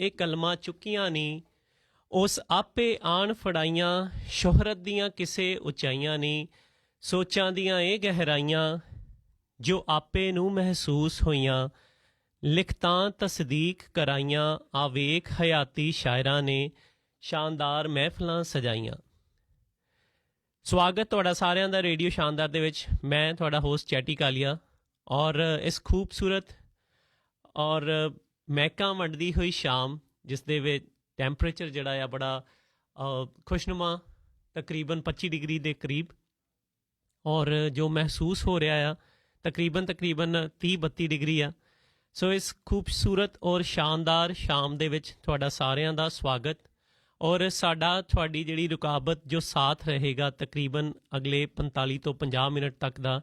ਇਹ ਕਲਮਾਂ ਚੁੱਕੀਆਂ ਨੀ, ਉਸ ਆਪੇ ਆਣ ਫੜਾਈਆਂ, ਸ਼ੋਹਰਤ ਦੀਆਂ ਕਿਸੇ ਉਚਾਈਆਂ ਨੀ, ਸੋਚਾਂ ਦੀਆਂ ਇਹ ਗਹਿਰਾਈਆਂ ਜੋ ਆਪੇ ਨੂੰ ਮਹਿਸੂਸ ਹੋਈਆਂ, ਲਿਖਤਾਂ ਤਸਦੀਕ ਕਰਾਈਆਂ, ਆਵੇਖ ਹਯਾਤੀ ਸ਼ਾਇਰਾਂ ਨੇ ਸ਼ਾਨਦਾਰ ਮਹਿਫਲਾਂ ਸਜਾਈਆਂ। ਸਵਾਗਤ ਤੁਹਾਡਾ ਸਾਰਿਆਂ ਦਾ ਰੇਡੀਓ ਸ਼ਾਨਦਾਰ ਦੇ ਵਿੱਚ। ਮੈਂ ਤੁਹਾਡਾ ਹੋਸਟ ਚੈਟੀ ਕਾਲੀਆ, ਔਰ ਇਸ ਖੂਬਸੂਰਤ ਔਰ ਮਹਿਕਾਂ ਵੰਡਦੀ ਹੋਈ ਸ਼ਾਮ, ਜਿਸ ਦੇ ਵਿੱਚ ਟੈਂਪਰੇਚਰ ਜਿਹੜਾ ਆ ਬੜਾ ਖੁਸ਼ਨੁਮਾ, ਤਕਰੀਬਨ 25 ਡਿਗਰੀ ਦੇ ਕਰੀਬ, ਔਰ ਜੋ ਮਹਿਸੂਸ ਹੋ ਰਿਹਾ ਆ ਤਕਰੀਬਨ 30-32 ਡਿਗਰੀ ਆ। ਸੋ ਇਸ ਖੂਬਸੂਰਤ ਔਰ ਸ਼ਾਨਦਾਰ ਸ਼ਾਮ ਦੇ ਵਿੱਚ ਤੁਹਾਡਾ ਸਾਰਿਆਂ ਦਾ ਸਵਾਗਤ, ਔਰ ਸਾਡਾ ਤੁਹਾਡੀ ਜਿਹੜੀ ਰੁਕਾਵਟ ਜੋ ਸਾਥ ਰਹੇਗਾ ਤਕਰੀਬਨ ਅਗਲੇ 45 ਤੋਂ 50 ਮਿੰਟ ਤੱਕ ਦਾ,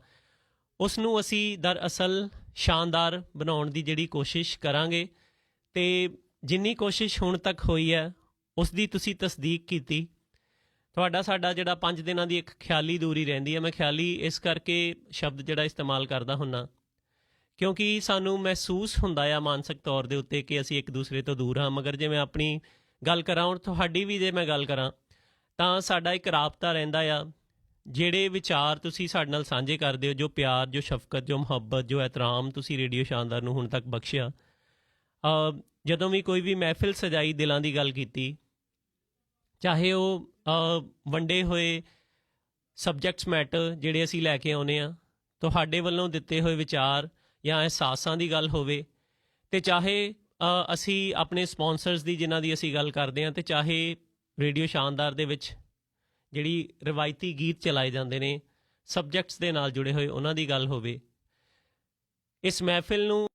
ਉਸ ਨੂੰ ਅਸੀਂ ਦਰਅਸਲ ਸ਼ਾਨਦਾਰ ਬਣਾਉਣ ਦੀ ਜਿਹੜੀ ਕੋਸ਼ਿਸ਼ ਕਰਾਂਗੇ। ਅਤੇ ਜਿੰਨੀ ਕੋਸ਼ਿਸ਼ ਹੁਣ ਤੱਕ ਹੋਈ ਹੈ ਉਸ ਦੀ ਤੁਸੀਂ ਤਸਦੀਕ ਕੀਤੀ। ਤੁਹਾਡਾ ਸਾਡਾ ਜਿਹੜਾ 5 ਦਿਨਾਂ ਦੀ ਇੱਕ ਖਿਆਲੀ ਦੂਰੀ ਰਹਿੰਦੀ ਹੈ। ਮੈਂ ਖਿਆਲੀ ਇਸ ਕਰਕੇ ਸ਼ਬਦ ਜਿਹੜਾ ਇਸਤੇਮਾਲ ਕਰਦਾ ਹੁੰਦਾ ਕਿਉਂਕਿ ਸਾਨੂੰ ਮਹਿਸੂਸ ਹੁੰਦਾ ਆ ਮਾਨਸਿਕ ਤੌਰ ਦੇ ਉੱਤੇ ਕਿ ਅਸੀਂ ਇੱਕ ਦੂਸਰੇ ਤੋਂ ਦੂਰ ਹਾਂ। ਮਗਰ ਜੇ ਮੈਂ ਆਪਣੀ ਗੱਲ ਕਰਾਂ, ਹੁਣ ਤੁਹਾਡੀ ਵੀ ਜੇ ਮੈਂ ਗੱਲ ਕਰਾਂ, ਤਾਂ ਸਾਡਾ ਇੱਕ ਰਾਬਤਾ ਰਹਿੰਦਾ ਆ। ਜਿਹੜੇ ਵਿਚਾਰ ਤੁਸੀਂ ਸਾਡੇ ਨਾਲ ਸਾਂਝੇ ਕਰਦੇ ਹੋ, ਜੋ ਪਿਆਰ, ਜੋ ਸ਼ਫਕਤ, ਜੋ ਮੁਹੱਬਤ, ਜੋ ਇਹਤਰਾਮ ਤੁਸੀਂ ਰੇਡੀਓ ਸ਼ਾਨਦਾਰ ਨੂੰ ਹੁਣ ਤੱਕ ਬਖਸ਼ਿਆ, ਜਦੋਂ ਵੀ ਕੋਈ ਵੀ ਮਹਿਫਿਲ ਸਜਾਈ, ਦਿਲਾਂ ਦੀ ਗੱਲ ਕੀਤੀ, ਚਾਹੇ ਉਹ ਵੰਡੇ ਹੋਏ ਸਬਜੈਕਟਸ ਮੈਟਰ ਜਿਹੜੇ ਅਸੀਂ ਲੈ ਕੇ ਆਉਂਦੇ ਹਾਂ, ਤੁਹਾਡੇ ਵੱਲੋਂ ਦਿੱਤੇ ਹੋਏ ਵਿਚਾਰ ਜਾਂ ਅਹਿਸਾਸਾਂ ਦੀ ਗੱਲ ਹੋਵੇ, ਅਤੇ ਚਾਹੇ ਅਸੀਂ ਆਪਣੇ ਸਪੋਂਸਰਸ ਦੀ ਜਿਨ੍ਹਾਂ ਦੀ ਅਸੀਂ ਗੱਲ ਕਰਦੇ ਹਾਂ, ਅਤੇ ਚਾਹੇ ਰੇਡੀਓ ਸ਼ਾਨਦਾਰ ਦੇ ਵਿੱਚ ਜਿਹੜੀ ਰਵਾਇਤੀ ਗੀਤ ਚਲਾਏ ਜਾਂਦੇ ਨੇ ਸਬਜੈਕਟਸ ਦੇ ਨਾਲ ਜੁੜੇ ਹੋਏ, ਉਹਨਾਂ ਦੀ ਗੱਲ ਹੋਵੇ। ਇਸ ਮਹਿਫਿਲ ਨੂੰ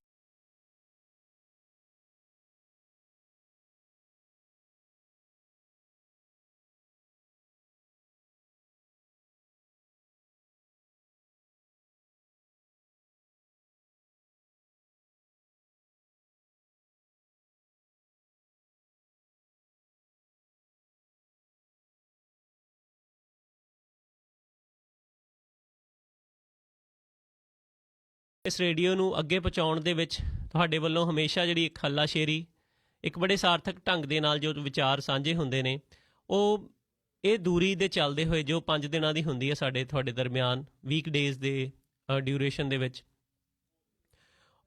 ਇਸ ਰੇਡੀਓ ਨੂੰ ਅੱਗੇ ਪਹੁੰਚਾਉਣ ਦੇ ਵਿੱਚ ਤੁਹਾਡੇ ਵੱਲੋਂ ਹਮੇਸ਼ਾ ਜਿਹੜੀ ਇੱਕ ਹੱਲਾਸ਼ੇਰੀ, ਇੱਕ ਬੜੇ ਸਾਰਥਕ ਢੰਗ ਦੇ ਨਾਲ ਜੋ ਵਿਚਾਰ ਸਾਂਝੇ ਹੁੰਦੇ ਨੇ, ਉਹ ਇਹ ਦੂਰੀ ਦੇ ਚੱਲਦੇ ਹੋਏ ਜੋ 5 ਦਿਨਾਂ ਦੀ ਹੁੰਦੀ ਹੈ ਸਾਡੇ ਤੁਹਾਡੇ ਦਰਮਿਆਨ, ਵੀਕਡੇਜ਼ ਦੇ ਡਿਊਰੇਸ਼ਨ ਦੇ ਵਿੱਚ,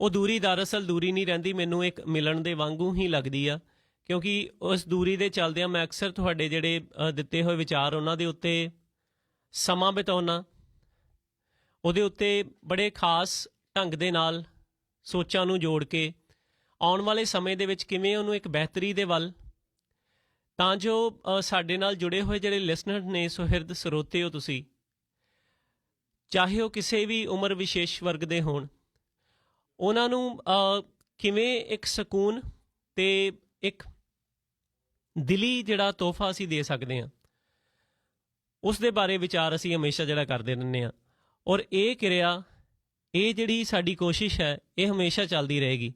ਉਹ ਦੂਰੀ ਦਰਅਸਲ ਦੂਰੀ ਨਹੀਂ ਰਹਿੰਦੀ। ਮੈਨੂੰ ਇੱਕ ਮਿਲਣ ਦੇ ਵਾਂਗੂ ਹੀ ਲੱਗਦੀ ਆ, ਕਿਉਂਕਿ ਉਸ ਦੂਰੀ ਦੇ ਚੱਲਦਿਆਂ ਮੈਂ ਅਕਸਰ ਤੁਹਾਡੇ ਜਿਹੜੇ ਦਿੱਤੇ ਹੋਏ ਵਿਚਾਰ, ਉਹਨਾਂ ਦੇ ਉੱਤੇ ਸਮਾਂ ਬਿਤਾਉਣਾ, ਉਹਦੇ ਉੱਤੇ ਬੜੇ ਖਾਸ ਢੰਗ ਦੇ ਨਾਲ ਸੋਚਾਂ ਨੂੰ ਜੋੜ ਕੇ ਆਉਣ ਵਾਲੇ ਸਮੇਂ ਦੇ ਵਿੱਚ ਕਿਵੇਂ ਉਹਨੂੰ ਇੱਕ ਬਿਹਤਰੀ ਦੇ ਵੱਲ, ਤਾਂ ਜੋ ਸਾਡੇ ਨਾਲ ਜੁੜੇ ਹੋਏ ਜਿਹੜੇ ਲਿਸਨਰ ਨੇ, ਸੁਹਿਰਦ ਸਰੋਤੇ ਹੋ ਤੁਸੀਂ, ਚਾਹੇ ਉਹ ਕਿਸੇ ਵੀ ਉਮਰ ਵਿਸ਼ੇਸ਼ ਵਰਗ ਦੇ ਹੋਣ, ਉਹਨਾਂ ਨੂੰ ਕਿਵੇਂ ਇੱਕ ਸਕੂਨ ਅਤੇ ਇੱਕ ਦਿਲੀ ਜਿਹੜਾ ਤੋਹਫਾ ਅਸੀਂ ਦੇ ਸਕਦੇ ਹਾਂ, ਉਸ ਦੇ ਬਾਰੇ ਵਿਚਾਰ ਅਸੀਂ ਹਮੇਸ਼ਾ ਜਿਹੜਾ ਕਰਦੇ ਰਹਿੰਦੇ ਹਾਂ। ਔਰ ਇਹ ਕਿਰਿਆ, ਇਹ ਜਿਹੜੀ ਸਾਡੀ ਕੋਸ਼ਿਸ਼ ਹੈ, ਇਹ ਹਮੇਸ਼ਾ ਚੱਲਦੀ ਰਹੇਗੀ।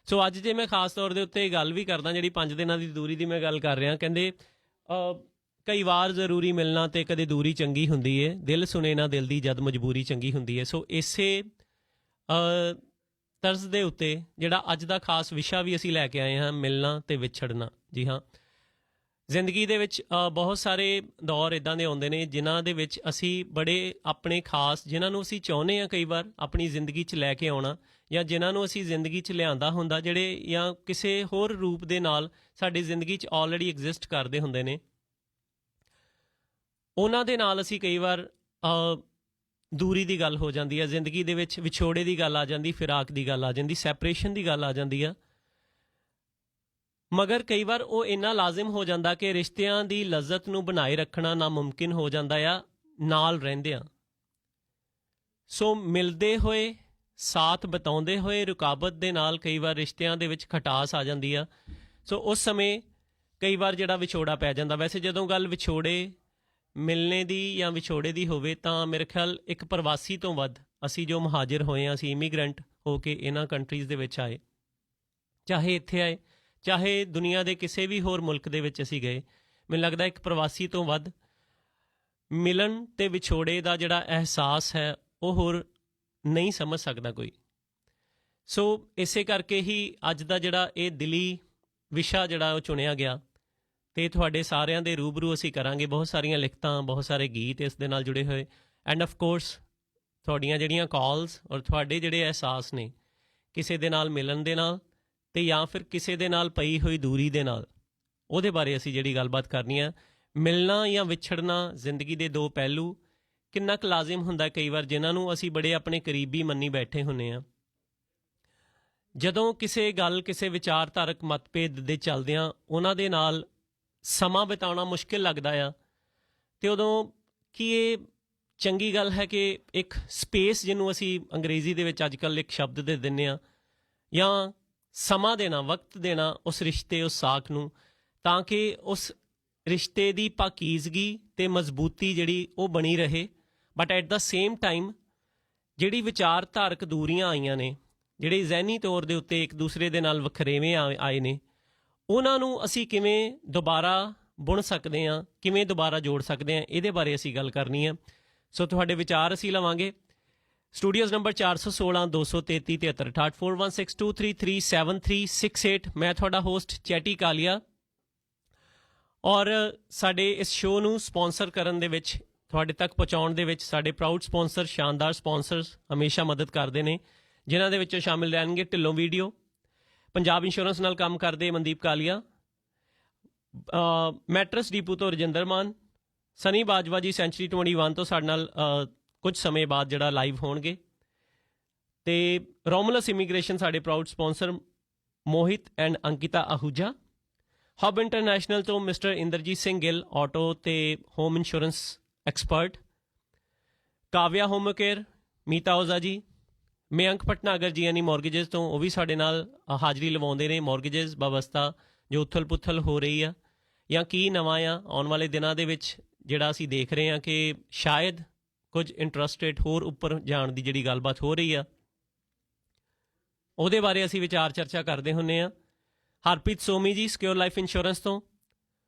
ਸੋ ਅੱਜ ਜੇ ਮੈਂ ਖਾਸ ਤੌਰ ਦੇ ਉੱਤੇ ਗੱਲ ਵੀ ਕਰਦਾ, ਜਿਹੜੀ 5 ਦਿਨਾਂ ਦੀ ਦੂਰੀ ਦੀ ਮੈਂ ਗੱਲ ਕਰ ਰਿਹਾ, ਕਹਿੰਦੇ ਕਈ ਵਾਰ ਜ਼ਰੂਰੀ ਮਿਲਣਾ ਅਤੇ ਕਦੇ ਦੂਰੀ ਚੰਗੀ ਹੁੰਦੀ ਹੈ, ਦਿਲ ਸੁਣੇ ਨਾ ਦਿਲ ਦੀ ਜਦ ਮਜਬੂਰੀ ਚੰਗੀ ਹੁੰਦੀ ਹੈ। ਸੋ ਇਸੇ ਤਰਜ਼ ਦੇ ਉੱਤੇ ਜਿਹੜਾ ਅੱਜ ਦਾ ਖਾਸ ਵਿਸ਼ਾ ਵੀ ਅਸੀਂ ਲੈ ਕੇ ਆਏ ਹਾਂ, ਮਿਲਣਾ ਅਤੇ ਵਿਛੜਨਾ। ਜੀ ਹਾਂ, ਜ਼ਿੰਦਗੀ ਦੇ ਵਿੱਚ ਬਹੁਤ ਸਾਰੇ ਦੌਰ ਇੱਦਾਂ ਦੇ ਆਉਂਦੇ ਨੇ ਜਿਨ੍ਹਾਂ ਦੇ ਵਿੱਚ ਅਸੀਂ ਬੜੇ ਆਪਣੇ ਖਾਸ, ਜਿਨ੍ਹਾਂ ਨੂੰ ਅਸੀਂ ਚਾਹੁੰਦੇ ਹਾਂ ਕਈ ਵਾਰ ਆਪਣੀ ਜ਼ਿੰਦਗੀ 'ਚ ਲੈ ਕੇ ਆਉਣਾ, ਜਾਂ ਜਿਨ੍ਹਾਂ ਨੂੰ ਅਸੀਂ ਜ਼ਿੰਦਗੀ 'ਚ ਲਿਆਂਦਾ ਹੁੰਦਾ, ਜਿਹੜੇ ਜਾਂ ਕਿਸੇ ਹੋਰ ਰੂਪ ਦੇ ਨਾਲ ਸਾਡੀ ਜ਼ਿੰਦਗੀ 'ਚ ਆਲਰੇਡੀ ਐਗਜ਼ਿਸਟ ਕਰਦੇ ਹੁੰਦੇ ਨੇ, ਉਹਨਾਂ ਦੇ ਨਾਲ ਅਸੀਂ ਕਈ ਵਾਰ ਦੂਰੀ ਦੀ ਗੱਲ ਹੋ ਜਾਂਦੀ ਹੈ। ਜ਼ਿੰਦਗੀ ਦੇ ਵਿੱਚ ਵਿਛੋੜੇ ਦੀ ਗੱਲ ਆ ਜਾਂਦੀ, ਫਿਰਾਕ ਦੀ ਗੱਲ ਆ ਜਾਂਦੀ, ਸੈਪਰੇਸ਼ਨ ਦੀ ਗੱਲ ਆ ਜਾਂਦੀ ਆ। ਮਗਰ ਕਈ ਵਾਰ ਉਹ ਇੰਨਾ ਲਾਜ਼ਮ ਹੋ ਜਾਂਦਾ ਕਿ ਰਿਸ਼ਤਿਆਂ ਦੀ ਲਜ਼ਤ ਨੂੰ ਬਣਾਏ ਰੱਖਣਾ ਨਾਮੁਮਕਿਨ ਹੋ ਜਾਂਦਾ ਆ ਨਾਲ ਰਹਿੰਦਿਆਂ। ਸੋ ਮਿਲਦੇ ਹੋਏ, ਸਾਥ ਬਿਤਾਉਂਦੇ ਹੋਏ, ਰੁਕਾਵਟ ਦੇ ਨਾਲ ਕਈ ਵਾਰ ਰਿਸ਼ਤਿਆਂ ਦੇ ਵਿੱਚ ਖਟਾਸ ਆ ਜਾਂਦੀ ਆ। ਸੋ ਉਸ ਸਮੇਂ ਕਈ ਵਾਰ ਜਿਹੜਾ ਵਿਛੋੜਾ ਪੈ ਜਾਂਦਾ। ਵੈਸੇ ਜਦੋਂ ਗੱਲ ਵਿਛੋੜੇ, ਮਿਲਣੇ ਦੀ ਜਾਂ ਵਿਛੋੜੇ ਦੀ ਹੋਵੇ, ਤਾਂ ਮੇਰੇ ਖਿਆਲ ਇੱਕ ਪ੍ਰਵਾਸੀ ਤੋਂ ਵੱਧ ਅਸੀਂ ਜੋ ਮੁਹਾਜਿਰ ਹੋਏ ਹਾਂ, ਅਸੀਂ ਇਮੀਗਰੈਂਟ ਹੋ ਕੇ ਇਹਨਾਂ ਕੰਟਰੀਜ਼ ਦੇ ਵਿੱਚ ਆਏ, ਚਾਹੇ ਇੱਥੇ ਆਏ, ਚਾਹੇ ਦੁਨੀਆ ਦੇ ਕਿਸੇ ਵੀ ਹੋਰ ਮੁਲਕ ਦੇ ਵਿੱਚ ਅਸੀਂ ਗਏ, ਮੈਨੂੰ ਲੱਗਦਾ ਇੱਕ ਪ੍ਰਵਾਸੀ ਤੋਂ ਵੱਧ ਮਿਲਣ ਅਤੇ ਵਿਛੋੜੇ ਦਾ ਜਿਹੜਾ ਅਹਿਸਾਸ ਹੈ ਉਹ ਹੋਰ ਨਹੀਂ ਸਮਝ ਸਕਦਾ ਕੋਈ। ਸੋ ਇਸੇ ਕਰਕੇ ਹੀ ਅੱਜ ਦਾ ਜਿਹੜਾ ਇਹ ਦਿਲੀ ਵਿਸ਼ਾ ਜਿਹੜਾ ਉਹ ਚੁਣਿਆ ਗਿਆ ਅਤੇ ਤੁਹਾਡੇ ਸਾਰਿਆਂ ਦੇ ਰੂਬਰੂ ਅਸੀਂ ਕਰਾਂਗੇ। ਬਹੁਤ ਸਾਰੀਆਂ ਲਿਖਤਾਂ, ਬਹੁਤ ਸਾਰੇ ਗੀਤ ਇਸ ਦੇ ਨਾਲ ਜੁੜੇ ਹੋਏ, ਐਂਡ ਆਫ ਕੋਰਸ ਤੁਹਾਡੀਆਂ ਜਿਹੜੀਆਂ ਕਾਲਸ ਔਰ ਤੁਹਾਡੇ ਜਿਹੜੇ ਅਹਿਸਾਸ ਨੇ ਕਿਸੇ ਦੇ ਨਾਲ ਮਿਲਣ ਦੇ ਨਾਲ ਅਤੇ ਜਾਂ ਫਿਰ ਕਿਸੇ ਦੇ ਨਾਲ ਪਈ ਹੋਈ ਦੂਰੀ ਦੇ ਨਾਲ, ਉਹਦੇ ਬਾਰੇ ਅਸੀਂ ਜਿਹੜੀ ਗੱਲਬਾਤ ਕਰਨੀ ਆ। ਮਿਲਣਾ ਜਾਂ ਵਿਛੜਨਾ ਜ਼ਿੰਦਗੀ ਦੇ ਦੋ ਪਹਿਲੂ ਕਿੰਨਾ ਕੁ ਲਾਜ਼ਮ ਹੁੰਦਾ ਕਈ ਵਾਰ, ਜਿਨ੍ਹਾਂ ਨੂੰ ਅਸੀਂ ਬੜੇ ਆਪਣੇ ਕਰੀਬੀ ਮੰਨੀ ਬੈਠੇ ਹੁੰਦੇ ਹਾਂ। ਜਦੋਂ ਕਿਸੇ ਗੱਲ, ਕਿਸੇ ਵਿਚਾਰਧਾਰਕ ਮਤਭੇਦ ਦੇ ਚੱਲਦਿਆਂ ਉਹਨਾਂ ਦੇ ਨਾਲ ਸਮਾਂ ਬਿਤਾਉਣਾ ਮੁਸ਼ਕਿਲ ਲੱਗਦਾ ਆ, ਅਤੇ ਉਦੋਂ ਕੀ ਇਹ ਚੰਗੀ ਗੱਲ ਹੈ ਕਿ ਇੱਕ ਸਪੇਸ, ਜਿਹਨੂੰ ਅਸੀਂ ਅੰਗਰੇਜ਼ੀ ਦੇ ਵਿੱਚ ਅੱਜ ਕੱਲ੍ਹ ਇੱਕ ਸ਼ਬਦ ਦੇ ਦਿੰਦੇ ਹਾਂ, ਜਾਂ ਸਮਾਂ ਦੇਣਾ, ਵਕਤ ਦੇਣਾ ਉਸ ਰਿਸ਼ਤੇ, ਉਸ ਸਾਕ ਨੂੰ, ਤਾਂ ਕਿ ਉਸ ਰਿਸ਼ਤੇ ਦੀ ਪਾਕੀਜ਼ਗੀ ਅਤੇ ਮਜ਼ਬੂਤੀ ਜਿਹੜੀ ਉਹ ਬਣੀ ਰਹੇ। But at the same time ਜਿਹੜੀ ਵਿਚਾਰਧਾਰਕ ਦੂਰੀਆਂ ਆਈਆਂ ਨੇ, ਜਿਹੜੇ ਜ਼ਹਿਨੀ ਤੌਰ ਦੇ ਉੱਤੇ ਇੱਕ ਦੂਸਰੇ ਦੇ ਨਾਲ ਵਖਰੇਵੇਂ ਆਏ ਨੇ, ਉਹਨਾਂ ਨੂੰ ਅਸੀਂ ਕਿਵੇਂ ਦੁਬਾਰਾ ਬੁਣ ਸਕਦੇ ਹਾਂ, ਕਿਵੇਂ ਦੁਬਾਰਾ ਜੋੜ ਸਕਦੇ ਹਾਂ, ਇਹਦੇ ਬਾਰੇ ਅਸੀਂ ਗੱਲ ਕਰਨੀ ਹੈ। ਸੋ ਤੁਹਾਡੇ ਵਿਚਾਰ ਅਸੀਂ ਲਵਾਂਗੇ। Studios number 416 233 73 4162337368। ਮੈਂ ਤੁਹਾਡਾ ਹੋਸਟ ਚੈਟੀ ਕਾਲੀਆ, ਔਰ ਸਾਡੇ ਇਸ ਸ਼ੋਅ ਨੂੰ ਸਪੋਂਸਰ ਕਰਨ ਦੇ ਵਿੱਚ, ਤੁਹਾਡੇ ਤੱਕ ਪਹੁੰਚਾਉਣ ਦੇ ਵਿੱਚ ਸਾਡੇ ਪ੍ਰਾਊਡ ਸਪੋਂਸਰ, ਸ਼ਾਨਦਾਰ ਸਪੋਂਸਰਸ ਹਮੇਸ਼ਾ ਮਦਦ ਕਰਦੇ ਨੇ, ਜਿਨ੍ਹਾਂ ਦੇ ਵਿੱਚੋਂ ਸ਼ਾਮਿਲ ਰਹਿਣਗੇ ਢਿੱਲੋਂ ਵੀਡੀਓ, ਪੰਜਾਬ ਇੰਸ਼ੋਰੈਂਸ ਨਾਲ ਕੰਮ ਕਰਦੇ ਮਨਦੀਪ ਕਾਲੀਆ, ਮੈਟਰਸ ਡੀਪੂ ਤੋਂ ਰਜਿੰਦਰ ਮਾਨ, ਸਨੀ ਬਾਜਵਾ ਜੀ ਸੈਂਚਰੀ 21 ਤੋਂ ਸਾਡੇ ਨਾਲ ਕੁਝ ਸਮੇਂ ਬਾਅਦ ਜਿਹੜਾ ਲਾਈਵ ਹੋਣਗੇ, ਅਤੇ ਰੋਮੂਲਸ ਇਮੀਗ੍ਰੇਸ਼ਨ ਸਾਡੇ proud sponsor Mohit and Ankita Ahuja, hub international ਤੋਂ ਮਿਸਟਰ ਇੰਦਰਜੀਤ ਸਿੰਘ ਗਿੱਲ, ਆਟੋ ਅਤੇ home insurance expert, Kavya home care, Meeta Oza ji, Mayank Bhatnagar ਜੀ ਯਾਨੀ ਮੋਰਗੇਜਸ ਤੋਂ, ਉਹ ਵੀ ਸਾਡੇ ਨਾਲ ਹਾਜ਼ਰੀ ਲਵਾਉਂਦੇ ਨੇ। ਮੋਰਗੇਜਸ ਵਿਵਸਥਾ ਜੋ ਉਥਲ ਪੁਥਲ ਹੋ ਰਹੀ ਆ, ਜਾਂ ਕੀ ਨਵਾਂ ਆ ਆਉਣ ਵਾਲੇ ਦਿਨਾਂ ਦੇ ਵਿੱਚ, ਜਿਹੜਾ ਅਸੀਂ ਦੇਖ ਰਹੇ ਹਾਂ ਕਿ ਸ਼ਾਇਦ ਕੁਝ ਇੰਟਰਸਟ ਰੇਟ ਹੋਰ ਉੱਪਰ ਜਾਣ ਦੀ ਜਿਹੜੀ ਗੱਲਬਾਤ ਹੋ ਰਹੀ ਆ, ਉਹਦੇ ਬਾਰੇ ਅਸੀਂ ਵਿਚਾਰ ਚਰਚਾ ਕਰਦੇ ਹੁੰਦੇ ਹਾਂ। ਹਰਪ੍ਰੀਤ ਸੋਮੀ ਜੀ ਸਿਕਿਉਰ ਲਾਈਫ ਇੰਸ਼ੋਰੈਂਸ ਤੋਂ,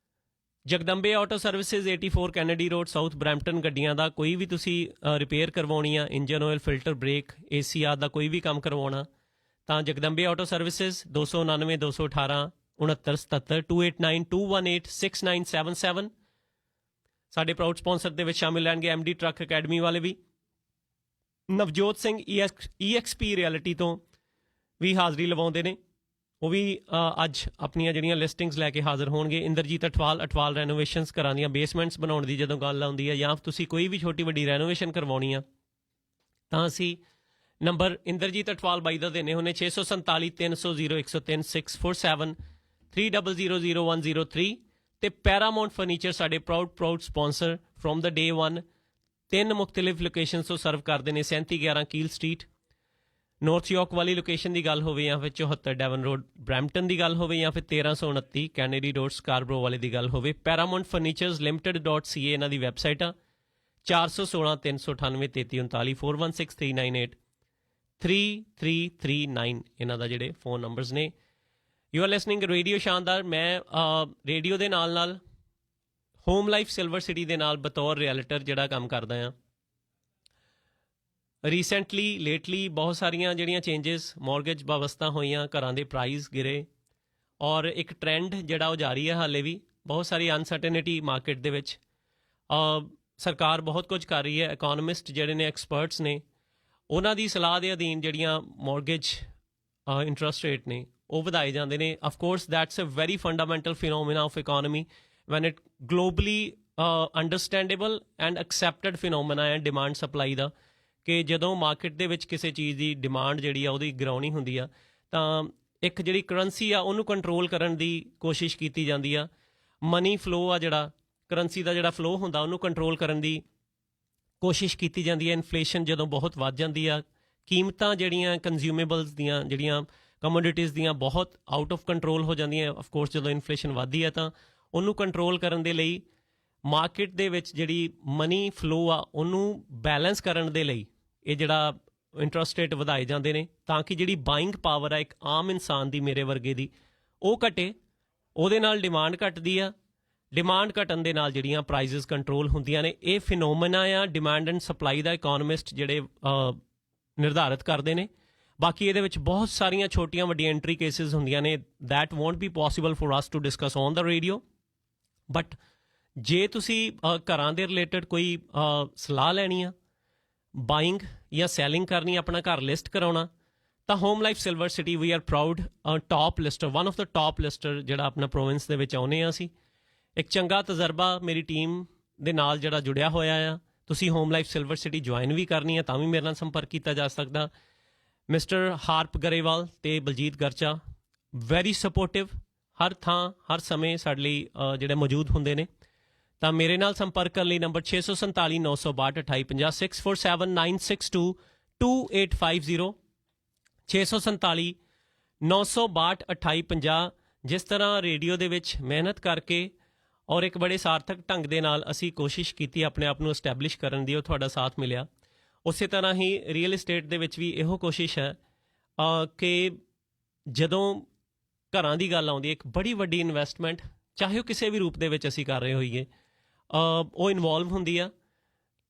Jagdambe auto services 84 Kennedy Road south Brampton. ਗੱਡੀਆਂ ਦਾ ਕੋਈ ਵੀ ਤੁਸੀਂ ਰਿਪੇਅਰ ਕਰਵਾਉਣੀ ਆ, engine oil, filter, brake, AC ਆਦਿ ਦਾ ਕੋਈ ਵੀ ਕੰਮ ਕਰਵਾਉਣਾ, ਤਾਂ ਜਗਦੰਬੇ ਆਟੋ ਸਰਵਿਸਿਜ਼ 299 218 6977 289 218 6977। ਸਾਡੇ ਪ੍ਰਾਊਡ ਸਪੋਂਸਰ ਦੇ ਵਿੱਚ ਸ਼ਾਮਿਲ ਰਹਿਣਗੇ MD ਟਰੱਕ ਅਕੈਡਮੀ ਵਾਲੇ ਵੀ, ਨਵਜੋਤ ਸਿੰਘ EXP ਰਿਐਲਿਟੀ ਤੋਂ ਵੀ ਹਾਜ਼ਰੀ ਲਵਾਉਂਦੇ ਨੇ, ਉਹ ਵੀ ਅੱਜ ਆਪਣੀਆਂ ਜਿਹੜੀਆਂ ਲਿਸਟਿੰਗਸ ਲੈ ਕੇ ਹਾਜ਼ਰ ਹੋਣਗੇ। ਇੰਦਰਜੀਤ ਅਠਵਾਲ ਰੈਨੋਵੇਸ਼ਨਸ ਘਰਾਂ ਦੀਆਂ ਬੇਸਮੈਂਟਸ ਬਣਾਉਣ ਦੀ ਜਦੋਂ ਗੱਲ ਆਉਂਦੀ ਹੈ, ਜਾਂ ਤੁਸੀਂ ਕੋਈ ਵੀ ਛੋਟੀ ਵੱਡੀ ਰੈਨੋਵੇਸ਼ਨ ਕਰਵਾਉਣੀ ਆ, ਤਾਂ ਅਸੀਂ ਨੰਬਰ ਇੰਦਰਜੀਤ ਅਠਵਾਲ ਬਾਈ ਦਾ ਦਿੰਦੇ ਹੁੰਦੇ 647 300 0103 647 300 0103। ਅਤੇ ਪੈਰਾਮਾਉਂਟ ਫਰਨੀਚਰ ਸਾਡੇ proud sponsor from the day 1 3 ਮੁਖਤਲਿਫ ਲੋਕੇਸ਼ਨਸ ਤੋਂ ਸਰਵ ਕਰਦੇ ਨੇ। 3711 ਕੀਲ ਸਟਰੀਟ ਨੌਰਥ ਯਾਰਕ ਵਾਲੀ ਲੋਕੇਸ਼ਨ ਦੀ ਗੱਲ ਹੋਵੇ, ਜਾਂ ਫਿਰ 74 ਡੈਵਨ ਰੋਡ ਬਰੈਂਪਟਨ ਦੀ ਗੱਲ ਹੋਵੇ, ਜਾਂ ਫਿਰ 1329 ਕੈਨੇਡੀ ਰੋਡ ਸਕਾਰਬਰੋ ਵਾਲੇ ਦੀ ਗੱਲ ਹੋਵੇ, ਪੈਰਾਮਾਉਂਟ ਫਰਨੀਚਰਸ ਲਿਮਟਿਡ.ca ਇਹਨਾਂ ਦੀ ਵੈਬਸਾਈਟ ਆ। 416 398 3339 416 398 3339 ਇਹਨਾਂ ਦਾ ਜਿਹੜੇ ਫੋਨ ਨੰਬਰਸ ਨੇ। You are listening radio Shandar. ਮੈਂ ਰੇਡੀਓ ਦੇ ਨਾਲ ਨਾਲ ਹੋਮ ਲਾਈਫ ਸਿਲਵਰ ਸਿਟੀ ਦੇ ਨਾਲ ਬਤੌਰ ਰਿਐਲਟਰ ਜਿਹੜਾ ਕੰਮ ਕਰਦਾ ਹਾਂ। ਲੇਟਲੀ ਬਹੁਤ ਸਾਰੀਆਂ ਜਿਹੜੀਆਂ ਚੇਂਜਸ ਮੌਰਗੇਜ ਵਿਵਸਥਾ ਹੋਈਆਂ, ਘਰਾਂ ਦੇ ਪ੍ਰਾਈਸ ਗਿਰੇ, ਔਰ ਇੱਕ ਟਰੈਂਡ ਜਿਹੜਾ ਉਹ ਜਾਰੀ ਹੈ ਹਾਲੇ ਵੀ। ਬਹੁਤ ਸਾਰੀ ਅਨਸਰਟਨਿਟੀ ਮਾਰਕੀਟ ਦੇ ਵਿੱਚ। ਸਰਕਾਰ ਬਹੁਤ ਕੁਝ ਕਰ ਰਹੀ ਹੈ। ਇਕੋਨਮਿਸਟ ਜਿਹੜੇ ਨੇ, ਐਕਸਪਰਟਸ ਨੇ, ਉਹਨਾਂ ਦੀ ਸਲਾਹ ਦੇ ਅਧੀਨ ਜਿਹੜੀਆਂ ਮੌਰਗੇਜ ਇੰਟਰਸਟ ਰੇਟ ਨੇ ਉਹ ਵਧਾਏ ਜਾਂਦੇ ਨੇ। Of course that's a very fundamental phenomena of economy when it globally understandable and accepted phenomena ਹੈ ਡਿਮਾਂਡ ਸਪਲਾਈ ਦਾ, ਕਿ ਜਦੋਂ ਮਾਰਕੀਟ ਦੇ ਵਿੱਚ ਕਿਸੇ ਚੀਜ਼ ਦੀ ਡਿਮਾਂਡ ਜਿਹੜੀ ਆ ਉਹਦੀ ਗਰਾਉਣੀ ਹੁੰਦੀ ਆ, ਤਾਂ ਇੱਕ ਜਿਹੜੀ ਕਰੰਸੀ ਆ ਉਹਨੂੰ ਕੰਟਰੋਲ ਕਰਨ ਦੀ ਕੋਸ਼ਿਸ਼ ਕੀਤੀ ਜਾਂਦੀ ਆ। ਮਨੀ ਫਲੋ ਆ, ਜਿਹੜਾ ਕਰੰਸੀ ਦਾ ਜਿਹੜਾ ਫਲੋ ਹੁੰਦਾ, ਉਹਨੂੰ ਕੰਟਰੋਲ ਕਰਨ ਦੀ ਕੋਸ਼ਿਸ਼ ਕੀਤੀ ਜਾਂਦੀ ਹੈ। ਇਨਫਲੇਸ਼ਨ ਜਦੋਂ ਬਹੁਤ ਵੱਧ ਜਾਂਦੀ ਆ, ਕੀਮਤਾਂ ਜਿਹੜੀਆਂ ਕੰਜ਼ਿਊਮੇਬਲਸ ਦੀਆਂ, ਜਿਹੜੀਆਂ ਕਮੋਡਿਟੀਜ਼ ਦੀਆਂ, ਬਹੁਤ ਆਊਟ ਆਫ ਕੰਟਰੋਲ ਹੋ ਜਾਂਦੀਆਂ। ਅਫਕੋਰਸ ਜਦੋਂ ਇਨਫਲੇਸ਼ਨ ਵੱਧਦੀ ਹੈ ਤਾਂ ਉਹਨੂੰ ਕੰਟਰੋਲ ਕਰਨ ਦੇ ਲਈ ਮਾਰਕੀਟ ਦੇ ਵਿੱਚ ਜਿਹੜੀ ਮਨੀ ਫਲੋ ਆ ਉਹਨੂੰ ਬੈਲੈਂਸ ਕਰਨ ਦੇ ਲਈ ਇਹ ਜਿਹੜਾ ਇੰਟਰਸਟ ਰੇਟ ਵਧਾਏ ਜਾਂਦੇ ਨੇ, ਤਾਂ ਕਿ ਜਿਹੜੀ ਬਾਇੰਗ ਪਾਵਰ ਆ ਇੱਕ ਆਮ ਇਨਸਾਨ ਦੀ, ਮੇਰੇ ਵਰਗੇ ਦੀ, ਉਹ ਘਟੇ। ਉਹਦੇ ਨਾਲ ਡਿਮਾਂਡ ਘਟਦੀ ਆ, ਡਿਮਾਂਡ ਘਟਣ ਦੇ ਨਾਲ ਜਿਹੜੀਆਂ ਪ੍ਰਾਈਸਿਸ ਕੰਟਰੋਲ ਹੁੰਦੀਆਂ ਨੇ। ਇਹ ਫਿਨੋਮੀਨਾ ਆ ਡਿਮਾਂਡ ਐਂਡ ਸਪਲਾਈ ਦਾ, ਇਕੋਨਮਿਸਟ ਜਿਹੜੇ ਨਿਰਧਾਰਿਤ ਕਰਦੇ ਨੇ। ਬਾਕੀ ਇਹਦੇ ਵਿੱਚ ਬਹੁਤ ਸਾਰੀਆਂ ਛੋਟੀਆਂ ਵੱਡੀਆਂ ਐਂਟਰੀ ਕੇਸਿਸ ਹੁੰਦੀਆਂ ਨੇ that won't be possible for us to discuss on the radio. But ਜੇ ਤੁਸੀਂ ਘਰਾਂ ਦੇ ਰਿਲੇਟਡ ਕੋਈ ਸਲਾਹ ਲੈਣੀ ਆ, ਬਾਇੰਗ ਜਾਂ ਸੈਲਿੰਗ ਕਰਨੀ, ਆਪਣਾ ਘਰ ਲਿਸਟ ਕਰਾਉਣਾ, ਤਾਂ Home life silver City we are proud top lister, one of the top lister ਜਿਹੜਾ ਆਪਣਾ ਪ੍ਰੋਵਿੰਸ ਦੇ ਵਿੱਚ ਆਉਂਦੇ ਹਾਂ ਅਸੀਂ। ਇੱਕ ਚੰਗਾ ਤਜਰਬਾ ਮੇਰੀ ਟੀਮ ਦੇ ਨਾਲ ਜਿਹੜਾ ਜੁੜਿਆ ਹੋਇਆ ਆ। ਤੁਸੀਂ home life silver city join ਵੀ ਕਰਨੀ ਹੈ ਤਾਂ ਵੀ ਮੇਰੇ ਨਾਲ ਸੰਪਰਕ ਕੀਤਾ ਜਾ ਸਕਦਾ। ਮਿਸਟਰ ਹਾਰਪ ਗਰੇਵਾਲ ਤੇ ਬਲਜੀਤ ਗਰਚਾ ਵੈਰੀ ਸਪੋਰਟਿਵ, ਹਰ ਥਾਂ ਹਰ ਸਮੇਂ ਸਾਡੇ ਲਈ ਜਿਹੜੇ ਮੌਜੂਦ ਹੁੰਦੇ ਨੇ। ਤਾਂ ਮੇਰੇ ਨਾਲ ਸੰਪਰਕ ਕਰਨ ਲਈ ਨੰਬਰ 647 962 2850 647 962 2850 647 962 2850। ਜਿਸ ਤਰ੍ਹਾਂ ਰੇਡੀਓ ਦੇ ਵਿੱਚ ਮਿਹਨਤ ਕਰਕੇ ਔਰ ਇੱਕ ਬੜੇ ਸਾਰਥਕ ਢੰਗ ਦੇ ਨਾਲ ਅਸੀਂ ਕੋਸ਼ਿਸ਼ ਕੀਤੀ ਆਪਣੇ ਆਪ ਨੂੰ ਐਸਟੈਬਲਿਸ਼ ਕਰਨ ਦੀ, ਉਹ ਤੁਹਾਡਾ ਸਾਥ ਮਿਲਿਆ। ਉਸੇ ਤਰ੍ਹਾਂ ਹੀ ਰੀਅਲ ਏਸਟੇਟ ਦੇ ਵਿੱਚ ਵੀ ਇਹੋ ਕੋਸ਼ਿਸ਼ ਹੈ ਕਿ ਜਦੋਂ ਘਰਾਂ ਦੀ ਗੱਲ ਆਉਂਦੀ ਹੈ, ਇੱਕ ਬੜੀ ਵੱਡੀ ਇਨਵੈਸਟਮੈਂਟ ਚਾਹੇ ਉਹ ਕਿਸੇ ਵੀ ਰੂਪ ਦੇ ਵਿੱਚ ਅਸੀਂ ਕਰ ਰਹੇ ਹੋਈਏ, ਉਹ ਇਨਵੋਲਵ ਹੁੰਦੀ ਆ।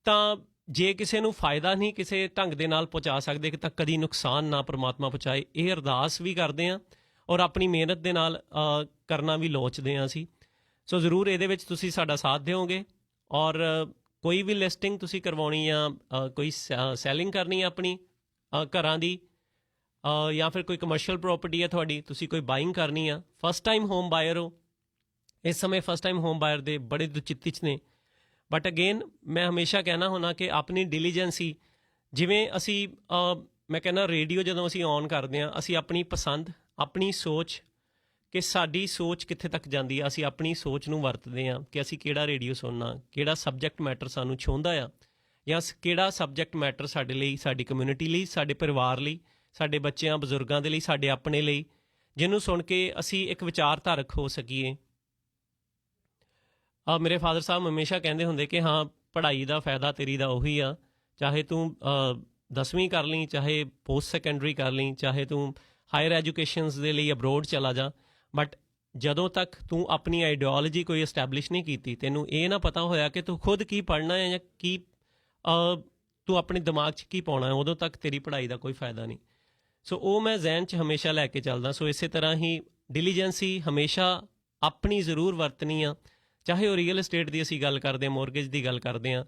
ਤਾਂ ਜੇ ਕਿਸੇ ਨੂੰ ਫਾਇਦਾ ਨਹੀਂ ਕਿਸੇ ਢੰਗ ਦੇ ਨਾਲ ਪਹੁੰਚਾ ਸਕਦੇ ਤਾਂ ਕਦੀ ਨੁਕਸਾਨ ਨਾ ਪਰਮਾਤਮਾ ਪਹੁੰਚਾਏ, ਇਹ ਅਰਦਾਸ ਵੀ ਕਰਦੇ ਹਾਂ ਔਰ ਆਪਣੀ ਮਿਹਨਤ ਦੇ ਨਾਲ ਕਰਨਾ ਵੀ ਲੋਚਦੇ ਹਾਂ ਅਸੀਂ। ਸੋ ਜ਼ਰੂਰ ਇਹਦੇ ਵਿੱਚ ਤੁਸੀਂ ਸਾਡਾ ਸਾਥ ਦਿਓਗੇ। ਔਰ ਕੋਈ ਵੀ ਲਿਸਟਿੰਗ ਤੁਸੀਂ ਕਰਵਾਉਣੀ ਆ, ਕੋਈ ਸੈਲਿੰਗ ਕਰਨੀ ਆ ਆਪਣੀ ਘਰਾਂ ਦੀ, ਜਾਂ ਫਿਰ ਕੋਈ ਕਮਰਸ਼ੀਅਲ ਪ੍ਰੋਪਰਟੀ ਹੈ ਤੁਹਾਡੀ, ਤੁਸੀਂ ਕੋਈ ਬਾਇੰਗ ਕਰਨੀ ਆ, ਫਸਟ ਟਾਈਮ ਹੋਮ ਬਾਇਰ ਹੋ, ਇਸ ਸਮੇਂ ਫਸਟ ਟਾਈਮ ਹੋਮ ਬਾਇਰ ਦੇ ਬੜੇ ਦੁਚਿੱਤੀ 'ਚ ਨੇ। ਬਟ ਅਗੇਨ ਮੈਂ ਹਮੇਸ਼ਾ ਕਹਿਣਾ ਹੁੰਦਾ ਕਿ ਆਪਣੀ ਡਿਲੀਜੈਂਸੀ, ਜਿਵੇਂ ਅਸੀਂ ਮੈਂ ਕਹਿੰਦਾ ਰੇਡੀਓ ਜਦੋਂ ਅਸੀਂ ਔਨ ਕਰਦੇ ਹਾਂ, ਅਸੀਂ ਆਪਣੀ ਪਸੰਦ, ਆਪਣੀ ਸੋਚ, ਕਿ ਸਾਡੀ ਸੋਚ ਕਿੱਥੇ ਤੱਕ ਜਾਂਦੀ ਆ, ਅਸੀਂ ਆਪਣੀ ਸੋਚ ਨੂੰ ਵਰਤਦੇ ਹਾਂ ਕਿ ਅਸੀਂ ਕਿਹੜਾ ਰੇਡੀਓ ਸੁਣਨਾ, ਕਿਹੜਾ ਸਬਜੈਕਟ ਮੈਟਰ ਸਾਨੂੰ ਛੂਹੰਦਾ ਆ, ਜਾਂ ਕਿਹੜਾ ਸਬਜੈਕਟ ਮੈਟਰ ਸਾਡੇ ਲਈ, ਸਾਡੀ ਕਮਿਊਨਿਟੀ ਲਈ, ਸਾਡੇ ਪਰਿਵਾਰ ਲਈ, ਸਾਡੇ ਬੱਚਿਆਂ ਬਜ਼ੁਰਗਾਂ ਦੇ ਲਈ, ਸਾਡੇ ਆਪਣੇ ਲਈ, ਜਿਹਨੂੰ ਸੁਣ ਕੇ ਅਸੀਂ ਇੱਕ ਵਿਚਾਰਧਾਰਕ ਹੋ ਸਕੀਏ। ਮੇਰੇ ਫਾਦਰ ਸਾਹਿਬ ਹਮੇਸ਼ਾ ਕਹਿੰਦੇ ਹੁੰਦੇ ਕਿ ਹਾਂ, ਪੜ੍ਹਾਈ ਦਾ ਫਾਇਦਾ ਤੇਰੀ ਦਾ ਉਹੀ ਆ, ਚਾਹੇ ਤੂੰ 10ਵੀਂ ਕਰ ਲਈ, ਚਾਹੇ ਪੋਸਟ ਸੈਕੰਡਰੀ ਕਰ ਲਈ, ਚਾਹੇ ਤੂੰ ਹਾਇਰ ਐਜੂਕੇਸ਼ਨਸ ਦੇ ਲਈ ਅਬਰੋਡ ਚਲਾ ਜਾ, ਬਟ ਜਦੋਂ ਤੱਕ ਤੂੰ ਆਪਣੀ ਆਈਡੀਓਲੋਜੀ ਕੋਈ ਐਸਟੈਬਲਿਸ਼ ਨਹੀਂ ਕੀਤੀ, ਤੈਨੂੰ ਇਹ ਨਾ ਪਤਾ ਹੋਇਆ ਕਿ ਤੂੰ ਖੁਦ ਕੀ ਪੜ੍ਹਨਾ ਹੈ ਜਾਂ ਕੀ ਤੂੰ ਆਪਣੇ ਦਿਮਾਗ 'ਚ ਕੀ ਪਾਉਣਾ ਹੈ, ਉਦੋਂ ਤੱਕ ਤੇਰੀ ਪੜ੍ਹਾਈ ਦਾ ਕੋਈ ਫਾਇਦਾ ਨਹੀਂ। ਸੋ ਉਹ ਮੈਂ ਜ਼ਹਿਨ 'ਚ ਹਮੇਸ਼ਾ ਲੈ ਕੇ ਚੱਲਦਾ। ਸੋ ਇਸੇ ਤਰ੍ਹਾਂ ਹੀ ਡਿਲੀਜੈਂਸੀ ਹਮੇਸ਼ਾ ਆਪਣੀ ਜ਼ਰੂਰ ਵਰਤਣੀ ਆ, ਚਾਹੇ ਉਹ ਰੀਅਲ ਏਸਟੇਟ ਦੀ ਅਸੀਂ ਗੱਲ ਕਰਦੇ ਹਾਂ, ਮੋਰਗੇਜ ਦੀ ਗੱਲ ਕਰਦੇ ਹਾਂ,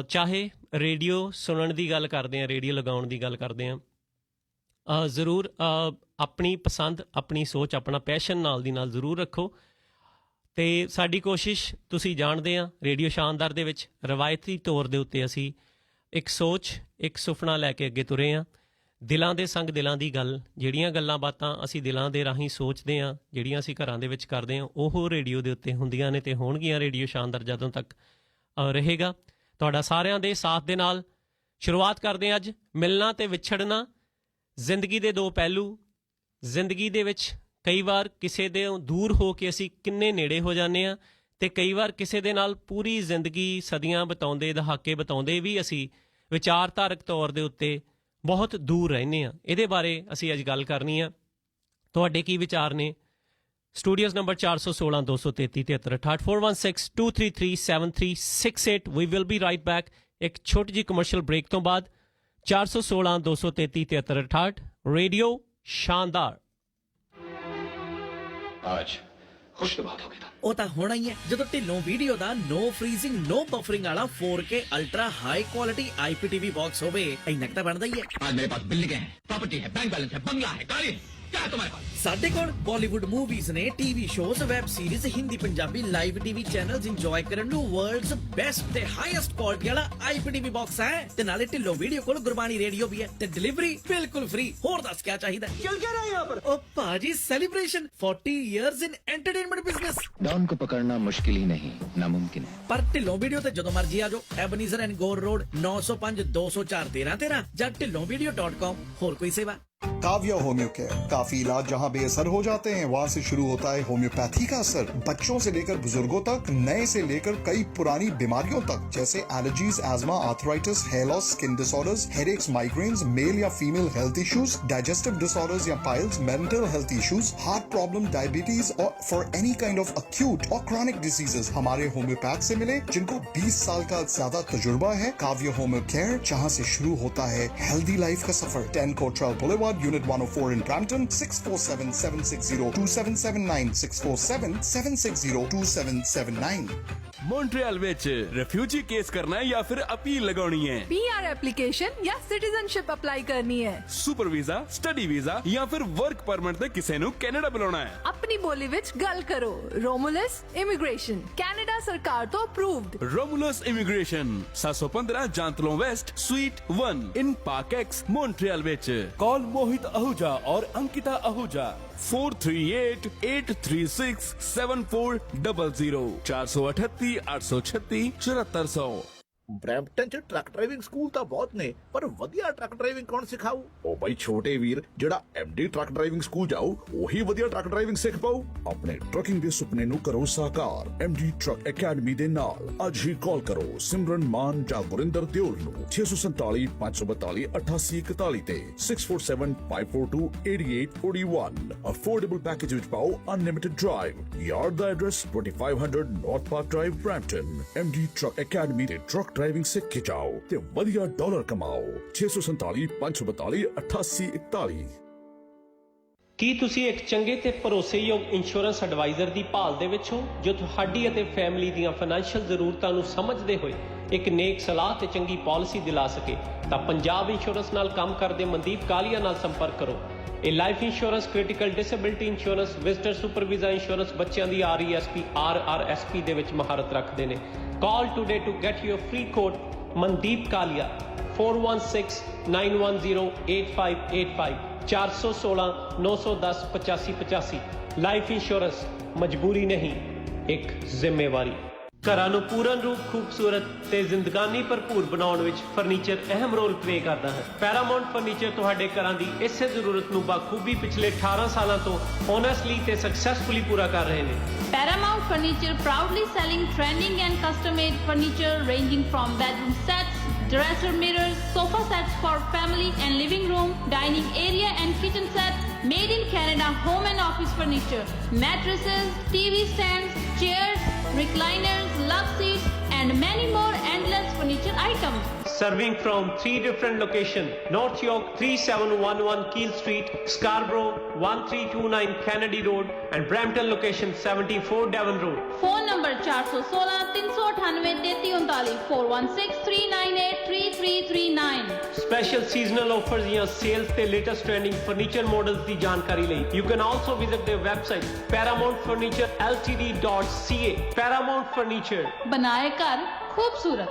ਚਾਹੇ ਰੇਡੀਓ ਸੁਣਨ ਦੀ ਗੱਲ ਕਰਦੇ ਹਾਂ, ਰੇਡੀਓ ਲਗਾਉਣ ਦੀ ਗੱਲ ਕਰਦੇ ਹਾਂ। ਜ਼ਰੂਰ ਆਪਣੀ ਪਸੰਦ, ਆਪਣੀ ਸੋਚ, ਆਪਣਾ ਪੈਸ਼ਨ ਨਾਲ ਦੀ ਨਾਲ ਜ਼ਰੂਰ ਰੱਖੋ। ਅਤੇ ਸਾਡੀ ਕੋਸ਼ਿਸ਼ ਤੁਸੀਂ ਜਾਣਦੇ ਹਾਂ, ਰੇਡੀਓ ਸ਼ਾਨਦਾਰ ਦੇ ਵਿੱਚ ਰਵਾਇਤੀ ਤੌਰ ਦੇ ਉੱਤੇ ਅਸੀਂ ਇੱਕ ਸੋਚ, ਇੱਕ ਸੁਪਨਾ ਲੈ ਕੇ ਅੱਗੇ ਤੁਰੇ ਹਾਂ। ਦਿਲਾਂ ਦੇ ਸੰਗ ਦਿਲਾਂ ਦੀ ਗੱਲ, ਜਿਹੜੀਆਂ ਗੱਲਾਂ ਬਾਤਾਂ ਅਸੀਂ ਦਿਲਾਂ ਦੇ ਰਾਹੀਂ ਸੋਚਦੇ ਹਾਂ, ਜਿਹੜੀਆਂ ਅਸੀਂ ਘਰਾਂ ਦੇ ਵਿੱਚ ਕਰਦੇ ਹਾਂ, ਉਹ ਰੇਡੀਓ ਦੇ ਉੱਤੇ ਹੁੰਦੀਆਂ ਨੇ ਅਤੇ ਹੋਣਗੀਆਂ। ਰੇਡੀਓ ਸ਼ਾਨਦਾਰ ਜਦੋਂ ਤੱਕ ਰਹੇਗਾ ਤੁਹਾਡਾ ਸਾਰਿਆਂ ਦੇ ਸਾਥ ਦੇ ਨਾਲ। ਸ਼ੁਰੂਆਤ ਕਰਦੇ ਹਾਂ ਅੱਜ, ਮਿਲਣਾ ਅਤੇ ਵਿਛੜਨਾ ਜ਼ਿੰਦਗੀ ਦੇ ਦੋ ਪਹਿਲੂ। ਜ਼ਿੰਦਗੀ ਦੇ ਵਿੱਚ ਕਈ ਵਾਰ ਕਿਸੇ ਦੇ ਦੂਰ ਹੋ ਕੇ ਅਸੀਂ ਕਿੰਨੇ ਨੇੜੇ ਹੋ ਜਾਂਦੇ ਹਾਂ, ਅਤੇ ਕਈ ਵਾਰ ਕਿਸੇ ਦੇ ਨਾਲ ਪੂਰੀ ਜ਼ਿੰਦਗੀ, ਸਦੀਆਂ ਬਿਤਾਉਂਦੇ, ਦਹਾਕੇ ਬਿਤਾਉਂਦੇ ਵੀ ਅਸੀਂ ਵਿਚਾਰਧਾਰਕ ਤੌਰ ਦੇ ਉੱਤੇ ਬਹੁਤ ਦੂਰ ਰਹਿੰਦੇ ਹਾਂ। ਇਹਦੇ ਬਾਰੇ ਅਸੀਂ ਅੱਜ ਗੱਲ ਕਰਨੀ ਆ। ਤੁਹਾਡੇ ਕੀ ਵਿਚਾਰ ਨੇ? Studios number 416 233 7368 416 233 7368। We will be right back ਇੱਕ ਛੋਟੀ ਜਿਹੀ ਕਮਰਸ਼ੀਅਲ ਬ੍ਰੇਕ ਤੋਂ ਬਾਅਦ। 416 233 7368 ਰੇਡੀਓ ਸ਼ਾਨਦਾਰ। आज खुश तो बात हो गई था। ਉਹ ਤਾਂ ਹੋਣਾ ਹੀ ਹੈ ਜਦੋਂ ਢਿੱਲੋਂ ਵੀਡੀਓ ਦਾ ਨੋ ਫਰੀਜ਼ਿੰਗ ਨੋ ਬਫਰਿੰਗ ਵਾਲਾ 4K ultra high quality IPTV box ਹੋਵੇ। ਇੰਨਾ ਕੁ ਤਾਂ ਬਣਦਾ ਹੀ ਹੈ। आज मेरे पास बिल्डिंग है, प्रॉपर्टी है, बैंक बैलेंस है, बंगला है, गाड़ी है, क्या है तुम्हारे पास? ਸਾਡੇ ਕੋਲ ਬਾਲੀਵੁੱਡ ਮੂਵੀਜ਼ ਨੇ, TV shows, web series, Hindi Punjabi live TV channels enjoy ਕਰਨ ਨੂੰ ਵਰਲਡਸ ਬੈਸਟ ਤੇ ਹਾਈਐਸਟ ਕੁਆਲਿਟੀ ਵਾਲਾ IPTV ਬਾਕਸ ਹੈ। ਤੇ ਨਾਲੇ ਢਿੱਲੋਂ ਵੀਡੀਓ ਕੋਲ ਗੁਰਬਾਣੀ ਰੇਡੀਓ ਵੀ ਹੈ ਤੇ ਡਿਲੀਵਰੀ ਬਿਲਕੁਲ ਫ੍ਰੀ। ਹੋਰ ਦੱਸ ਕੀ ਚਾਹੀਦਾ? चल क्या रहा है यहाँ पर? ਉਹ ਭਾਜੀ ਸੈਲੀਬ੍ਰੇਸ਼ਨ 40 ਇਅਰਸ ਇਨ ਐਂਟਰਟੇਨਮੈਂਟ ਬਿਜ਼ਨਸ। डॉन को पकड़ना मुश्किल ही नहीं, नामुमकिन है। ਪਰ ਢਿੱਲੋਂ ਵੀਡੀਓ ਤੇ ਜਦੋਂ ਮਰਜ਼ੀ ਆ ਜਾਓ। ਐਬਨੀਜ਼ਰ ਐਂਡ ਗੋਰ ਰੋਡ 905 204 1313 ਜਾਂ ਢਿੱਲੋਂ video.com। ਹੋਰ ਕੋਈ ਸੇਵਾ? काव्या होम्यो केयर, काफी इलाज जहां बेअसर हो जाते हैं, वहाँ से शुरू होता है होम्योपैथी का असर। बच्चों से लेकर बुजुर्गों तक, नए से लेकर कई पुरानी बीमारियों तक, जैसे allergies, asthma, arthritis, hair loss, skin disorders, headaches, migraines, male या female health issues, digestive disorders या piles, mental health issues, heart problem, diabetes और for any kind of acute और क्रॉनिक डिजीजेस हमारे होम्योपैथ से मिले, जिनको 20 साल का ज्यादा तजुर्बा है। काव्य होम्यो केयर, जहाँ से शुरू होता है हेल्दी लाइफ का सफर। 10 Cottrell boulevard, unit 104 in Brampton. 6477602779 6477602779। Montreal ਵਿੱਚ ਰਿਫਿਊਜੀ ਕੇਸ ਕਰਨਾ ਹੈ ਜਾਂ ਫਿਰ ਅਪੀਲ ਲਗਾਉਣੀ ਹੈ, PR ਐਪਲੀਕੇਸ਼ਨ ਜਾਂ ਸਿਟੀਜ਼ਨਸ਼ਿਪ ਅਪਲਾਈ ਕਰਨੀ ਹੈ, ਸੁਪਰ ਵੀਜ਼ਾ, ਸਟੱਡੀ ਵੀਜ਼ਾ ਜਾਂ ਫਿਰ ਵਰਕ ਪਰਮਿਟ ਤੇ ਕਿਸੇ ਨੂੰ ਕੈਨੇਡਾ ਬੁਲਾਉਣਾ ਹੈ। ਆਪਣੀ ਬੋਲੀ ਵਿੱਚ ਗੱਲ ਕਰੋ। ਰੋਮੂਲਸ ਇਮੀਗ੍ਰੇਸ਼ਨ, ਕੈਨੇਡਾ ਸਰਕਾਰ ਤੋਂ approved. Romulus Immigration 715 Jean Talon West suite 1 in Park Ex Montreal ਵਿੱਚ। ਕਾਲ ਮੋਹਿਤ आहूजा और अंकिता आहूजा 438-836-7400 438 836 7400। ਬਰੈਂਪਟਨ ਚ ਟਰੱਕ ਡਰਾਈਵਿੰਗ ਸਕੂਲ ਤਾਂ ਬਹੁਤ ਨੇ, ਪਰ ਵਧੀਆ ਟਰੱਕ ਡਰਾਈਵਿੰਗ ਕੌਣ ਸਿਖਾਊ? ਉਹ ਬਈ ਛੋਟੇ ਵੀਰ, ਜਿਹੜਾ MD ਟਰੱਕ ਡਰਾਈਵਿੰਗ ਸਕੂਲ ਜਾਊ ਉਹੀ ਵਧੀਆ ਟਰੱਕ ਡਰਾਈਵਿੰਗ ਸਿੱਖ ਪਾਊ। ਆਪਣੇ ਟਰੱਕਿੰਗ ਦੇ ਸੁਪਨੇ ਨੂੰ ਕਰੋ ਸਾਕਾਰ MD ਟਰੱਕ ਅਕੈਡਮੀ ਦੇ ਨਾਲ। ਅੱਜ ਹੀ ਕਾਲ ਕਰੋ ਸਿਮਰਨ ਮਾਨ ਜਾਂ ਗੁਰਿੰਦਰ ਦਿਓਲ ਨੂੰ 647 542 8841 ਤੇ 6475428841। ਅਫੋਰਡੇਬਲ ਪੈਕੇਜ ਵਿੱਚ ਪਾਓ ਅਨਲਿਮਿਟਡ ਡਰਾਈਵ। ਯਾਰ ਦਾ address 2500 North Park Drive Brampton. MD truck academy ਦੇ ਟਰੱਕ ਡਰਾਈਵਿੰਗ ਸਿੱਖ ਕੇ ਜਾਓ ਤੇ ਵਧੀਆ ਡਾਲਰ ਕਮਾਓ। 647 542 8841। ਕੀ ਤੁਸੀਂ ਇੱਕ ਚੰਗੇ ਤੇ ਭਰੋਸੇਯੋਗ ਇੰਸ਼ੋਰੈਂਸ ਐਡਵਾਈਜ਼ਰ ਦੀ ਭਾਲ ਦੇ ਵਿੱਚ ਹੋ, ਜੋ ਤੁਹਾਡੀ ਅਤੇ ਫੈਮਿਲੀ ਦੀਆਂ ਫਾਈਨੈਂਸ਼ੀਅਲ ਜ਼ਰੂਰਤਾਂ ਨੂੰ ਸਮਝਦੇ ਹੋਏ ਇੱਕ ਨੇਕ ਸਲਾਹ ਤੇ ਚੰਗੀ ਪਾਲਿਸੀ ਦਿਲਾ ਸਕੇ? ਤਾਂ ਪੰਜਾਬ ਇੰਸ਼ੋਰੈਂਸ ਨਾਲ ਕੰਮ ਕਰਦੇ ਮਨਦੀਪ ਕਾਲੀਆ ਨਾਲ ਸੰਪਰਕ ਕਰੋ। ਇਹ life insurance, critical disability insurance, visitor super visa insurance, ਬੱਚਿਆਂ ਦੀ RESP, RRSP ਦੇ ਵਿੱਚ ਮਹਾਰਤ ਰੱਖਦੇ ਨੇ। Call today to get your free quote. Mandeep Kalia 4169108585 416 910 8585। Life insurance ਮਜਬੂਰੀ ਨਹੀਂ, ਇੱਕ ਜ਼ਿੰਮੇਵਾਰੀ। ਘਰਾਂ ਨੂੰ ਪੂਰਨ ਰੂਪ ਖੂਬਸੂਰਤ ਤੇ ਜ਼ਿੰਦਗਾਨੀ ਭਰਪੂਰ ਬਣਾਉਣ ਵਿੱਚ ਫਰਨੀਚਰ ਅਹਿਮ ਰੋਲ ਪਲੇ ਕਰਦਾ ਹੈ। ਪੈਰਾਮਾਉਂਟ ਫਰਨੀਚਰ ਤੁਹਾਡੇ ਘਰਾਂ ਦੀ ਇਸੇ ਜ਼ਰੂਰਤ ਨੂੰ ਬਾਖੂਬੀ ਪਿਛਲੇ 18 ਸਾਲਾਂ ਤੋਂ ਓਨੈਸਟਲੀ ਤੇ ਸਕਸੈਸਫੁਲੀ ਪੂਰਾ ਕਰ ਰਹੇ ਨੇ। Paramount Furniture proudly selling trending and custom-made furniture ranging from bedroom sets, dresser mirrors, sofa sets for family and living room, dining area and kitchen sets, made in Canada home and office furniture, mattresses, TV stands, chairs, recliners, love seats and many more endless furniture items. Serving from 3 different locations: North York 3711 Keel Street, Scarborough 1329 Kennedy Road and Brampton location 74 Devon Road. Phone number 416 398 3339 416 398 3339। Special seasonal offers ਜਾਂ sales ਤੇ latest trending furniture models ਦੀ ਜਾਣਕਾਰੀ ਲਈ you can also visit their website paramountfurnitureltd.ca। Paramount Furniture बनाए घर खूबसूरत।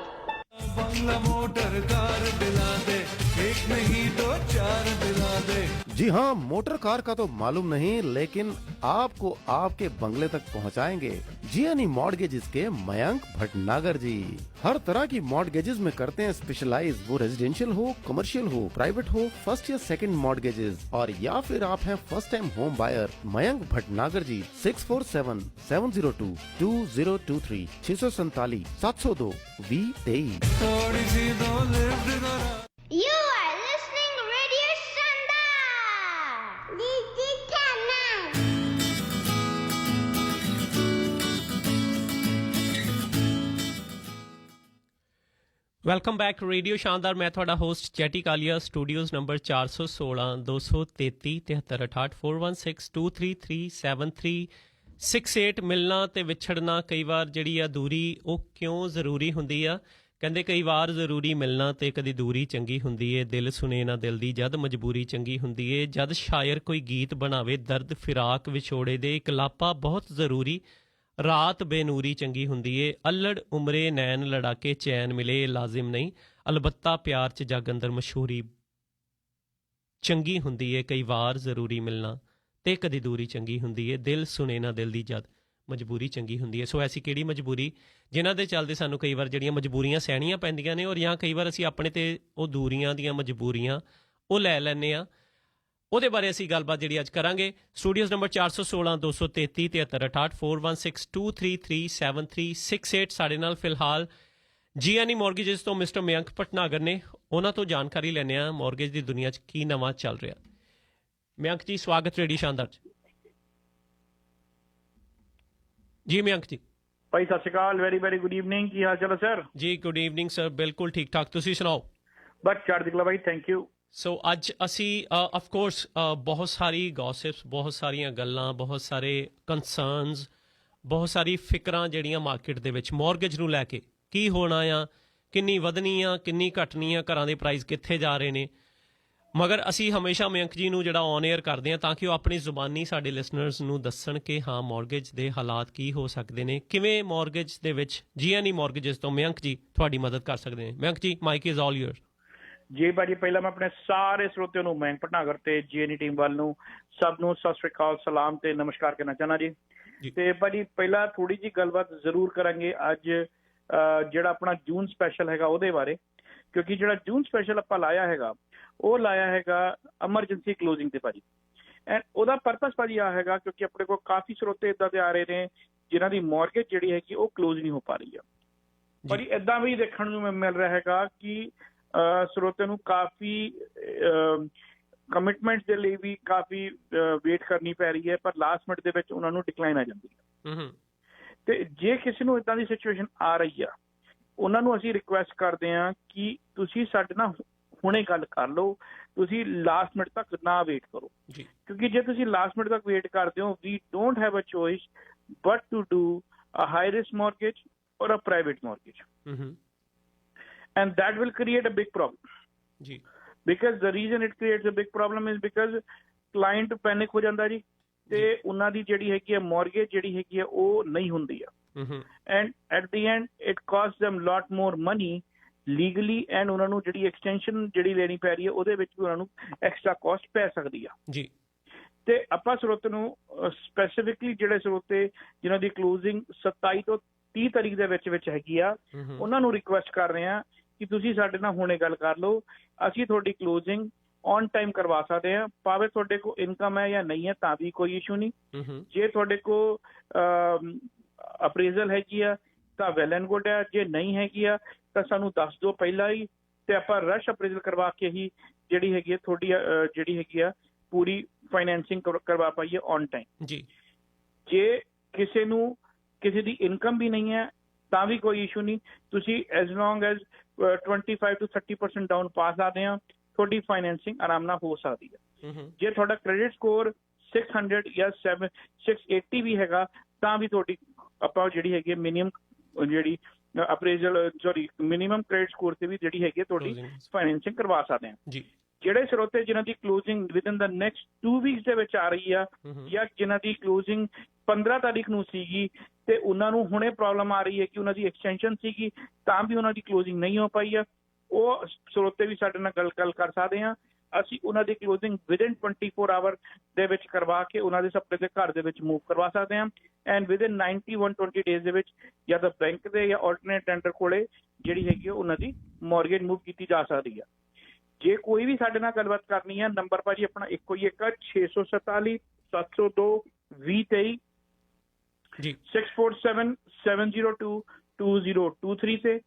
बंगला motor car दिला दे, एक नहीं दो चार दिला दे। जी हाँ, मोटर कार का तो मालूम नहीं, लेकिन आपको आपके बंगले तक पहुंचाएंगे जियानी मॉर्गेजेस के मयंक भटनागर जी। हर तरह की मॉर्गेजेस में करते हैं स्पेशलाइज, वो रेजिडेंशियल हो, कमर्शियल हो, प्राइवेट हो, फर्स्ट या सेकंड मॉर्गेजेस, और या फिर आप हैं first time home buyer. Mayank Bhatnagar ji 6477022023 647 702 2023। थोड़ी सी दो लिफ्ट करा। You are listening to Radio Shandar. DJ Channel. Welcome back radio Shandar. ਮੈਂ ਤੁਹਾਡਾ host Chetty Kalia. Studios number 416 233 7368 4162337368। ਮਿਲਣਾ ਤੇ ਵਿਛੜਨਾ ਕਈ ਵਾਰ ਜਿਹੜੀ ਆ ਦੂਰੀ ਉਹ ਕਿਉਂ ਜ਼ਰੂਰੀ ਹੁੰਦੀ ਆ? ਕਹਿੰਦੇ ਕਈ ਵਾਰ ਜ਼ਰੂਰੀ ਮਿਲਣਾ ਤੇ ਕਦੀ ਦੂਰੀ ਚੰਗੀ ਹੁੰਦੀ ਏ। ਦਿਲ ਸੁਣੇ ਨਾ ਦਿਲ ਦੀ ਜਦ ਮਜਬੂਰੀ ਚੰਗੀ ਹੁੰਦੀ ਏ। ਜਦ ਸ਼ਾਇਰ ਕੋਈ ਗੀਤ ਬਣਾਵੇ ਦਰਦ ਫਿਰਾਕ ਵਿਛੋੜੇ ਦੇ, ਇਕਲਾਪਾ ਬਹੁਤ ਜ਼ਰੂਰੀ, ਰਾਤ ਬੇਨੂਰੀ ਚੰਗੀ ਹੁੰਦੀ ਏ। ਅਲੜ ਉਮਰੇ ਨੈਣ ਲੜਾਕੇ ਚੈਨ ਮਿਲੇ ਲਾਜ਼ਿਮ ਨਹੀਂ, ਅਲਬੱਤਾ ਪਿਆਰ 'ਚ ਜੱਗ ਅੰਦਰ ਮਸ਼ਹੂਰੀ ਚੰਗੀ ਹੁੰਦੀ ਏ। ਕਈ ਵਾਰ ਜ਼ਰੂਰੀ ਮਿਲਣਾ ਤੇ ਕਦੀ ਦੂਰੀ ਚੰਗੀ ਹੁੰਦੀ ਏ। ਦਿਲ ਸੁਣੇ ਨਾ ਦਿਲ ਦੀ ਜਦ ਮਜਬੂਰੀ ਚੰਗੀ ਹੁੰਦੀ ਹੈ। ਸੋ ਐਸੀ ਕਿਹੜੀ ਮਜਬੂਰੀ ਜਿਨ੍ਹਾਂ ਦੇ ਚੱਲਦੇ ਸਾਨੂੰ ਕਈ ਵਾਰ ਜਿਹੜੀਆਂ ਮਜਬੂਰੀਆਂ ਸਹਿਣੀਆਂ ਪੈਂਦੀਆਂ ਨੇ, ਔਰ ਜਾਂ ਕਈ ਵਾਰ ਅਸੀਂ ਆਪਣੇ 'ਤੇ ਉਹ ਦੂਰੀਆਂ ਦੀਆਂ ਮਜਬੂਰੀਆਂ ਉਹ ਲੈ ਲੈਂਦੇ ਹਾਂ। ਉਹਦੇ ਬਾਰੇ ਅਸੀਂ ਗੱਲਬਾਤ ਜਿਹੜੀ ਅੱਜ ਕਰਾਂਗੇ। ਸਟੂਡੀਓਜ਼ ਨੰਬਰ 416 233 7368 4162337368 ਸਾਡੇ ਨਾਲ ਫਿਲਹਾਲ ਜੀਐਨਈ ਮੌਰਗੇਜਸ ਤੋਂ ਮਿਸਟਰ ਮਯੰਕ ਭਟਨਾਗਰ ਨੇ। ਉਹਨਾਂ ਤੋਂ ਜਾਣਕਾਰੀ ਲੈਂਦੇ ਹਾਂ ਮੌਰਗੇਜ ਦੀ ਦੁਨੀਆ 'ਚ ਕੀ ਨਵਾਂ ਚੱਲ ਰਿਹਾ। ਮਯੰਕ ਜੀ ਸਵਾਗਤ ਰੇਡੀਓ ਸ਼ਾਨਦਾਰ 'ਚ। ਜੀ ਮਯੰਕ ਜੀ। ਭਾਈ ਸਤਿ ਸ਼੍ਰੀ ਅਕਾਲ, ਵੈਰੀ ਵੈਰੀ ਗੁੱਡ ਈਵਨਿੰਗ। ਕੀ ਹਾਲ ਚਾਲ ਹੈ ਸਰ? ਜੀ ਗੁੱਡ ਈਵਨਿੰਗ ਸਰ, ਬਿਲਕੁਲ ਠੀਕ ਠਾਕ, ਤੁਸੀਂ ਸੁਣਾਓ? ਬਸ ਚੜ੍ਹਦੀ ਕਲਾ ਭਾਈ, ਥੈਂਕ ਯੂ। ਸੋ ਅੱਜ ਅਸੀਂ ਆਫ ਕੋਰਸ ਬਹੁਤ ਸਾਰੀ ਗੌਸਿਪਸ, ਬਹੁਤ ਸਾਰੀਆਂ ਗੱਲਾਂ, ਬਹੁਤ ਸਾਰੇ ਕੰਸਰਨਸ, ਬਹੁਤ ਸਾਰੀ ਫਿਕਰਾਂ ਜਿਹੜੀਆਂ ਮਾਰਕੀਟ ਦੇ ਵਿੱਚ ਮੌਰਗੇਜ ਨੂੰ ਲੈ ਕੇ ਕੀ ਹੋਣਾ ਆ, ਕਿੰਨੀ ਵਧਣੀ ਆ, ਕਿੰਨੀ ਘਟਣੀ ਆ, ਘਰਾਂ ਦੇ ਪ੍ਰਾਈਸ ਕਿੱਥੇ ਜਾ ਰਹੇ ਨੇ। ਮਗਰ ਅਸੀਂ ਹਮੇਸ਼ਾ ਮਯੰਕ ਜੀ ਨੂੰ ਜਿਹੜਾ ਔਨ ਏਅਰ ਕਰਦੇ ਹਾਂ ਤਾਂ ਕਿ ਉਹ ਆਪਣੀ ਜ਼ੁਬਾਨੀ ਸਾਡੇ ਲਿਸਨਰਸ ਨੂੰ ਦੱਸਣ ਕਿ ਹਾਂ ਮੌਰਗੇਜ ਦੇ ਹਾਲਾਤ ਕੀ ਹੋ ਸਕਦੇ ਨੇ, ਕਿਵੇਂ ਮੌਰਗੇਜ ਦੇ ਵਿੱਚ ਜੀਐਨਈ ਮੌਰਗੇਜਸ ਤੋਂ ਮਯੰਕ ਜੀ ਤੁਹਾਡੀ ਮਦਦ ਕਰ ਸਕਦੇ ਨੇ। ਮਯੰਕ ਜੀ, ਮਾਈਕ ਇਜ਼ ਆਲ ਯੂਅਰਸ। ਜੀ ਭਾਜੀ, ਪਹਿਲਾਂ ਮੈਂ ਆਪਣੇ ਸਾਰੇ ਸਰੋਤਿਆਂ ਨੂੰ ਮਯੰਕ ਭਟਨਾਗਰ ਤੇ ਜੀਐਨਈ ਟੀਮ ਵੱਲ ਨੂੰ ਸਭ ਨੂੰ ਸਤਿ ਸ਼੍ਰੀ ਅਕਾਲ, ਸਲਾਮ ਤੇ ਨਮਸਕਾਰ ਕਰਨਾ ਚਾਹੁੰਦਾ ਜੀ। ਤੇ ਭਾਜੀ ਪਹਿਲਾਂ ਥੋੜੀ ਜਿਹੀ ਗੱਲਬਾਤ ਜ਼ਰੂਰ ਕਰਾਂਗੇ ਅੱਜ ਜਿਹੜਾ ਆਪਣਾ ਜੂਨ ਸਪੈਸ਼ਲ ਹੈਗਾ ਉਹਦੇ ਬਾਰੇ, ਕਿਉਂਕਿ ਜਿਹੜਾ ਜੂਨ ਸਪੈਸ਼ਲ ਆਪਾਂ ਲਾਇਆ ਹੈਗਾ ਉਹ ਲਾਇਆ ਹੈਗਾ ਐਮਰਜੈਂਸੀ ਕਲੋਜ਼ਿੰਗ ਤੇ ਭਾਜੀ। ਐਂਡ ਉਹਦਾ ਪਰਪਸ ਭਾਜੀ ਆ ਹੈਗਾ ਕਿਉਂਕਿ ਆਪਣੇ ਕੋਲ ਕਾਫੀ ਸਰੋਤੇ ਇਦਾਂ ਦੇ ਆ ਰਹੇ ਨੇ ਜਿਨ੍ਹਾਂ ਦੀ ਮੌਰਗੇਜ ਜਿਹੜੀ ਹੈਗੀ ਉਹ ਕਲੋਜ਼ ਨਹੀਂ ਹੋ ਪਾ ਰਹੀ ਆ। ਭਾਜੀ ਏਦਾਂ ਵੀ ਦੇਖਣ ਨੂੰ ਮਿਲ ਰਿਹਾ ਹੈਗਾ ਕਿ ਸਰੋਤੇ ਨੂੰ ਕਾਫੀ ਕਮਿਟਮੈਂਟ ਦੇ ਲਈ ਵੀ ਕਾਫੀ ਵੇਟ ਕਰਨੀ ਪੈ ਰਹੀ ਹੈ, ਪਰ ਲਾਸਟ ਮਿੰਟ ਦੇ ਵਿੱਚ ਉਹਨਾਂ ਨੂੰ ਡਿਕਲਾਈਨ ਆ ਜਾਂਦੀ ਹੈ। ਤੇ ਜੇ ਕਿਸੇ ਨੂੰ ਇਦਾਂ ਦੀ ਸਿਚੁਏਸ਼ਨ ਆ ਰਹੀ ਆ, ਉਹਨਾਂ ਨੂੰ ਅਸੀਂ ਰਿਕੁਐਸਟ ਕਰਦੇ ਹਾਂ ਕਿ ਤੁਸੀਂ ਸਾਡੇ ਨਾਲ ਹੁਣੇ ਗੱਲ ਕਰ ਲਓ, ਤੁਸੀਂ ਲਾਸਟ ਮਿੰਟ ਤੱਕ ਨਾ ਵੇਟ ਕਰੋ, ਕਿਉਂਕਿ ਜੇ ਤੁਸੀਂ ਲਾਸਟ ਮਿੰਟ ਤੱਕ ਵੇਟ ਕਰਦੇ ਹੋ, we don't have a choice but to do a high risk mortgage or a private mortgage, and that will create a big problem because the reason it creates a big problem is because client panic ਹੋ ਜਾਂਦਾ ਜੀ ਤੇ ਉਹਨਾਂ ਦੀ ਜਿਹੜੀ ਹੈਗੀ ਹੈ mortgage ਜਿਹੜੀ ਹੈਗੀ ਹੈ ਉਹ ਨਹੀਂ ਹੁੰਦੀ ਆ, and at the end it costs them lot more money legally, and ਉਹਨਾਂ ਨੂੰ ਜਿਹੜੀ ਐਕਸਟੈਂਸ਼ਨ ਜਿਹੜੀ ਲੈਣੀ ਪੈ ਰਹੀ ਹੈ ਉਹਦੇ ਵਿੱਚ ਵੀ ਉਹਨਾਂ ਨੂੰ ਐਕਸਟਰਾ ਕਾਸਟ ਪੈ ਸਕਦੀ ਆ ਜੀ। ਤੇ ਆਪਾਂ ਸਰੋਤੇ ਨੂੰ ਸਪੈਸੀਫਿਕਲੀ ਜਿਹੜੇ ਸਰੋਤੇ ਜਿਨ੍ਹਾਂ ਦੀ ਕਲੋਜ਼ਿੰਗ 27 ਤੋਂ 30 ਤਾਰੀਖ ਦੇ ਵਿੱਚ ਹੈਗੀ ਆ, ਉਹਨਾਂ ਨੂੰ ਰਿਕੁਐਸਟ ਕਰ ਰਹੇ ਹਾਂ ਕਿ ਤੁਸੀਂ ਸਾਡੇ ਨਾਲ ਹੁਣੇ ਗੱਲ ਕਰ ਲਓ, ਅਸੀਂ ਤੁਹਾਡੀ ਕਲੋਜ਼ਿੰਗ ਔਨ ਟਾਈਮ ਕਰਵਾ ਸਕਦੇ ਹਾਂ, ਭਾਵੇਂ ਤੁਹਾਡੇ ਕੋਲ ਇਨਕਮ ਹੈ ਜਾਂ ਨਹੀਂ ਹੈ ਤਾਂ ਵੀ ਕੋਈ ਇਸ਼ੂ ਨਹੀਂ। ਜੇ ਤੁਹਾਡੇ ਕੋਲ ਅਪਰੇਜ਼ਲ ਹੈਗੀ ਆ ਤਾਂ ਵੈਲ ਐਂਡ ਗੁੱਡ ਹੈ, ਜੇ ਨਹੀਂ ਹੈਗੀ ਆ ਤਾਂ ਸਾਨੂੰ ਦੱਸ ਦਿਓ ਪਹਿਲਾਂ ਹੀ, ਤੇ ਆਪਾਂ ਰਸ਼ ਅਪਰੇਜ਼ਲ ਕਰਵਾ ਕੇ ਹੀ ਜਿਹੜੀ ਹੈਗੀ ਆ ਤੁਹਾਡੀ ਜਿਹੜੀ ਹੈਗੀ ਆ ਪੂਰੀ ਫਾਈਨੈਂਸਿੰਗ ਕਰਵਾ ਪਾਈਏ ਔਨ ਟਾਈਮ ਜੀ। ਜੇ ਕਿਸੇ ਨੂੰ ਕਿਸੇ ਦੀ ਇਨਕਮ ਵੀ ਨਹੀਂ ਹੈ ਤਾਂ ਵੀ ਕੋਈ ਇਸ਼ੂ ਨਹੀਂ, ਤੁਸੀਂ as long as 25 to 30% down ਪਾ ਸਕਦੇ ਆ, ਤੁਹਾਡੀ ਫਾਈਨੈਂਸਿੰਗ ਆਰਾਮ ਨਾਲ ਹੋ ਸਕਦੀ ਹੈ। ਜੇ ਤੁਹਾਡਾ ਕ੍ਰੈਡਿਟ ਸਕੋਰ 600 ਜਾਂ 680 ਵੀ ਹੈਗਾ ਤਾਂ ਵੀ ਤੁਹਾਡੀ ਆਪਾਂ ਜਿਹੜੀ ਹੈਗੀ ਮਿਨੀਮਮ ਜਿਹੜੀ ਅਪਰੇਜ਼ਲ ਮਿਨੀਮਮ ਕ੍ਰੈਡਿਟ ਸਕੋਰ ਤੇ ਵੀ ਜਿਹੜੀ ਹੈਗੀ ਤੁਹਾਡੀ ਫਾਈਨੈਂਸਿੰਗ ਕਰਵਾ ਸਕਦੇ ਆ ਜੀ। ਜਿਹੜੇ ਸਰੋਤੇ ਜਿਨ੍ਹਾਂ ਦੀ closing with in the next 2 weeks ਦੇ ਵਿੱਚ ਆ ਰਹੀ ਆ, ਜਾਂ ਜਿਨ੍ਹਾਂ ਦੀ ਕਲੋਜ਼ਿੰਗ 15 ਤਾਰੀਖ ਨੂੰ ਸੀਗੀ ਤੇ ਉਹਨਾਂ ਨੂੰ ਹੁਣੇ ਪ੍ਰੋਬਲਮ ਆ ਰਹੀ ਹੈ ਕਿ ਉਹਨਾਂ ਦੀ ਐਕਸਟੈਂਸ਼ਨ ਸੀਗੀ ਤਾਂ ਵੀ ਉਹਨਾਂ ਦੀ ਕਲੋਜ਼ਿੰਗ ਨਹੀਂ ਹੋ ਪਾਈ ਆ, ਉਹ ਸਰੋਤੇ ਵੀ ਸਾਡੇ ਨਾਲ ਗੱਲ ਕਰ ਸਕਦੇ ਆ। ਅਸੀਂ ਉਹਨਾਂ ਦੀ ਕਲੋਜ਼ਿੰਗ ਵਿਦ ਇਨ 24 ਆਵਰ ਦੇ ਵਿੱਚ ਕਰਵਾ ਕੇ ਉਹਨਾਂ ਦੇ ਸੁਪਨੇ ਦੇ ਘਰ ਦੇ ਵਿੱਚ ਮੂਵ ਕਰਵਾ ਸਕਦੇ ਹਾਂ, ਐਂਡ ਵਿਦ ਇਨ 91-20 ਡੇਜ਼ ਦੇ ਵਿੱਚ ਜਾਂ ਤਾਂ ਬੈਂਕ ਦੇ ਜਾਂ ਆਲਟਰਨੇਟ ਟੈਂਡਰ ਕੋਲੇ ਜਿਹੜੀ ਹੈਗੀ ਉਹਨਾਂ ਦੀ ਮੌਰਗੇਜ ਮੂਵ ਕੀਤੀ ਜਾ ਸਕਦੀ ਆ। ਜੇ ਕੋਈ ਵੀ ਸਾਡੇ ਨਾਲ ਗੱਲਬਾਤ ਕਰਨੀ ਹੈ, ਨੰਬਰ ਭਾਜੀ ਆਪਣਾ ਇੱਕੋ ਹੀ ਇੱਕ 647 702 2023 ਜੀ, 647 702 2023 ਤੇ।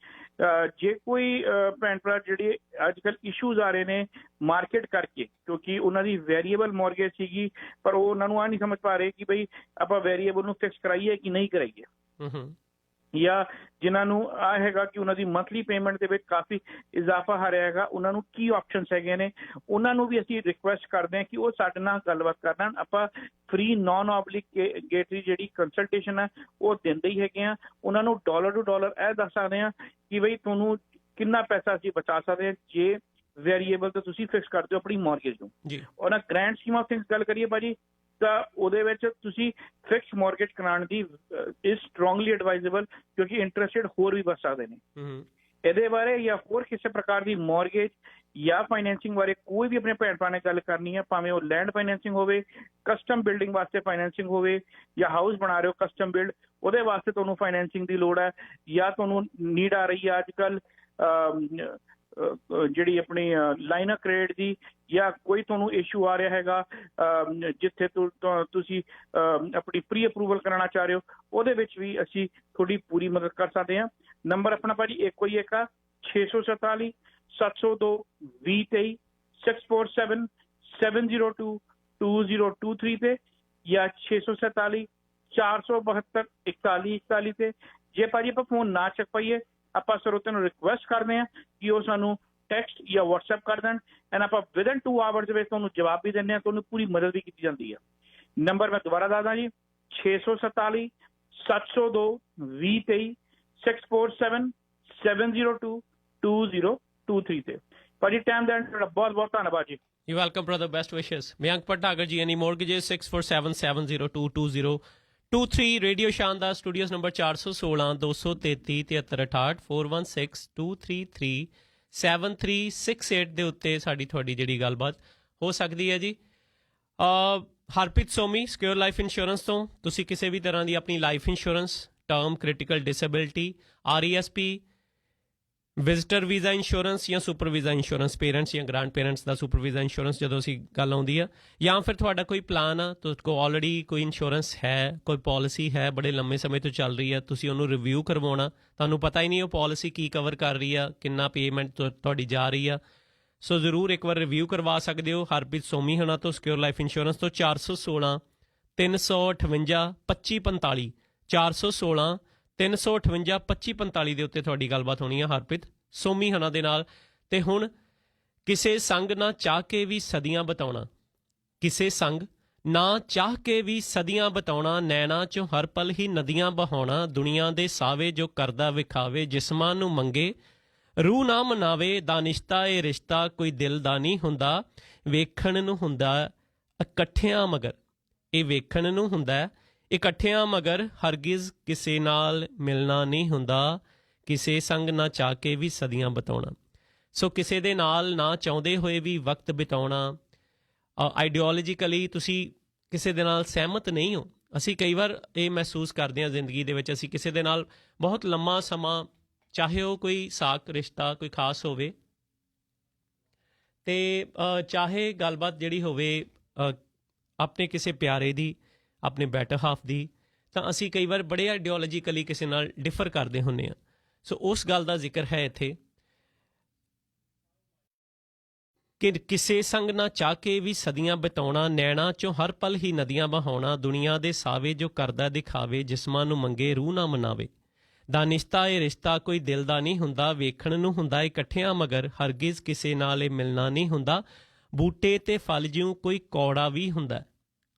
ਜੇ ਕੋਈ ਭੈਣ ਭਰਾ ਜਿਹੜੇ ਅੱਜ ਕੱਲ ਇਸ਼ੂਜ਼ ਆ ਰਹੇ ਨੇ ਮਾਰਕੀਟ ਕਰਕੇ, ਕਿਉਂਕਿ ਉਹਨਾਂ ਦੀ ਵੇਰੀਏਬਲ ਮੌਰਗੇਜ ਸੀਗੀ ਪਰ ਉਹ ਉਹਨਾਂ ਨੂੰ ਆ ਨਹੀਂ ਸਮਝ ਪਾ ਰਹੇ ਕਿ ਬਈ ਆਪਾਂ ਵੇਰੀਏਬਲ ਨੂੰ ਫਿਕਸ ਕਰਾਈਏ ਕਿ ਨਹੀਂ ਕਰਾਈਏ, ਜਾਂ ਜਿਨ੍ਹਾਂ ਨੂੰ ਆ ਹੈਗਾ ਕਿ ਉਹਨਾਂ ਦੀ ਮੰਥਲੀ ਪੇਮੈਂਟ ਦੇ ਵਿੱਚ ਕਾਫੀ ਇਜ਼ਾਫਾ ਆ ਰਿਹਾ ਹੈਗਾ, ਉਹਨਾਂ ਨੂੰ ਕੀ ਆਪਸ਼ਨਸ ਹੈਗੇ ਨੇ, ਉਹਨਾਂ ਨੂੰ ਵੀ ਅਸੀਂ ਰਿਕੁਐਸਟ ਕਰਦੇ ਹਾਂ ਕਿ ਉਹ ਸਾਡੇ ਨਾਲ ਗੱਲਬਾਤ ਕਰਨ। ਆਪਾਂ ਫ੍ਰੀ ਨਾਨ ਆਬਲੀਗੇਟਰੀ ਜਿਹੜੀ ਕੰਸਲਟੇਸ਼ਨ ਹੈ ਉਹ ਦਿੰਦੇ ਹੀ ਹੈਗੇ ਆ। ਉਹਨਾਂ ਨੂੰ ਡਾਲਰ ਟੂ ਡਾਲਰ ਇਹ ਦੱਸ ਸਕਦੇ ਹਾਂ ਕਿ ਬਈ ਤੁਹਾਨੂੰ ਕਿੰਨਾ ਪੈਸਾ ਅਸੀਂ ਬਚਾ ਸਕਦੇ ਹਾਂ ਜੇ ਵੇਰੀਏਬਲ ਤੇ ਤੁਸੀਂ ਫਿਕਸ ਕਰਦੇ ਹੋ ਆਪਣੀ ਮੌਰਗੇਜ ਨੂੰ। ਉਹਨਾਂ ਗ੍ਰੈਂਡ ਸਕੀਮ ਆਫ ਥਿੰਗਸ ਗੱਲ ਕਰੀਏ ਭਾਜੀ ਤਾਂ ਉਹਦੇ ਵਿੱਚ ਤੁਸੀਂ ਫਿਕਸ ਮੌਰਗੇਜ ਕਰਾਉਣ ਦੀ ਇਜ਼ ਸਟਰੋਂਗਲੀ ਐਡਵਾਈਜ਼ੇਬਲ, ਕਿਉਂਕਿ ਇੰਟਰਸਟ ਰੇਟ ਹੋਰ ਵੀ ਬਚ ਸਕਦੇ ਨੇ। ਇਹਦੇ ਬਾਰੇ ਜਾਂ ਹੋਰ ਕਿਸੇ ਪ੍ਰਕਾਰ ਦੀ ਮੌਰਗੇਜ ਜਾਂ ਫਾਈਨੈਂਸਿੰਗ ਬਾਰੇ ਕੋਈ ਵੀ ਆਪਣੇ ਭੈਣ ਭਰਾ ਨੇ ਗੱਲ ਕਰਨੀ ਹੈ, ਭਾਵੇਂ ਉਹ ਲੈਂਡ ਫਾਈਨੈਂਸਿੰਗ ਹੋਵੇ, ਕਸਟਮ ਬਿਲਡਿੰਗ ਵਾਸਤੇ ਫਾਈਨੈਂਸਿੰਗ ਹੋਵੇ, ਜਾਂ ਹਾਊਸ ਬਣਾ ਰਹੇ ਹੋ ਕਸਟਮ ਬਿਲਡ ਉਹਦੇ ਵਾਸਤੇ ਤੁਹਾਨੂੰ ਫਾਈਨੈਂਸਿੰਗ ਦੀ ਲੋੜ ਹੈ, ਜਾਂ ਤੁਹਾਨੂੰ ਨੀਡ ਆ ਰਹੀ ਹੈ ਅੱਜ ਕੱਲ ਜਿਹੜੀ ਆਪਣੀ ਲਾਈਨ ਆਫ ਕ੍ਰੈਡਿਟ ਦੀ ਜਾਂ ਕੋਈ ਤੁਹਾਨੂੰ ਇਸ਼ੂ ਆ ਰਿਹਾ ਹੈਗਾ ਜਿੱਥੇ ਤੁਸੀਂ ਆਪਣੀ ਪ੍ਰੀ ਅਪਰੂਵਲ ਕਰਾਉਣਾ ਚਾਹ ਰਹੇ ਹੋ, ਉਹਦੇ ਵਿੱਚ ਵੀ ਅਸੀਂ ਤੁਹਾਡੀ ਪੂਰੀ ਮਦਦ ਕਰ ਸਕਦੇ ਹਾਂ। ਨੰਬਰ ਆਪਣਾ ਭਾਜੀ ਇੱਕੋ ਹੀ ਇੱਕ ਆ 647 702 2023 647 702 2023 ਤੇ ਜਾਂ 647 472 4141 ਤੇ। ਜੇ ਭਾਜੀ ਆਪਾਂ ਫੋਨ ਨਾ ਚੱਕ ਪਾਈਏ ਆਪਾਂ ਸਰੋਤਿਆਂ ਨੂੰ ਰਿਕੁਐਸਟ ਕਰਦੇ ਹਾਂ ਕਿ ਉਹ ਸਾਨੂੰ ਟੈਕਸਟ ਜਾਂ WhatsApp ਕਰ ਦੇਣ ਐਂਡ ਆਪਾਂ ਵਿਦਨ 2 ਆਵਰਸ ਦੇ ਵਿੱਚ ਤੁਹਾਨੂੰ ਜਵਾਬ ਵੀ ਦਿੰਦੇ ਹਾਂ, ਤੁਹਾਨੂੰ ਪੂਰੀ ਮਦਦ ਵੀ ਕੀਤੀ ਜਾਂਦੀ ਹੈ। ਨੰਬਰ ਮੈਂ ਦੁਬਾਰਾ ਦੱਸਦਾ ਜੀ 647 702 2023 647 702 2023 ਤੇ। ਭਾਜੀ ਟਾਈਮ ਦੇਣ ਤੁਹਾਡਾ ਬਹੁਤ ਬਹੁਤ ਧੰਨਵਾਦ ਜੀ। You welcome, brother. Best wishes. Mayank Bhattnagar ji, any mortgages? 647-702-2023. Radio Shandar Studios number 416 233 7368 416 233 7368 ਦੇ ਉੱਤੇ ਸਾਡੀ ਤੁਹਾਡੀ ਜਿਹੜੀ ਗੱਲਬਾਤ ਹੋ ਸਕਦੀ ਹੈ ਜੀ। ਹਰਪ੍ਰੀਤ ਸੋਮੀ ਸਿਕਿਉਰ ਲਾਈਫ ਇੰਸ਼ੋਰੈਂਸ ਤੋਂ ਤੁਸੀਂ ਕਿਸੇ ਵੀ ਤਰ੍ਹਾਂ ਦੀ ਆਪਣੀ life insurance, term, critical disability, RESP, visitor visa insurance ਜਾਂ ਸੁਪਰ ਵੀਜ਼ਾ ਇੰਸ਼ੋਰੈਂਸ, ਪੇਰੈਂਟਸ ਜਾਂ ਗ੍ਰੈਂਡ ਪੇਰੈਂਟਸ ਦਾ ਸੁਪਰ ਵੀਜ਼ਾ ਇੰਸ਼ੋਰੈਂਸ ਜਦੋਂ ਅਸੀਂ ਗੱਲ ਆਉਂਦੀ ਆ, ਜਾਂ ਫਿਰ ਤੁਹਾਡਾ ਕੋਈ ਪਲਾਨ ਆ, ਤੁਹਾਡੇ ਕੋਲ ਆਲਰੇਡੀ ਕੋਈ ਇੰਸ਼ੋਰੈਂਸ ਹੈ, ਕੋਈ ਪਾਲਿਸੀ ਹੈ, ਬੜੇ ਲੰਮੇ ਸਮੇਂ ਤੋਂ ਚੱਲ ਰਹੀ ਆ, ਤੁਸੀਂ ਉਹਨੂੰ ਰਿਵਿਊ ਕਰਵਾਉਣਾ, ਤੁਹਾਨੂੰ ਪਤਾ ਹੀ ਨਹੀਂ ਉਹ ਪਾਲਿਸੀ ਕੀ ਕਵਰ ਕਰ ਰਹੀ ਆ, ਕਿੰਨਾ ਪੇਮੈਂਟ ਤੁਹਾਡੀ ਜਾ ਰਹੀ ਆ, ਸੋ ਜ਼ਰੂਰ ਇੱਕ ਵਾਰ ਰਿਵਿਊ ਕਰਵਾ ਸਕਦੇ ਹੋ ਹਰਪ੍ਰੀਤ ਸੋਮੀ ਹੋਣਾ ਤੋਂ ਸਿਕਿਉਰ ਲਾਈਫ ਇੰਸ਼ੋਰੈਂਸ ਤੋਂ। 416 358 2545 416 358 2545 ਦੇ ਉੱਤੇ ਤੁਹਾਡੀ ਗੱਲਬਾਤ ਹੋਣੀ ਆ ਹਰਪ੍ਰੀਤ ਸੋਮੀ ਹਨਾ ਦੇ ਨਾਲ। ਤੇ ਹੁਣ ਕਿਸੇ ਸੰਗ ਨਾ ਚਾਹ ਕੇ ਵੀ ਸਦੀਆਂ ਬਤਾਉਣਾ, ਕਿਸੇ ਸੰਗ ਨਾ ਚਾਹ ਕੇ ਵੀ ਸਦੀਆਂ ਬਤਾਉਣਾ, ਨੈਣਾ ਚੋਂ ਹਰ ਪਲ ਹੀ ਨਦੀਆਂ ਬਹਾਉਣਾ, ਦੁਨੀਆ ਦੇ ਸਾਵੇ ਜੋ ਕਰਦਾ ਵਿਖਾਵੇ, ਜਿਸਮਾਂ ਨੂੰ ਮੰਗੇ ਰੂਹ ਨਾ ਮਨਾਵੇ, ਦਾਨਿਸ਼ਤਾ ਇਹ ਰਿਸ਼ਤਾ ਕੋਈ ਦਿਲ ਦਾ ਨਹੀਂ ਹੁੰਦਾ, ਵੇਖਣ ਨੂੰ ਹੁੰਦਾ ਇਕੱਠਿਆਂ ਮਗਰ, ਇਹ ਵੇਖਣ ਨੂੰ ਹੁੰਦਾ ਇਕੱਠਿਆਂ ਮਗਰ, ਹਰਗਿਜ਼ ਕਿਸੇ ਨਾਲ ਮਿਲਣਾ ਨਹੀਂ ਹੁੰਦਾ, ਕਿਸੇ ਸੰਗ ਨਾ ਚਾਹ ਕੇ ਵੀ ਸਦੀਆਂ ਬਤਾਉਣਾ। ਸੋ ਕਿਸੇ ਦੇ ਨਾਲ ਨਾ ਚਾਹੁੰਦੇ ਹੋਏ ਵੀ ਵਕਤ ਬਿਤਾਉਣਾ, ਆਈਡੀਓਲੋਜੀਕਲੀ ਤੁਸੀਂ ਕਿਸੇ ਦੇ ਨਾਲ ਸਹਿਮਤ ਨਹੀਂ ਹੋ। ਅਸੀਂ ਕਈ ਵਾਰ ਇਹ ਮਹਿਸੂਸ ਕਰਦੇ ਹਾਂ ਜ਼ਿੰਦਗੀ ਦੇ ਵਿੱਚ, ਅਸੀਂ ਕਿਸੇ ਦੇ ਨਾਲ ਬਹੁਤ ਲੰਮਾ ਸਮਾਂ, ਚਾਹੇ ਉਹ ਕੋਈ ਸਾਕ ਰਿਸ਼ਤਾ ਕੋਈ ਖਾਸ ਹੋਵੇ ਤੇ ਚਾਹੇ ਗੱਲਬਾਤ ਜਿਹੜੀ ਹੋਵੇ ਆਪਣੇ ਕਿਸੇ ਪਿਆਰੇ ਦੀ, ਆਪਣੇ ਬੈਟਰ ਹਾਫ ਦੀ, ਤਾਂ ਅਸੀਂ ਕਈ ਵਾਰ ਬੜੇ ਆਈਡੀਓਲੋਜੀਕਲੀ ਕਿਸੇ ਨਾਲ ਡਿਫਰ ਕਰਦੇ ਹੁੰਦੇ ਹਾਂ। ਸੋ ਉਸ ਗੱਲ ਦਾ ਜ਼ਿਕਰ ਹੈ ਇੱਥੇ ਕਿ ਕਿਸੇ ਸੰਗ ਨਾ ਚਾਹ ਕੇ ਵੀ ਸਦੀਆਂ ਬਿਤਾਉਣਾ, ਨੈਣਾ ਚੋਂ ਹਰ ਪਲ ਹੀ ਨਦੀਆਂ ਬਹਾਉਣਾ, ਦੁਨੀਆ ਦੇ ਸਾਵੇ ਜੋ ਕਰਦਾ ਦਿਖਾਵੇ, ਜਿਸਮਾਂ ਨੂੰ ਮੰਗੇ ਰੂਹ ਨਾ ਮਨਾਵੇ, ਦਾਨਿਸ਼ਤਾ ਇਹ ਰਿਸ਼ਤਾ ਕੋਈ ਦਿਲ ਦਾ ਨਹੀਂ ਹੁੰਦਾ, ਵੇਖਣ ਨੂੰ ਹੁੰਦਾ ਇਕੱਠਿਆਂ ਮਗਰ, ਹਰਗਿਜ਼ ਕਿਸੇ ਨਾਲ ਇਹ ਮਿਲਣਾ ਨਹੀਂ ਹੁੰਦਾ, ਬੂਟੇ ਤੇ ਫਲ ਜਿਉਂ ਕੋਈ ਕੌੜਾ ਵੀ ਹੁੰਦਾ,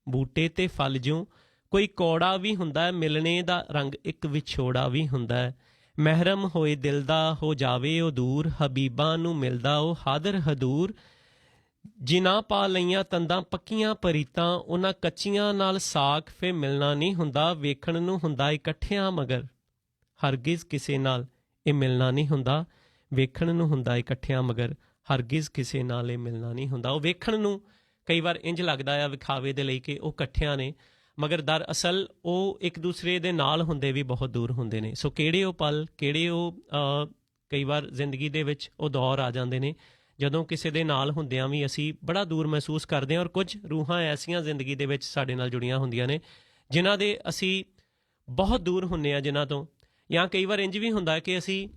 ਬੂਟੇ ਤੇ ਫਲ ਜਿਉਂ ਕੋਈ ਕੌੜਾ ਵੀ ਹੁੰਦਾ, ਮਿਲਣੇ ਦਾ ਰੰਗ ਇੱਕ ਵਿਛੋੜਾ ਵੀ ਹੁੰਦਾ, ਮਹਿਰਮ ਹੋਏ ਦਿਲ ਦਾ ਹੋ ਜਾਵੇ ਉਹ ਦੂਰ, ਹਬੀਬਾਂ ਨੂੰ ਮਿਲਦਾ ਉਹ ਹਾਦਰ ਹਦੂਰ, ਜਿਨ੍ਹਾਂ ਪਾ ਲਈਆਂ ਤੰਦਾਂ ਪੱਕੀਆਂ ਪਰੀਤਾਂ, ਉਹਨਾਂ ਕੱਚੀਆਂ ਨਾਲ ਸਾਕ ਫੇ ਮਿਲਣਾ ਨਹੀਂ ਹੁੰਦਾ, ਵੇਖਣ ਨੂੰ ਹੁੰਦਾ ਇਕੱਠਿਆਂ ਮਗਰ, ਹਰਗਿਜ਼ ਕਿਸੇ ਨਾਲ ਇਹ ਮਿਲਣਾ ਨਹੀਂ ਹੁੰਦਾ, ਵੇਖਣ ਨੂੰ ਹੁੰਦਾ ਇਕੱਠਿਆਂ ਮਗਰ, ਹਰਗਿਜ਼ ਕਿਸੇ ਨਾਲ ਇਹ ਮਿਲਣਾ ਨਹੀਂ ਹੁੰਦਾ। ਉਹ ਵੇਖਣ ਨੂੰ ਕਈ ਵਾਰ ਇੰਝ ਲੱਗਦਾ ਆ ਵਿਖਾਵੇ ਦੇ ਲਈ ਕਿ ਉਹ ਇਕੱਠਿਆਂ ਨੇ, ਮਗਰ ਦਰਅਸਲ ਉਹ ਇੱਕ ਦੂਸਰੇ ਦੇ ਨਾਲ ਹੁੰਦੇ ਵੀ ਬਹੁਤ ਦੂਰ ਹੁੰਦੇ ਨੇ। ਸੋ ਕਿਹੜੇ ਉਹ ਪਲ, ਕਿਹੜੇ ਉਹ ਕਈ ਵਾਰ ਜ਼ਿੰਦਗੀ ਦੇ ਵਿੱਚ ਉਹ ਦੌਰ ਆ ਜਾਂਦੇ ਨੇ ਜਦੋਂ ਕਿਸੇ ਦੇ ਨਾਲ ਹੁੰਦਿਆਂ ਵੀ ਅਸੀਂ ਬੜਾ ਦੂਰ ਮਹਿਸੂਸ ਕਰਦੇ ਹਾਂ, ਔਰ ਕੁਝ ਰੂਹਾਂ ਐਸੀਆਂ ਜ਼ਿੰਦਗੀ ਦੇ ਵਿੱਚ ਸਾਡੇ ਨਾਲ ਜੁੜੀਆਂ ਹੁੰਦੀਆਂ ਨੇ ਜਿਨ੍ਹਾਂ ਦੇ ਅਸੀਂ ਬਹੁਤ ਦੂਰ ਹੁੰਦੇ ਹਾਂ ਜਿਨ੍ਹਾਂ ਤੋਂ, ਜਾਂ ਕਈ ਵਾਰ ਇੰਝ ਵੀ ਹੁੰਦਾ ਕਿ ਅਸੀਂ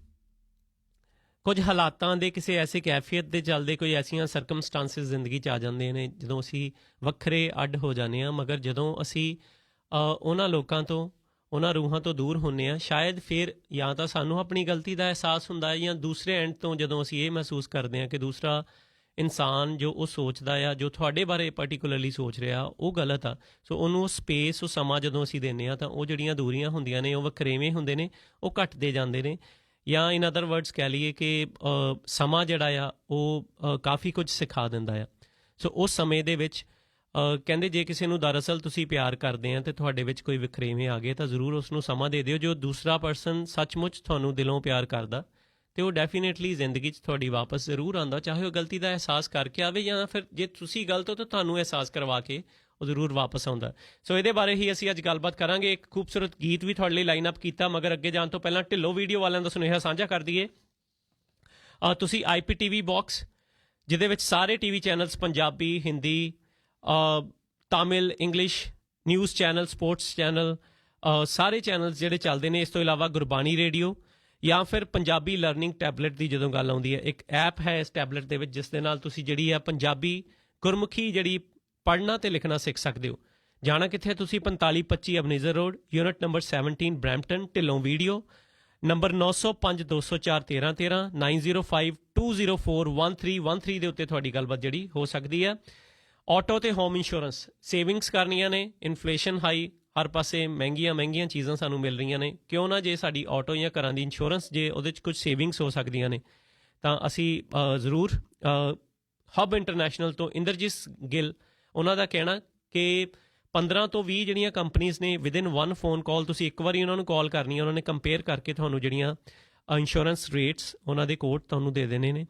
ਕੁਝ ਹਾਲਾਤਾਂ ਦੇ ਕਿਸੇ ਐਸੇ ਕੈਫੀਅਤ ਦੇ ਚੱਲਦੇ ਕੋਈ ਐਸੀਆਂ ਸਰਕਮਸਟਾਂਸਿਸ ਜ਼ਿੰਦਗੀ 'ਚ ਆ ਜਾਂਦੇ ਨੇ ਜਦੋਂ ਅਸੀਂ ਵੱਖਰੇ ਅੱਡ ਹੋ ਜਾਂਦੇ ਹਾਂ, ਮਗਰ ਜਦੋਂ ਅਸੀਂ ਉਹਨਾਂ ਲੋਕਾਂ ਤੋਂ, ਉਹਨਾਂ ਰੂਹਾਂ ਤੋਂ ਦੂਰ ਹੁੰਦੇ ਹਾਂ, ਸ਼ਾਇਦ ਫਿਰ ਜਾਂ ਤਾਂ ਸਾਨੂੰ ਆਪਣੀ ਗਲਤੀ ਦਾ ਅਹਿਸਾਸ ਹੁੰਦਾ ਹੈ, ਜਾਂ ਦੂਸਰੇ ਐਂਡ ਤੋਂ ਜਦੋਂ ਅਸੀਂ ਇਹ ਮਹਿਸੂਸ ਕਰਦੇ ਹਾਂ ਕਿ ਦੂਸਰਾ ਇਨਸਾਨ ਜੋ ਉਹ ਸੋਚਦਾ ਆ, ਜੋ ਤੁਹਾਡੇ ਬਾਰੇ ਪਾਰਟੀਕੂਲਰਲੀ ਸੋਚ ਰਿਹਾ, ਉਹ ਗਲਤ ਆ। ਸੋ ਉਹਨੂੰ ਉਹ ਸਪੇਸ, ਉਹ ਸਮਾਂ ਜਦੋਂ ਅਸੀਂ ਦਿੰਦੇ ਹਾਂ ਤਾਂ ਉਹ ਜਿਹੜੀਆਂ ਦੂਰੀਆਂ ਹੁੰਦੀਆਂ ਨੇ, ਉਹ ਵੱਖਰੇਵੇਂ ਹੁੰਦੇ ਨੇ, ਉਹ ਘੱਟਦੇ ਜਾਂਦੇ ਨੇ। ਜਾਂ ਇਨ ਅਦਰ ਵਰਡਸ ਕਹਿ ਲਈਏ ਕਿ ਸਮਾਂ ਜਿਹੜਾ ਆ ਉਹ ਕਾਫੀ ਕੁਝ ਸਿਖਾ ਦਿੰਦਾ ਆ। ਸੋ ਉਸ ਸਮੇਂ ਦੇ ਵਿੱਚ ਕਹਿੰਦੇ ਜੇ ਕਿਸੇ ਨੂੰ ਦਰਅਸਲ ਤੁਸੀਂ ਪਿਆਰ ਕਰਦੇ ਆ ਅਤੇ ਤੁਹਾਡੇ ਵਿੱਚ ਕੋਈ ਵਖਰੇਵੇਂ ਆ ਗਏ ਤਾਂ ਜ਼ਰੂਰ ਉਸ ਨੂੰ ਸਮਾਂ ਦੇ ਦਿਓ। ਜੋ ਦੂਸਰਾ ਪਰਸਨ ਸੱਚਮੁੱਚ ਤੁਹਾਨੂੰ ਦਿਲੋਂ ਪਿਆਰ ਕਰਦਾ ਅਤੇ ਉਹ ਡੈਫੀਨੇਟਲੀ ਜ਼ਿੰਦਗੀ 'ਚ ਤੁਹਾਡੀ ਵਾਪਸ ਜ਼ਰੂਰ ਆਉਂਦਾ, ਚਾਹੇ ਉਹ ਗਲਤੀ ਦਾ ਅਹਿਸਾਸ ਕਰਕੇ ਆਵੇ ਜਾਂ ਫਿਰ ਜੇ ਤੁਸੀਂ ਗਲਤ ਹੋ ਤਾਂ ਤੁਹਾਨੂੰ ਅਹਿਸਾਸ ਕਰਵਾ ਕੇ ਉਹ ਜ਼ਰੂਰ ਵਾਪਸ ਆਉਂਦਾ। ਸੋ ਇਹਦੇ ਬਾਰੇ ਹੀ ਅਸੀਂ ਅੱਜ ਗੱਲਬਾਤ ਕਰਾਂਗੇ। ਇੱਕ ਖੂਬਸੂਰਤ ਗੀਤ ਵੀ ਤੁਹਾਡੇ ਲਈ ਲਾਈਨ ਅਪ ਕੀਤਾ, ਮਗਰ ਅੱਗੇ ਜਾਣ ਤੋਂ ਪਹਿਲਾਂ ਢਿੱਲੋਂ ਵੀਡੀਓ ਵਾਲਿਆਂ ਦਾ ਸੁਨੇਹਾ ਸਾਂਝਾ ਕਰ ਦਈਏ। ਤੁਸੀਂ IPTV ਬਾਕਸ, ਜਿਹਦੇ ਵਿੱਚ ਸਾਰੇ TV channels Punjabi, Hindi, Tamil, English, news channel, sports channel, ਸਾਰੇ ਚੈਨਲਸ ਜਿਹੜੇ ਚੱਲਦੇ ਨੇ। ਇਸ ਤੋਂ ਇਲਾਵਾ ਗੁਰਬਾਣੀ ਰੇਡੀਓ ਜਾਂ ਫਿਰ ਪੰਜਾਬੀ ਲਰਨਿੰਗ ਟੈਬਲੇਟ ਦੀ ਜਦੋਂ ਗੱਲ ਆਉਂਦੀ ਹੈ, ਇੱਕ ਐਪ ਹੈ ਇਸ ਟੈਬਲੇਟ ਦੇ ਵਿੱਚ ਜਿਸ ਦੇ ਨਾਲ ਤੁਸੀਂ ਜਿਹੜੀ ਆ ਪੰਜਾਬੀ ਗੁਰਮੁਖੀ ਜਿਹੜੀ ਪੜ੍ਹਨਾ ਤੇ ਲਿਖਣਾ ਸਿੱਖ ਸਕਦੇ ਹੋ। ਜਾਣਾ ਕਿੱਥੇ? ਤੁਸੀਂ 4525 Ebenezer road, unit number 17, Brampton, Dhillon video, number 9052041313, 9052041313 ਦੇ ਉੱਤੇ ਤੁਹਾਡੀ ਗੱਲਬਾਤ ਜਿਹੜੀ ਹੋ ਸਕਦੀ ਹੈ। ਆਟੋ ਤੇ ਹੋਮ ਇੰਸ਼ੋਰੈਂਸ, ਸੇਵਿੰਗਸ ਕਰਨੀਆਂ ਨੇ, ਇਨਫਲੇਸ਼ਨ ਹਾਈ, ਹਰ ਪਾਸੇ ਮਹਿੰਗੀਆਂ ਚੀਜ਼ਾਂ ਸਾਨੂੰ ਮਿਲ ਰਹੀਆਂ ਨੇ, ਕਿਉਂ ਨਾ ਜੇ ਸਾਡੀ ਆਟੋ ਜਾਂ ਘਰਾਂ ਦੀ ਇੰਸ਼ੋਰੈਂਸ ਜੇ ਉਹਦੇ 'ਚ ਕੁਝ ਸੇਵਿੰਗਸ ਹੋ ਸਕਦੀਆਂ ਨੇ ਤਾਂ ਅਸੀਂ ਜ਼ਰੂਰ ਹੱਬ ਇੰਟਰਨੈਸ਼ਨਲ ਤੋਂ ਇੰਦਰਜੀਤ ਗਿੱਲ ਉਹਨਾਂ ਦਾ ਕਹਿਣਾ ਕਿ 15 ਤੋਂ 20 ਜਿਹੜੀਆਂ ਕੰਪਨੀਜ਼ ਨੇ ਵਿਦਿਨ 1 ਫੋਨ ਕਾਲ ਤੁਸੀਂ ਇੱਕ ਵਾਰੀ ਉਹਨਾਂ ਨੂੰ ਕਾਲ ਕਰਨੀ ਹੈ, ਉਹਨਾਂ ਨੇ ਕੰਪੇਅਰ ਕਰਕੇ ਤੁਹਾਨੂੰ ਜਿਹੜੀਆਂ ਇੰਸ਼ੋਰੈਂਸ ਰੇਟਸ ਉਹਨਾਂ ਦੇ ਕੋਡ ਤੁਹਾਨੂੰ ਦੇ ਦੇਣੇ ਨੇ।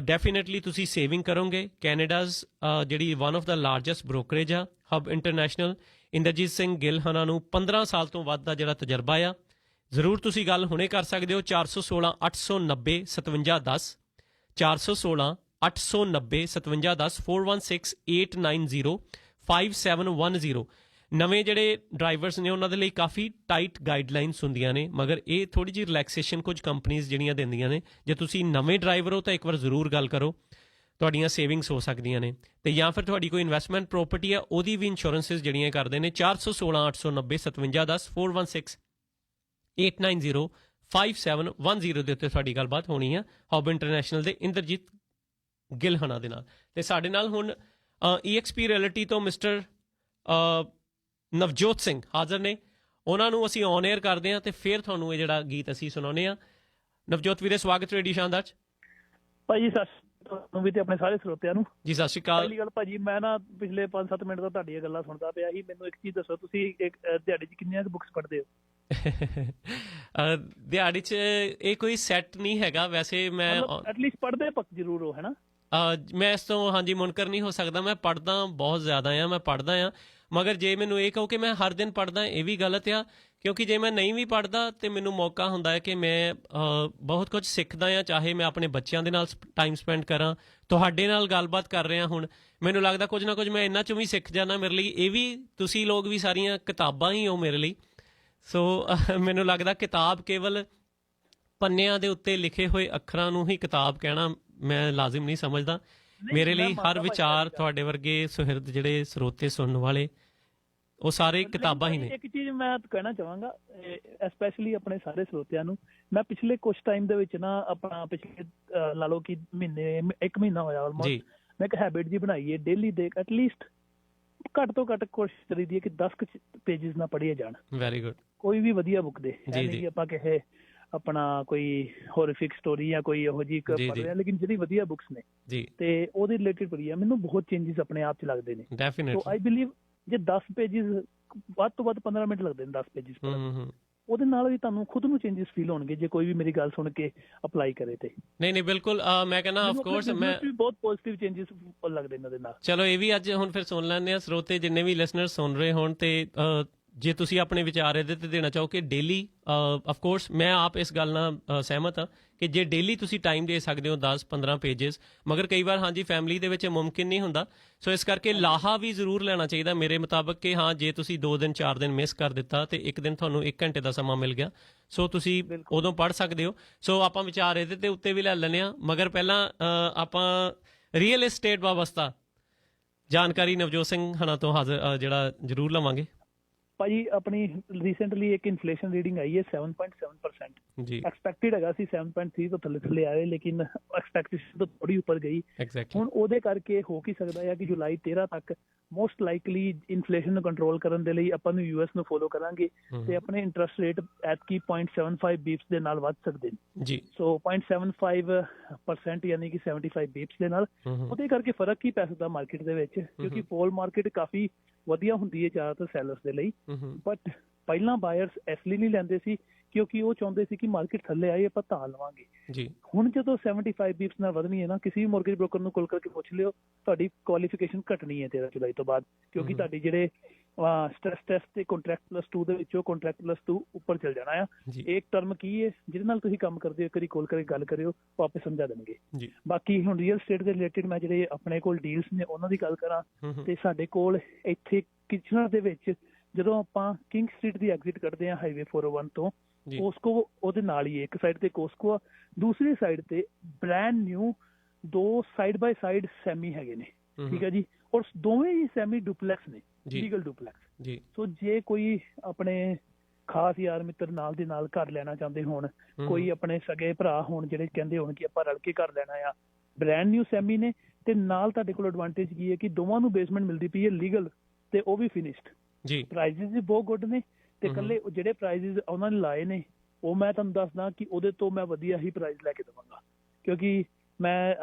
ਡੈਫੀਨੇਟਲੀ ਤੁਸੀਂ ਸੇਵਿੰਗ ਕਰੋਗੇ। ਕੈਨੇਡਾਜ਼ ਜਿਹੜੀ one of the largest brokerage ਆ ਹੱਬ ਇੰਟਰਨੈਸ਼ਨਲ, ਇੰਦਰਜੀਤ ਸਿੰਘ ਗਿੱਲ ਉਹਨਾਂ ਨੂੰ 15 ਸਾਲ ਤੋਂ ਵੱਧ ਦਾ ਜਿਹੜਾ ਤਜਰਬਾ ਆ। ਜ਼ਰੂਰ ਤੁਸੀਂ ਗੱਲ ਹੁਣੇ ਕਰ ਸਕਦੇ ਹੋ। 416 890 5710, 416 890 5710, 416 890 5710। ਨਵੇਂ ਜਿਹੜੇ ਡਰਾਈਵਰਸ ਨੇ ਉਹਨਾਂ ਦੇ ਲਈ ਕਾਫੀ ਟਾਈਟ ਗਾਈਡਲਾਈਨਸ ਹੁੰਦੀਆਂ ਨੇ, ਮਗਰ ਇਹ ਥੋੜ੍ਹੀ ਜਿਹੀ ਰਿਲੈਕਸੇਸ਼ਨ ਕੁਝ ਕੰਪਨੀਜ਼ ਜਿਹੜੀਆਂ ਦਿੰਦੀਆਂ ਨੇ। ਜੇ ਤੁਸੀਂ ਨਵੇਂ ਡਰਾਈਵਰ ਹੋ ਤਾਂ ਇੱਕ ਵਾਰ ਜ਼ਰੂਰ ਗੱਲ ਕਰੋ, ਤੁਹਾਡੀਆਂ ਸੇਵਿੰਗਸ ਹੋ ਸਕਦੀਆਂ ਨੇ। ਤੇ ਜਾਂ ਫਿਰ ਤੁਹਾਡੀ ਕੋਈ ਇਨਵੈਸਟਮੈਂਟ ਪ੍ਰੋਪਰਟੀ ਆ ਉਹਦੀ ਵੀ ਇੰਸ਼ੋਰੈਂਸਿਸ ਜਿਹੜੀਆਂ ਕਰਦੇ ਨੇ। 416 890 5710, 416 890 5710 ਦੇ ਉੱਤੇ ਤੁਹਾਡੀ ਗੱਲਬਾਤ ਹੋਣੀ ਆ ਹੱਬ ਇੰਟਰਨੈਸ਼ਨਲ ਦੇ ਇੰਦਰਜੀਤ ਗਿੱਲ ਹਣਾ ਦੇ ਨਾਲ। ਤੇ ਸਾਡੇ ਨਾਲ ਹੁਣ EXP ਰਿਐਲਿਟੀ ਤੋਂ ਮਿਸਟਰ ਨਵਜੋਤ ਸਿੰਘ ਹਾਜ਼ਰ ਨੇ। ਉਹਨਾਂ ਨੂੰ ਅਸੀਂ ਔਨ 에ਅਰ ਕਰਦੇ ਹਾਂ ਤੇ ਫਿਰ ਤੁਹਾਨੂੰ ਇਹ ਜਿਹੜਾ ਗੀਤ ਅਸੀਂ ਸੁਣਾਉਂਦੇ ਹਾਂ। ਨਵਜੋਤ ਵੀਰੇ, ਸਵਾਗਤ ਰੇਡੀਓ ਸ਼ਾਨਦਾਰ 'ਚ। ਭਾਜੀ ਤੁਹਾਨੂੰ ਵੀ ਤੇ ਆਪਣੇ ਸਾਰੇ ਸਰੋਤਿਆਂ ਨੂੰ ਜੀ ਸਤਿ ਸ਼੍ਰੀ ਅਕਾਲ। ਪਹਿਲੀ ਗੱਲ ਭਾਜੀ, ਮੈਂ ਨਾ ਪਿਛਲੇ 5-7 ਮਿੰਟ ਤੋਂ ਤੁਹਾਡੀਆਂ ਗੱਲਾਂ ਸੁਣਦਾ ਪਿਆ ਸੀ। ਮੈਨੂੰ ਇੱਕ ਚੀਜ਼ ਦੱਸੋ, ਤੁਸੀਂ ਇੱਕ ਦਿਹਾੜੀ 'ਚ ਕਿੰਨੀਆਂ ਬੁੱਕਸ ਪੜ੍ਹਦੇ ਹੋ? ਦਿਹਾੜੀ 'ਚ ਇਹ ਕੋਈ ਸੈੱਟ ਨਹੀਂ ਹੈਗਾ, ਵੈਸੇ ਮੈਂ ਐਟਲੀਸਟ ਪੜ੍ਹਦੇ ਜ਼ਰੂਰ ਹੋ, ਹੈ ਨਾ? ਮੈਂ ਇਸ ਤੋਂ ਹਾਂਜੀ ਮੁਨਕਰ ਨਹੀਂ ਹੋ ਸਕਦਾ। ਮੈਂ ਪੜ੍ਹਦਾ ਬਹੁਤ ਜ਼ਿਆਦਾ ਆ, ਮੈਂ ਪੜ੍ਹਦਾ ਆ, ਮਗਰ ਜੇ ਮੈਨੂੰ ਇਹ ਕਹੋ ਕਿ ਮੈਂ ਹਰ ਦਿਨ ਪੜ੍ਹਦਾ, ਇਹ ਵੀ ਗਲਤ ਆ। ਕਿਉਂਕਿ ਜੇ ਮੈਂ ਨਹੀਂ ਵੀ ਪੜ੍ਹਦਾ ਤਾਂ ਮੈਨੂੰ ਮੌਕਾ ਹੁੰਦਾ ਹੈ ਕਿ ਮੈਂ ਬਹੁਤ ਕੁਝ ਸਿੱਖਦਾ ਹਾਂ, ਚਾਹੇ ਮੈਂ ਆਪਣੇ ਬੱਚਿਆਂ ਦੇ ਨਾਲ ਟਾਈਮ ਸਪੈਂਡ ਕਰਾਂ, ਤੁਹਾਡੇ ਨਾਲ ਗੱਲਬਾਤ ਕਰ ਰਿਹਾ ਹੁਣ, ਮੈਨੂੰ ਲੱਗਦਾ ਕੁਝ ਨਾ ਕੁਝ ਮੈਂ ਇਹਨਾਂ 'ਚੋਂ ਵੀ ਸਿੱਖ ਜਾਂਦਾ। ਮੇਰੇ ਲਈ ਇਹ ਵੀ ਤੁਸੀਂ ਲੋਕ ਵੀ ਸਾਰੀਆਂ ਕਿਤਾਬਾਂ ਹੀ ਹੋ ਮੇਰੇ ਲਈ। ਸੋ ਮੈਨੂੰ ਲੱਗਦਾ ਕਿਤਾਬ ਕੇਵਲ ਪੰਨਿਆਂ ਦੇ ਉੱਤੇ ਲਿਖੇ ਹੋਏ ਅੱਖਰਾਂ ਨੂੰ ਹੀ ਕਿਤਾਬ ਕਹਿਣਾ ਮੈਂ ਲਾਜ਼ਮ ਨਹੀਂ ਸਮਝਦਾ। ਮੇਰੇ ਲਈ ਹਰ ਵਿਚਾਰ ਤੁਹਾਡੇ ਵਰਗੇ ਸੁਹਿਰਦ ਜਿਹੜੇ ਸਰੋਤੇ ਸੁਣਨ ਵਾਲੇ, ਉਹ ਸਾਰੇ ਕਿਤਾਬਾਂ ਹੀ ਨੇ। ਇੱਕ ਚੀਜ਼ ਮੈਂ ਕਹਿਣਾ ਚਾਹਾਂਗਾ ਸਪੈਸ਼ਲੀ ਆਪਣੇ ਸਾਰੇ ਸਰੋਤਿਆਂ ਨੂੰ, ਮੈਂ ਪਿਛਲੇ ਕੁਝ ਟਾਈਮ ਦੇ ਵਿੱਚ ਨਾ ਆਪਣਾ ਪਿਛਲੇ ਲਾ ਲਓ ਕਿ ਇੱਕ ਮਹੀਨਾ ਹੋਇਆ ਆਲਮੋਸਟ, ਮੈਂ ਇੱਕ ਹੈਬਿਟ ਜੀ ਬਣਾਈ ਹੈ ਡੇਲੀ ਦੇ ਐਟਲੀਸਟ ਘੱਟ ਤੋਂ ਘੱਟ ਕੋਸ਼ਿਸ਼ ਕਰੀਦੀ ਹੈ ਕਿ 10 ਪੇਜਿਸ ਨਾ ਪੜ੍ਹੇ ਜਾਣ। Very good. ਕੋਈ ਵੀ ਵਧੀਆ ਬੁੱਕ ਦੇ, ਨਹੀਂ ਆਪਾਂ ਕਿਸੇ ਆਪਣਾ ਕੋਈ ਹੋਰੀਫਿਕ ਸਟੋਰੀ ਜਾਂ ਕੋਈ ਇਹੋ ਜਿਹੀ ਪੜ੍ਹ ਰਿਹਾ, ਲੇਕਿਨ ਜਿਹੜੀ ਵਧੀਆ ਬੁੱਕਸ ਨੇ ਤੇ ਉਹਦੇ ਰਿਲੇਟਿਡ ਪੜ੍ਹੀ ਆ, ਮੈਨੂੰ ਬਹੁਤ ਚੇਂਜਸ ਆਪਣੇ ਆਪ 'ਚ ਲੱਗਦੇ ਨੇ। ਸੋ ਆਈ ਬਿਲੀਵ ਜੇ 10 ਪੇਜਿਸ ਵੱਧ ਤੋਂ ਵੱਧ 15 ਮਿੰਟ ਲੱਗਦੇ ਨੇ 10 ਪੇਜਿਸ ਪੜ੍ਹਨ, ਉਹਦੇ ਨਾਲ ਵੀ ਤੁਹਾਨੂੰ ਖੁਦ ਨੂੰ ਚੇਂਜਸ ਫੀਲ ਹੋਣਗੇ ਜੇ ਕੋਈ ਵੀ ਮੇਰੀ ਗੱਲ ਸੁਣ ਕੇ ਅਪਲਾਈ ਕਰੇ ਤੇ। ਨਹੀਂ ਬਿਲਕੁਲ, ਮੈਂ ਕਹਿੰਦਾ ਆਫ ਕੋਰਸ ਮੈਂ ਬਹੁਤ ਪੋਜ਼ਿਟਿਵ ਚੇਂਜਸ ਲੱਗਦੇ ਨੇ ਉਹਦੇ ਨਾਲ। ਚਲੋ ਇਹ ਵੀ ਅੱਜ ਹੁਣ ਫਿਰ ਸੁਣ ਲੈਂਦੇ ਆ ਸਰੋਤੇ ਜਿੰਨੇ ਵੀ ਲਿਸਨਰ ਸੁਣ ਰਹੇ ਹੋਣ, ਤੇ ਜੇ ਤੁਸੀਂ ਆਪਣੇ ਵਿਚਾਰ ਇਹਦੇ ਤੇ ਦੇਣਾ ਚਾਹੋ ਕਿ ਡੇਲੀ, ਆਫ ਕੋਰਸ ਮੈਂ ਆਪ ਇਸ ਗੱਲ ਨਾਲ ਸਹਿਮਤ ਹਾਂ ਕਿ ਜੇ ਡੇਲੀ ਤੁਸੀਂ ਟਾਈਮ ਦੇ ਸਕਦੇ ਹੋ 10-15 ਪੇਜਿਸ, ਮਗਰ ਕਈ ਵਾਰ ਹਾਂਜੀ ਫੈਮਿਲੀ ਦੇ ਵਿੱਚ ਮੁਮਕਿਨ ਨਹੀਂ ਹੁੰਦਾ। ਸੋ ਇਸ ਕਰਕੇ ਲਾਹਾ ਵੀ ਜ਼ਰੂਰ ਲੈਣਾ ਚਾਹੀਦਾ ਮੇਰੇ ਮੁਤਾਬਕ ਕਿ ਹਾਂ ਜੇ ਤੁਸੀਂ 2 ਦਿਨ 4 ਦਿਨ ਮਿਸ ਕਰ ਦਿੱਤਾ ਤੇ ਇੱਕ ਦਿਨ ਤੁਹਾਨੂੰ 1 ਘੰਟੇ ਦਾ ਸਮਾਂ ਮਿਲ ਗਿਆ, ਸੋ ਤੁਸੀਂ ਉਦੋਂ ਪੜ੍ਹ ਸਕਦੇ ਹੋ। ਸੋ ਆਪਾਂ ਵਿਚਾਰ ਇਹਦੇ ਤੇ ਉੱਤੇ ਵੀ ਲੈ ਲੈਂਦੇ ਹਾਂ, ਮਗਰ ਪਹਿਲਾਂ ਆਪਾਂ ਰੀਅਲ ਏਸਟੇਟ ਬਾਬਸਤਾ ਜਾਣਕਾਰੀ ਨਵਜੋਤ ਸਿੰਘ ਹਣਾ ਤੋਂ ਹਾਜ਼ਰ ਜਿਹੜਾ ਜ਼ਰੂਰ ਲਵਾਂਗੇ। ਭਾਜੀ ਆਪਣੀ ਰੀਸੈਂਟਲੀ ਇੱਕ ਇਨਫਲੇਸ਼ਨ ਰੀਡਿੰਗ ਆਈ ਹੈ 7.7%। ਜੀ ਐਕਸਪੈਕਟਡ ਹੈਗਾ ਸੀ 7.3 ਤੋਂ ਥੱਲੇ ਆਏ, ਲੇਕਿਨ ਐਕਸਪੈਕਟੇਸ਼ਨ ਤੋਂ ਥੋੜੀ ਉੱਪਰ ਗਈ। ਹੁਣ ਉਹਦੇ ਕਰਕੇ ਹੋ ਕੀ ਸਕਦਾ ਹੈ ਕਿ ਜੁਲਾਈ 13 ਤੱਕ ਮੋਸਟ ਲਾਈਕਲੀ ਇਨਫਲੇਸ਼ਨ ਨੂੰ ਕੰਟਰੋਲ ਕਰਨ ਦੇ ਲਈ ਆਪਾਂ ਨੂੰ US ਨੂੰ ਫੋਲੋ ਕਰਾਂਗੇ ਤੇ ਆਪਣੇ ਇੰਟਰਸਟ ਰੇਟ ਐਤਕੀ 0.75 ਬੀਪਸ ਦੇ ਨਾਲ ਵੱਧ ਸਕਦੇ ਨੇ ਜੀ। ਸੋ 0.75% ਯਾਨੀ ਕਿ 75 ਬੀਪਸ ਦੇ ਨਾਲ ਉਹਦੇ ਕਰਕੇ ਫਰਕ ਕੀ ਪੈ ਸਕਦਾ ਮਾਰਕੀਟ ਦੇ ਵਿੱਚ, ਕਿਉਂਕਿ ਫੋਲ ਮਾਰਕੀਟ ਕਾਫੀ ਵਧੀਆ ਹੁੰਦੀ ਹੈ ਜ਼ਿਆਦਾਤਰ ਸੈਲਰਸ ਦੇ ਲਈ। ਬਟ ਪਹਿਲਾਂ ਬਾਇਰਸ ਇਸ ਲਈ ਨਹੀਂ ਲੈਂਦੇ ਸੀ ਕਿਉਂਕਿ ਉਹ ਚਾਹੁੰਦੇ ਸੀ ਕਿ ਮਾਰਕੀਟ ਥੱਲੇ ਆਏ ਆਪਾਂ ਤਾਂ ਲਵਾਂਗੇ ਜੀ। ਹੁਣ ਜਦੋਂ 75 ਬੀਪਸ ਨਾਲ ਵਧਣੀ ਹੈ ਨਾ, ਕਿਸੇ ਵੀ ਮੌਰਗੇਜ ਬ੍ਰੋਕਰ ਨੂੰ ਕਾਲ ਕਰਕੇ ਪੁੱਛ ਲਿਓ, ਤੁਹਾਡੀ ਕੁਆਲੀਫਿਕੇਸ਼ਨ ਘਟਣੀ ਹੈ 13 ਜੁਲਾਈ ਤੋਂ ਬਾਅਦ, ਕਿਉਂਕਿ ਤੁਹਾਡੀ ਜਿਹੜੇ ਸਟ੍ਰੈਸ ਟੈਸਟ ਤੇ ਕੰਟਰੈਕਟ +2 ਦੇ ਵਿੱਚੋਂ ਕੰਟਰੈਕਟ +2 ਉੱਪਰ ਚਲ ਜਾਣਾ ਆ। ਇੱਕ ਟਰਮ ਕੀ ਹੈ ਜਿਹਦੇ ਨਾਲ ਤੁਸੀਂ ਕੰਮ ਕਰਦੇ ਹੋ, ਇੱਕ ਵਾਰੀ ਕਾਲ ਕਰਕੇ ਗੱਲ ਕਰਿਓ, ਉਹ ਆਪੇ ਸਮਝਾ ਦੇਣਗੇ। ਬਾਕੀ ਹੁਣ ਰੀਅਲ ਸਟੇਟ ਦੇ ਰਿਲੇਟਡ ਮੈਂ ਜਿਹੜੇ ਆਪਣੇ ਕੋਲ ਡੀਲਸ ਨੇ ਉਹਨਾਂ ਦੀ ਗੱਲ ਕਰਾਂ ਤੇ ਸਾਡੇ ਕੋਲ ਇੱਥੇ ਕਿਚਨਰ ਦੇ ਵਿੱਚ ਜਦੋਂ ਆਪਾਂ ਕਿੰਗ ਸਟਰੀਟ ਦੀ ਐਗਜ਼ਿਟ ਕੱਢਦੇ ਆ ਹਾਈਵੇ 401 ਤੋਂ, ਕੋਸਕੋ ਉਹਦੇ ਨਾਲ ਹੀ ਇੱਕ ਸਾਈਡ ਤੇ ਕੋਸਕੋ ਆ, ਦੂਸਰੀ ਸਾਈਡ ਤੇ brand new 2 side by side semi ਹੈਗੇ ਨੇ, ਠੀਕ ਹੈ ਜੀ, ਔਰ ਦੋਵੇਂ ਹੀ ਸੈਮੀ ਡੁਪਲੈਕਸ ਨੇ, ਲੀਗਲ ਡੁਪਲੈਕਸ। ਸੋ ਜੇ ਕੋਈ ਆਪਣੇ ਖਾਸ ਯਾਰ ਮਿੱਤਰ ਨਾਲ ਦੇ ਨਾਲ ਘਰ ਲੈਣਾ ਚਾਹੁੰਦੇ ਹੋਣ, ਕੋਈ ਆਪਣੇ ਸਗੇ ਭਰਾ ਹੋਣ ਜਿਹੜੇ ਕਹਿੰਦੇ ਹੋਣ ਕਿ ਆਪਾਂ ਰਲ ਕੇ ਘਰ ਲੈਣਾ ਆ, ਬ੍ਰੈਂਡ ਨਿਊ ਸੈਮੀ ਨੇ, ਤੇ ਨਾਲ ਤੁਹਾਡੇ ਕੋਲ ਐਡਵਾਂਟੇਜ ਕੀ ਹੈ ਕਿ ਦੋਵਾਂ ਨੂੰ ਬੇਸਮੈਂਟ ਮਿਲਦੀ ਪਈ ਹੈ ਲੀਗਲ ਤੇ ਉਹ ਵੀ ਫਿਨਿਸ਼ਡ। ਪ੍ਰਾਈਸਿਸ ਵੀ ਬਹੁਤ ਗੁੱਡ ਨੇ ਤੇ ਇਕੱਲੇ ਜਿਹੜੇ ਪ੍ਰਾਈਸਿਸ ਉਹਨਾਂ ਨੇ ਲਾਏ ਨੇ ਉਹ ਮੈਂ ਤੁਹਾਨੂੰ ਦੱਸਦਾ ਕਿ ਉਹਦੇ ਤੋਂ ਮੈਂ ਵਧੀਆ ਹੀ ਪ੍ਰਾਈਸ ਲੈ ਕੇ ਦੇਵਾਂਗਾ, ਕਿਉਂਕਿ ਮੈਂ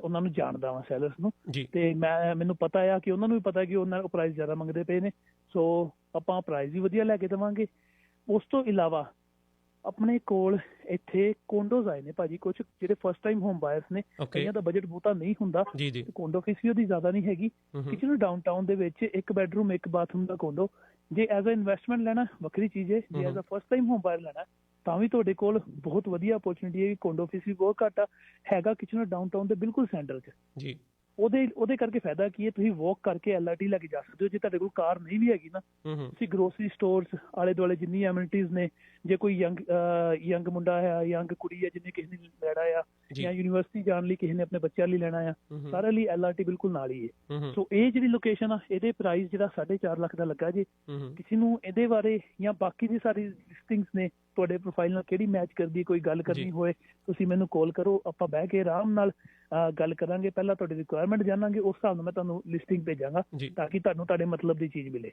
ਉਹਨਾਂ ਨੂੰ ਜਾਣਦਾ ਵਾਂ ਸੈਲਰਸ ਨੂੰ, ਤੇ ਮੈਨੂੰ ਪਤਾ ਆ ਕਿ ਉਹਨਾਂ ਨੂੰ ਵੀ ਪਤਾ ਕਿ ਉਹਨਾਂ ਪ੍ਰਾਈਸ ਜ਼ਿਆਦਾ ਮੰਗਦੇ ਪਏ ਨੇ, ਸੋ ਆਪਾਂ ਪ੍ਰਾਈਸ ਵੀ ਵਧੀਆ ਲੈ ਕੇ ਦੇਵਾਂਗੇ। ਉਸ ਤੋਂ ਇਲਾਵਾ ਆਪਣੇ ਕੋਲ ਇੱਥੇ ਕੋਂਡੋਜ਼ ਆਏ ਨੇ ਭਾਜੀ, ਕੁਝ ਜਿਹੜੇ ਫਸਟ ਟਾਈਮ ਹੋਮ ਬਾਇਰਸ ਨੇ, ਕਈਆਂ ਦਾ ਬਜਟ ਬਹੁਤਾ ਨਹੀਂ ਹੁੰਦਾ, ਕੋਂਡੋ ਫੀਸ ਵੀ ਉਹਦੀ ਜ਼ਿਆਦਾ ਨਹੀਂ ਹੈਗੀ। ਕਿਚਨ ਡਾਊਨਟਾਊਨ ਦੇ ਵਿੱਚ 1 ਬੈਡਰੂਮ 1 ਬਾਥਰੂਮ ਦਾ ਕੋਂਡੋ, ਜੇ ਐਜ਼ ਅ ਇਨਵੈਸਟਮੈਂਟ ਲੈਣਾ ਵੱਖਰੀ ਚੀਜ਼ ਹੈ, ਜੇ as a first time home buyer ਲੈਣਾ ਤਾਂ ਵੀ ਤੁਹਾਡੇ ਕੋਲ ਬਹੁਤ ਵਧੀਆ ਅਪੋਰਚੁਨਿਟੀ ਹੈ। ਕੋਂਡੋ ਫੀਸ ਵੀ ਬਹੁਤ ਘੱਟ ਆ, ਹੈਗਾ ਕਿਚਨ ਡਾਊਨਟਾਊਨ ਦੇ ਬਿਲਕੁਲ ਸੈਂਟਰ 'ਚ। ਉਹਦੇ ਕਰਕੇ ਫਾਇਦਾ ਕੀ ਹੈ, ਤੁਸੀਂ ਵਾਕ ਕਰਕੇ LRT ਲੈ ਕੇ ਜਾ ਸਕਦੇ ਹੋ। ਜੇ ਤੁਹਾਡੇ ਕੋਲ ਕਾਰ ਨਹੀਂ ਵੀ ਹੈਗੀ ਨਾ, ਤੁਸੀਂ ਗਰੋਸਰੀ ਸਟੋਰਸ ਆਲੇ ਦੁਆਲੇ ਜਿੰਨੀ ਐਮਿਨਿਟੀਜ਼ ਨੇ, ਜੇ ਕੋਈ ਯੰਗ ਮੁੰਡਾ ਹੈ, ਯੰਗ ਕੁੜੀ ਹੈ ਜਿਹਨੇ ਕਿਸੇ ਨੇ ਲੈਣਾ ਆ, ਜਾਂ ਯੂਨੀਵਰਸਿਟੀ ਜਾਣ ਲਈ ਕਿਸੇ ਨੇ ਆਪਣੇ ਬੱਚਿਆਂ ਲਈ ਲੈਣਾ ਆ, ਸਾਰਿਆਂ ਲਈ LRT ਬਿਲਕੁਲ ਨਾਲ ਹੀ ਹੈ। ਸੋ ਇਹ ਜਿਹੜੀ ਲੋਕੇਸ਼ਨ ਆ, ਇਹਦੇ ਪ੍ਰਾਈਸ ਜਿਹੜਾ 4.5 ਲੱਖ ਦਾ ਲੱਗਾ ਜੇ। ਕਿਸੇ ਨੂੰ ਇਹਦੇ ਬਾਰੇ ਜਾਂ ਬਾਕੀ ਦੀ ਸਾਰੀ ਲਿਸਟਿੰਗਸ ਨੇ ਤੁਹਾਡੇ ਪ੍ਰੋਫਾਈਲ ਨਾਲ ਕਿਹੜੀ ਮੈਚ ਕਰਦੀ, ਕੋਈ ਗੱਲ ਕਰਨੀ ਹੋਏ, ਤੁਸੀਂ ਮੈਨੂੰ ਕਾਲ ਕਰੋ, ਆਪਾਂ ਬਹਿ ਕੇ ਆਰਾਮ ਨਾਲ ਗੱਲ ਕਰਾਂਗੇ। ਪਹਿਲਾਂ ਤੁਹਾਡੀ ਰਿਕੁਆਇਰਮੈਂਟ ਜਾਣਾਂਗੇ, ਉਸ ਹਿਸਾਬ ਨਾਲ ਮੈਂ ਤੁਹਾਨੂੰ ਲਿਸਟਿੰਗ ਭੇਜਾਂਗਾ ਤਾਂ ਕਿ ਤੁਹਾਨੂੰ ਤੁਹਾਡੇ ਮਤਲਬ ਦੀ ਚੀਜ਼ ਮਿਲੇ।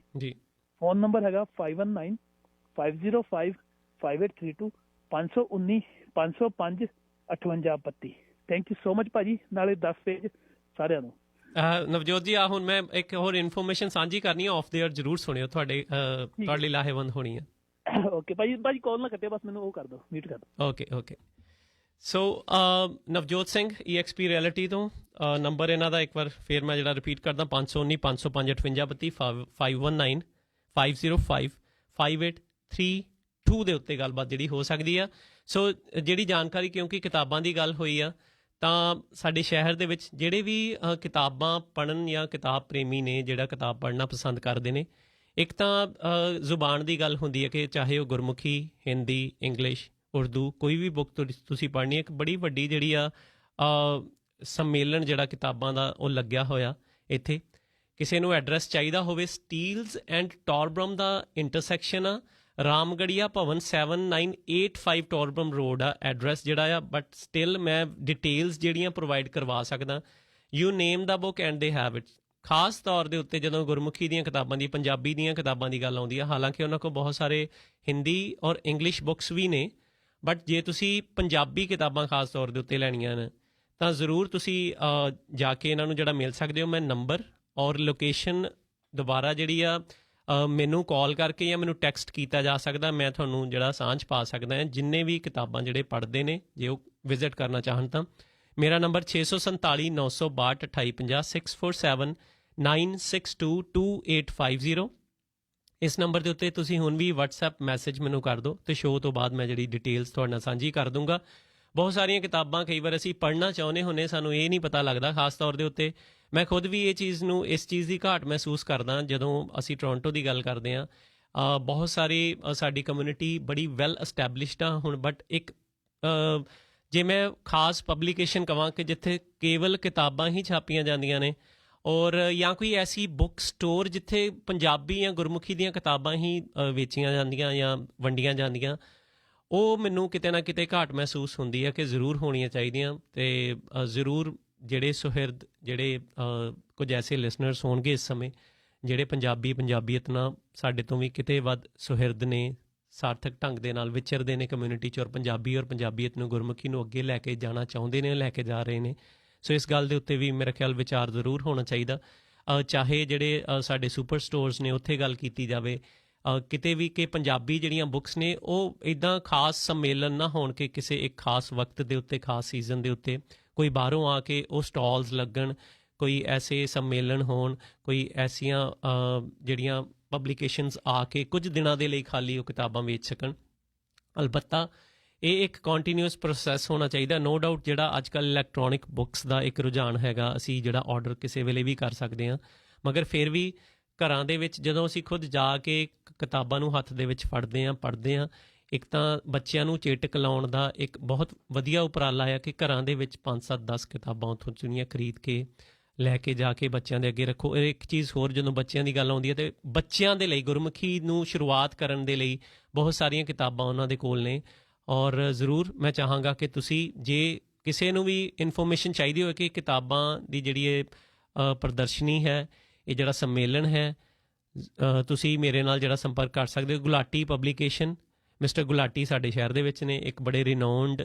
ਫੋਨ ਨੰਬਰ ਹੈਗਾ 5195055832 519 505 5832। ਥੈਂਕ ਯੂ ਸੋ ਮਚ ਭਾਜੀ, ਨਾਲੇ 10 ਪੇਜ ਸਾਰਿਆਂ ਨੂੰ। ਨਵਜੋਤ ਜੀ, ਹੁਣ ਮੈਂ ਇੱਕ ਹੋਰ ਇਨਫੋਰਮੇਸ਼ਨ ਸਾਂਝੀ ਕਰਨੀ ਹੈ, ਆਫ ਦੇ 에ਅਰ ਜ਼ਰੂਰ ਸੁਣਿਓ, ਤੁਹਾਡੇ ਲਈ ਲਾਹੇਵੰਦ ਹੋਣੀ ਹੈ। ਓਕੇ ਭਾਜੀ ਕਾਲ ਨਾ ਕੱਟਿਓ, ਬਸ ਮੈਨੂੰ ਉਹ ਕਰ ਦਿਓ, ਮੀਟ ਕਰ ਦਿਓ। ਓਕੇ। ਸੋ ਨਵਜੋਤ ਸਿੰਘ EXP ਰਿਐਲਿਟੀ ਤੋਂ, ਨੰਬਰ ਇਹਨਾਂ ਦਾ ਇੱਕ ਵਾਰ ਫਿਰ ਮੈਂ ਜਿਹੜਾ ਰਿਪੀਟ ਕਰਦਾ, 519 505 5832, 519 505 5832 ਦੇ ਉੱਤੇ ਗੱਲਬਾਤ ਜਿਹੜੀ ਹੋ ਸਕਦੀ ਆ। ਸੋ ਜਿਹੜੀ ਜਾਣਕਾਰੀ, ਕਿਉਂਕਿ ਕਿਤਾਬਾਂ ਦੀ ਗੱਲ ਹੋਈ ਆ, ਤਾਂ ਸਾਡੇ ਸ਼ਹਿਰ ਦੇ ਵਿੱਚ ਜਿਹੜੇ ਵੀ ਕਿਤਾਬਾਂ ਪੜ੍ਹਨ ਜਾਂ ਕਿਤਾਬ ਪ੍ਰੇਮੀ ਨੇ, ਜਿਹੜਾ ਕਿਤਾਬ ਪੜ੍ਹਨਾ ਪਸੰਦ ਕਰਦੇ ਨੇ, ਇੱਕ ਤਾਂ ਜ਼ੁਬਾਨ ਦੀ ਗੱਲ ਹੁੰਦੀ ਹੈ ਕਿ ਚਾਹੇ ਉਹ ਗੁਰਮੁਖੀ, ਹਿੰਦੀ, ਇੰਗਲਿਸ਼, ਉਰਦੂ, ਕੋਈ ਵੀ ਬੁੱਕ ਤੁਸੀਂ ਪੜ੍ਹਨੀ ਹੈ, ਇੱਕ ਬੜੀ ਵੱਡੀ ਜਿਹੜੀ ਆ ਸੰਮੇਲਨ ਜਿਹੜਾ ਕਿਤਾਬਾਂ ਦਾ ਉਹ ਲੱਗਿਆ ਹੋਇਆ ਇੱਥੇ। ਕਿਸੇ ਨੂੰ ਐਡਰੈਸ ਚਾਹੀਦਾ ਹੋਵੇ, ਸਟੀਲਸ ਐਂਡ ਟੋਰਬਰਮ ਦਾ ਇੰਟਰਸੈਕਸ਼ਨ ਆ, ਰਾਮਗੜੀਆ ਭਵਨ 7985 ਟੋਰਬਰਮ ਰੋਡ ਆ ਐਡਰੈਸ ਜਿਹੜਾ ਆ, ਬਟ ਸਟਿਲ ਮੈਂ ਡਿਟੇਲਸ ਜਿਹੜੀਆਂ ਪ੍ਰੋਵਾਈਡ ਕਰਵਾ ਸਕਦਾ। You name the book and they have it. ਖਾਸ ਤੌਰ ਦੇ ਉੱਤੇ ਜਦੋਂ ਗੁਰਮੁਖੀ ਦੀਆਂ ਕਿਤਾਬਾਂ ਦੀ, ਪੰਜਾਬੀ ਦੀਆਂ ਕਿਤਾਬਾਂ ਦੀ ਗੱਲ ਆਉਂਦੀ ਹੈ, ਹਾਲਾਂਕਿ ਉਹਨਾਂ ਕੋਲ ਬਹੁਤ ਸਾਰੇ ਹਿੰਦੀ ਔਰ ਇੰਗਲਿਸ਼ ਬੁੱਕਸ ਵੀ ਨੇ, ਬਟ ਜੇ ਤੁਸੀਂ ਪੰਜਾਬੀ ਕਿਤਾਬਾਂ ਖਾਸ ਤੌਰ ਦੇ ਉੱਤੇ ਲੈਣੀਆਂ ਨੇ ਤਾਂ ਜ਼ਰੂਰ ਤੁਸੀਂ ਜਾ ਕੇ ਇਹਨਾਂ ਨੂੰ ਜਿਹੜਾ ਮਿਲ ਸਕਦੇ ਹੋ। ਮੈਂ ਨੰਬਰ ਔਰ ਲੋਕੇਸ਼ਨ ਦੁਬਾਰਾ ਜਿਹੜੀ ਆ ਮੈਨੂੰ ਕਾਲ ਕਰਕੇ ਜਾਂ ਮੈਨੂੰ ਟੈਕਸਟ ਕੀਤਾ ਜਾ ਸਕਦਾ, ਮੈਂ ਤੁਹਾਨੂੰ ਜਿਹੜਾ ਸਾਂਝ ਪਾ ਸਕਦਾ ਹਾਂ। ਜਿੰਨੇ ਵੀ ਕਿਤਾਬਾਂ ਜਿਹੜੇ ਪੜ੍ਹਦੇ ਨੇ, ਜੇ ਉਹ ਵਿਜ਼ਿਟ ਕਰਨਾ ਚਾਹਣ ਤਾਂ ਮੇਰਾ ਨੰਬਰ 647 962 2850 647 962 2850। ਇਸ ਨੰਬਰ ਦੇ ਉੱਤੇ ਤੁਸੀਂ ਹੁਣ ਵੀ WhatsApp ਮੈਸੇਜ ਮੈਨੂੰ ਕਰ ਦਿਓ ਤੇ ਸ਼ੋਅ ਤੋਂ ਬਾਅਦ ਮੈਂ ਜਿਹੜੀ ਡਿਟੇਲਸ ਤੁਹਾਡੇ ਨਾਲ ਸਾਂਝੀ ਕਰ ਦੂੰਗਾ। ਬਹੁਤ ਸਾਰੀਆਂ ਕਿਤਾਬਾਂ ਕਈ ਵਾਰ ਅਸੀਂ ਪੜ੍ਹਨਾ ਚਾਹੁੰਦੇ ਹੁੰਦੇ, ਸਾਨੂੰ ਇਹ ਨਹੀਂ ਪਤਾ ਲੱਗਦਾ। ਖਾਸ ਤੌਰ ਦੇ ਉੱਤੇ ਮੈਂ ਖੁਦ ਵੀ ਇਸ ਚੀਜ਼ ਦੀ ਘਾਟ ਮਹਿਸੂਸ ਕਰਦਾ ਜਦੋਂ ਅਸੀਂ ਟੋਰਾਂਟੋ ਦੀ ਗੱਲ ਕਰਦੇ ਹਾਂ। ਬਹੁਤ ਸਾਰੀ ਸਾਡੀ ਕਮਿਊਨਿਟੀ ਬੜੀ ਵੈਲ ਐਸਟੈਬਲਿਸ਼ਡ ਆ ਹੁਣ, ਬਟ ਇੱਕ ਜੇ ਮੈਂ ਖਾਸ ਪਬਲੀਕੇਸ਼ਨ ਕਹਾਂ ਕਿ ਜਿੱਥੇ ਕੇਵਲ ਕਿਤਾਬਾਂ ਹੀ ਛਾਪੀਆਂ ਜਾਂਦੀਆਂ ਨੇ, ਔਰ ਜਾਂ ਕੋਈ ਐਸੀ ਬੁੱਕ ਸਟੋਰ ਜਿੱਥੇ ਪੰਜਾਬੀ ਜਾਂ ਗੁਰਮੁਖੀ ਦੀਆਂ ਕਿਤਾਬਾਂ ਹੀ ਵੇਚੀਆਂ ਜਾਂਦੀਆਂ ਜਾਂ ਵੰਡੀਆਂ ਜਾਂਦੀਆਂ, ਉਹ ਮੈਨੂੰ ਕਿਤੇ ਨਾ ਕਿਤੇ ਘਾਟ ਮਹਿਸੂਸ ਹੁੰਦੀ ਹੈ ਕਿ ਜ਼ਰੂਰ ਹੋਣੀਆਂ ਚਾਹੀਦੀਆਂ। ਅਤੇ ਜ਼ਰੂਰ ਜਿਹੜੇ ਸੁਹਿਰਦ, ਜਿਹੜੇ ਕੁਝ ਐਸੇ ਲਿਸਨਰਸ ਹੋਣਗੇ ਇਸ ਸਮੇਂ ਜਿਹੜੇ ਪੰਜਾਬੀਅਤ ਨਾਲ ਸਾਡੇ ਤੋਂ ਵੀ ਕਿਤੇ ਵੱਧ ਸੁਹਿਰਦ ਨੇ, ਸਾਰਥਕ ਢੰਗ ਦੇ ਨਾਲ ਵਿਚਰਦੇ ਨੇ ਕਮਿਊਨਿਟੀ 'ਚ, ਔਰ ਪੰਜਾਬੀਅਤ ਨੂੰ, ਗੁਰਮੁਖੀ ਨੂੰ ਅੱਗੇ ਲੈ ਕੇ ਜਾਣਾ ਚਾਹੁੰਦੇ ਨੇ, ਲੈ ਕੇ ਜਾ ਰਹੇ ਨੇ। ਸੋ ਇਸ ਗੱਲ ਦੇ ਉੱਤੇ ਵੀ ਮੇਰਾ ਖਿਆਲ ਵਿਚਾਰ ਜ਼ਰੂਰ ਹੋਣਾ ਚਾਹੀਦਾ। ਚਾਹੇ ਜਿਹੜੇ ਸਾਡੇ ਸੁਪਰ ਸਟੋਰਸ ਨੇ ਉੱਥੇ ਗੱਲ ਕੀਤੀ ਜਾਵੇ, ਕਿਤੇ ਵੀ, ਕਿ ਪੰਜਾਬੀ ਜਿਹੜੀਆਂ ਬੁੱਕਸ ਨੇ ਉਹ ਇੱਦਾਂ ਖਾਸ ਸੰਮੇਲਨ ਨਾ ਹੋਣ ਕਿ ਕਿਸੇ ਇੱਕ ਖਾਸ ਵਕਤ ਦੇ ਉੱਤੇ, ਖਾਸ ਸੀਜ਼ਨ ਦੇ ਉੱਤੇ ਕੋਈ ਬਾਹਰੋਂ ਆ ਕੇ ਉਹ ਸਟਾਲਸ ਲੱਗਣ, ਕੋਈ ਐਸੇ ਸੰਮੇਲਨ ਹੋਣ, ਕੋਈ ਐਸੀਆਂ ਜਿਹੜੀਆਂ ਪਬਲੀਕੇਸ਼ਨਸ ਆ ਕੇ ਕੁਝ ਦਿਨਾਂ ਦੇ ਲਈ ਖਾਲੀ ਉਹ ਕਿਤਾਬਾਂ ਵੇਚ ਸਕਣ। ਅਲਬੱਤਾ ਇਹ ਇੱਕ ਕੰਟੀਨਿਊਸ ਪ੍ਰੋਸੈਸ ਹੋਣਾ ਚਾਹੀਦਾ। ਨੋ ਡਾਊਟ ਜਿਹੜਾ ਅੱਜ ਕੱਲ੍ਹ ਇਲੈਕਟ੍ਰੋਨਿਕ ਬੁੱਕਸ ਦਾ ਇੱਕ ਰੁਝਾਨ ਹੈਗਾ, ਅਸੀਂ ਜਿਹੜਾ ਆਰਡਰ ਕਿਸੇ ਵੇਲੇ ਵੀ ਕਰ ਸਕਦੇ ਹਾਂ, ਮਗਰ ਫਿਰ ਵੀ ਘਰਾਂ ਦੇ ਵਿੱਚ ਜਦੋਂ ਅਸੀਂ ਖੁਦ ਜਾ ਕੇ ਕਿਤਾਬਾਂ ਨੂੰ ਹੱਥ ਦੇ ਵਿੱਚ ਫੜਦੇ ਹਾਂ, ਪੜ੍ਹਦੇ ਹਾਂ, ਇੱਕ ਤਾਂ ਬੱਚਿਆਂ ਨੂੰ ਚੇਟਕ ਲਾਉਣ ਦਾ ਇੱਕ ਬਹੁਤ ਵਧੀਆ ਉਪਰਾਲਾ ਆ ਕਿ ਘਰਾਂ ਦੇ ਵਿੱਚ 5, 7, 10 ਕਿਤਾਬਾਂ ਉੱਥੋਂ ਚੁਣੀਆਂ ਖਰੀਦ ਕੇ ਲੈ ਕੇ ਜਾ ਕੇ ਬੱਚਿਆਂ ਦੇ ਅੱਗੇ ਰੱਖੋ। ਇੱਕ ਚੀਜ਼ ਹੋਰ, ਜਦੋਂ ਬੱਚਿਆਂ ਦੀ ਗੱਲ ਆਉਂਦੀ ਹੈ ਤਾਂ ਬੱਚਿਆਂ ਦੇ ਲਈ ਗੁਰਮੁਖੀ ਨੂੰ ਸ਼ੁਰੂਆਤ ਕਰਨ ਦੇ ਲਈ ਬਹੁਤ ਸਾਰੀਆਂ ਕਿਤਾਬਾਂ ਉਹਨਾਂ ਦੇ ਕੋਲ ਨੇ। ਔਰ ਜ਼ਰੂਰ ਮੈਂ ਚਾਹਾਂਗਾ ਕਿ ਤੁਸੀਂ ਜੇ ਕਿਸੇ ਨੂੰ ਵੀ ਇਨਫੋਰਮੇਸ਼ਨ ਚਾਹੀਦੀ ਹੋਵੇ ਕਿ ਕਿਤਾਬਾਂ ਦੀ ਜਿਹੜੀ ਇਹ ਪ੍ਰਦਰਸ਼ਨੀ ਹੈ, ਇਹ ਜਿਹੜਾ ਸੰਮੇਲਨ ਹੈ, ਤੁਸੀਂ ਮੇਰੇ ਨਾਲ ਜਿਹੜਾ ਸੰਪਰਕ ਕਰ ਸਕਦੇ ਹੋ। ਗੁਲਾਟੀ ਪਬਲੀਕੇਸ਼ਨ, ਮਿਸਟਰ ਗੁਲਾਟੀ ਸਾਡੇ ਸ਼ਹਿਰ ਦੇ ਵਿੱਚ ਨੇ, ਇੱਕ ਬੜੇ ਰਿਨਾਊਂਡ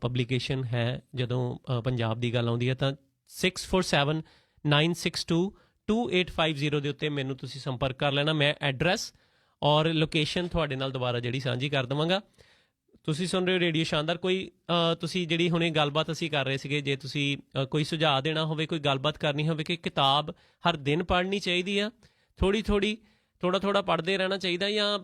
ਪਬਲੀਕੇਸ਼ਨ ਹੈ। ਜਦੋਂ ਪੰਜਾਬ ਦੀ ਗੱਲ ਆਉਂਦੀ ਹੈ ਤਾਂ 6479622850 ਦੇ ਉੱਤੇ ਮੈਨੂੰ ਤੁਸੀਂ ਸੰਪਰਕ ਕਰ ਲੈਣਾ। ਮੈਂ ਐਡਰੈਸ ਔਰ ਲੋਕੇਸ਼ਨ ਤੁਹਾਡੇ ਨਾਲ ਦੁਬਾਰਾ ਜਿਹੜੀ ਸਾਂਝੀ ਕਰ ਦੇਵਾਂਗਾ। ਤੁਸੀਂ ਸੁਣ ਰਹੇ ਹੋ ਰੇਡੀਓ ਸ਼ਾਨਦਾਰ। ਕੋਈ ਤੁਸੀਂ ਜਿਹੜੀ ਹੁਣੇ ਗੱਲਬਾਤ ਅਸੀਂ ਕਰ ਰਹੇ ਸੀਗੇ, ਜੇ ਤੁਸੀਂ ਕੋਈ ਸੁਝਾਅ ਦੇਣਾ ਹੋਵੇ, ਕੋਈ ਗੱਲਬਾਤ ਕਰਨੀ ਹੋਵੇ ਕਿ ਕਿਤਾਬ ਹਰ ਦਿਨ ਪੜ੍ਹਨੀ ਚਾਹੀਦੀ ਆ, ਥੋੜ੍ਹਾ ਪੜ੍ਹਦੇ ਰਹਿਣਾ ਚਾਹੀਦਾ, ਜਾਂ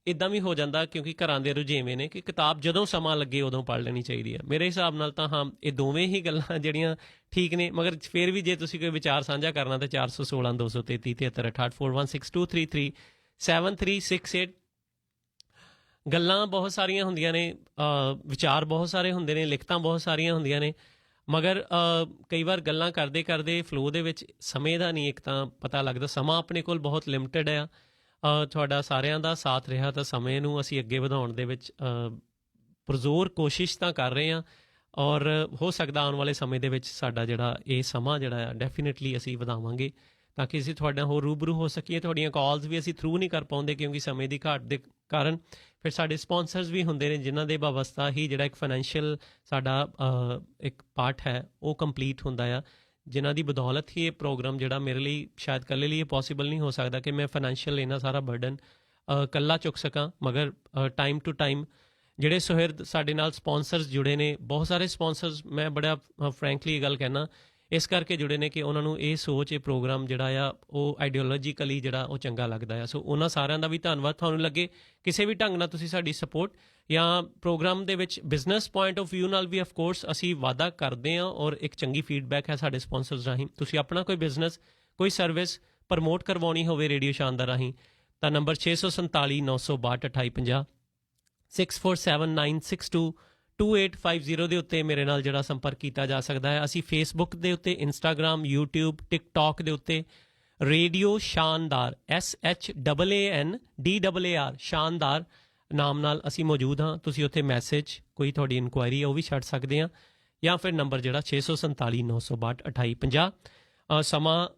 ਇੱਦਾਂ ਵੀ ਹੋ ਜਾਂਦਾ ਕਿਉਂਕਿ ਘਰਾਂ ਦੇ ਰੁਝੇਵੇਂ ਨੇ ਕਿ ਕਿਤਾਬ ਜਦੋਂ ਸਮਾਂ ਲੱਗੇ ਉਦੋਂ ਪੜ੍ਹ ਲੈਣੀ ਚਾਹੀਦੀ ਹੈ। ਮੇਰੇ ਹਿਸਾਬ ਨਾਲ ਤਾਂ ਹਾਂ, ਇਹ ਦੋਵੇਂ ਹੀ ਗੱਲਾਂ ਜਿਹੜੀਆਂ ਠੀਕ ਨੇ, ਮਗਰ ਫਿਰ ਵੀ ਜੇ ਤੁਸੀਂ ਕੋਈ ਵਿਚਾਰ ਸਾਂਝਾ ਕਰਨਾ ਤਾਂ 416-233-73-441633738। ਗੱਲਾਂ ਬਹੁਤ ਸਾਰੀਆਂ ਹੁੰਦੀਆਂ ਨੇ, ਵਿਚਾਰ ਬਹੁਤ ਸਾਰੇ ਹੁੰਦੇ ਨੇ, ਲਿਖਤਾਂ ਬਹੁਤ ਸਾਰੀਆਂ ਹੁੰਦੀਆਂ ਨੇ, ਮਗਰ ਕਈ ਵਾਰ ਗੱਲਾਂ ਕਰਦੇ ਕਰਦੇ ਫਲੋ ਦੇ ਵਿੱਚ ਸਮੇਂ ਦਾ ਨਹੀਂ ਇੱਕ ਤਾਂ ਪਤਾ ਲੱਗਦਾ। ਸਮਾਂ ਆਪਣੇ ਕੋਲ ਬਹੁਤ ਲਿਮਟਿਡ ਆ। ਤੁਹਾਡਾ ਸਾਰਿਆਂ ਦਾ ਸਾਥ ਰਿਹਾ ਤਾਂ ਸਮੇਂ ਨੂੰ ਅਸੀਂ ਅੱਗੇ ਵਧਾਉਣ ਦੇ ਵਿੱਚ ਪੁਰਜ਼ੋਰ ਕੋਸ਼ਿਸ਼ ਤਾਂ ਕਰ ਰਹੇ ਹਾਂ, ਔਰ ਹੋ ਸਕਦਾ ਆਉਣ ਵਾਲੇ ਸਮੇਂ ਦੇ ਵਿੱਚ ਸਾਡਾ ਜਿਹੜਾ ਇਹ ਸਮਾਂ ਜਿਹੜਾ ਆ ਡੈਫੀਨੇਟਲੀ ਅਸੀਂ ਵਧਾਵਾਂਗੇ ਤਾਂ ਕਿ ਅਸੀਂ ਤੁਹਾਡੇ ਨਾਲ ਹੋਰ ਰੂਬਰੂ ਹੋ ਸਕੀਏ। ਤੁਹਾਡੀਆਂ ਕਾਲਸ ਵੀ ਅਸੀਂ ਥਰੂ ਨਹੀਂ ਕਰ ਪਾਉਂਦੇ ਕਿਉਂਕਿ ਸਮੇਂ ਦੀ ਘਾਟ ਦੇ ਕਾਰਨ। ਫਿਰ ਸਾਡੇ ਸਪੌਂਸਰਸ ਵੀ ਹੁੰਦੇ ਨੇ ਜਿਨ੍ਹਾਂ ਦੇ ਵਾਸਤਾ ਹੀ ਜਿਹੜਾ ਇੱਕ ਫਾਈਨੈਂਸ਼ੀਅਲ ਸਾਡਾ ਇੱਕ ਪਾਰਟ ਹੈ ਉਹ ਕੰਪਲੀਟ ਹੁੰਦਾ ਆ, ਜਿਨ੍ਹਾਂ ਦੀ ਬਦੌਲਤ ਹੀ ਇਹ ਪ੍ਰੋਗਰਾਮ ਜਿਹੜਾ ਮੇਰੇ ਲਈ ਸ਼ਾਇਦ ਇਕੱਲੇ ਲਈ ਇਹ ਪੋਸੀਬਲ ਨਹੀਂ ਹੋ ਸਕਦਾ ਕਿ ਮੈਂ ਫਾਈਨੈਂਸ਼ੀਅਲ ਇੰਨਾ ਸਾਰਾ ਬਰਡਨ ਇਕੱਲਾ ਚੁੱਕ ਸਕਾਂ। ਮਗਰ ਟਾਈਮ ਟੂ ਟਾਈਮ ਜਿਹੜੇ ਸੁਹਿਰਦ ਸਾਡੇ ਨਾਲ ਸਪੌਂਸਰਸ ਜੁੜੇ ਨੇ, ਬਹੁਤ ਸਾਰੇ ਸਪੌਂਸਰਸ ਮੈਂ ਬੜਾ ਫਰੈਂਕਲੀ ਇਹ ਗੱਲ ਕਹਿਣਾ ਇਸ ਕਰਕੇ ਜੁੜੇ ਨੇ ਕਿ ਉਹਨਾਂ ਨੂੰ ਇਹ ਸੋਚ, ਇਹ ਪ੍ਰੋਗਰਾਮ ਜਿਹੜਾ ਆ ਉਹ ਆਈਡੀਓਲੋਜੀਕਲੀ ਜਿਹੜਾ ਉਹ ਚੰਗਾ ਲੱਗਦਾ ਆ। ਸੋ ਉਹਨਾਂ ਸਾਰਿਆਂ ਦਾ ਵੀ ਧੰਨਵਾਦ। ਤੁਹਾਨੂੰ ਲੱਗੇ ਕਿਸੇ ਵੀ ਢੰਗ ਨਾਲ ਤੁਸੀਂ ਸਾਡੀ ਸਪੋਰਟ ਜਾਂ ਪ੍ਰੋਗਰਾਮ ਦੇ ਵਿੱਚ ਬਿਜ਼ਨਸ ਪੁਆਇੰਟ ਆਫ ਵਿਊ ਨਾਲ ਵੀ ਆਫ ਕੋਰਸ ਅਸੀਂ ਵਾਅਦਾ ਕਰਦੇ ਹਾਂ ਔਰ ਇੱਕ ਚੰਗੀ ਫੀਡਬੈਕ ਹੈ ਸਾਡੇ ਸਪੌਂਸਰਸ ਰਾਹੀਂ। ਤੁਸੀਂ ਆਪਣਾ ਕੋਈ ਬਿਜ਼ਨਸ, ਕੋਈ ਸਰਵਿਸ ਪ੍ਰਮੋਟ ਕਰਵਾਉਣੀ ਹੋਵੇ ਰੇਡੀਓ ਸ਼ਾਨਦਾਰ ਰਾਹੀਂ ਤਾਂ ਨੰਬਰ 647-962-2850 6479622850 ਦੇ ਉੱਤੇ ਮੇਰੇ ਨਾਲ ਜਿਹੜਾ ਸੰਪਰਕ ਕੀਤਾ ਜਾ ਸਕਦਾ ਹੈ। ਅਸੀਂ ਫੇਸਬੁੱਕ ਦੇ ਉੱਤੇ, ਇੰਸਟਾਗ੍ਰਾਮ, ਯੂਟਿਊਬ, ਟਿਕਟੌਕ ਦੇ ਉੱਤੇ ਰੇਡੀਓ ਸ਼ਾਨਦਾਰ SHANDAR ਸ਼ਾਨਦਾਰ ਨਾਮ ਨਾਲ ਅਸੀਂ ਮੌਜੂਦ ਹਾਂ। ਤੁਸੀਂ ਉੱਥੇ ਮੈਸੇਜ, ਕੋਈ ਤੁਹਾਡੀ ਇਨਕੁਆਇਰੀ ਹੈ ਉਹ ਵੀ ਛੱਡ ਸਕਦੇ ਹਾਂ, ਜਾਂ ਫਿਰ ਨੰਬਰ ਜਿਹੜਾ 647-962-2850। ਸਮਾਂ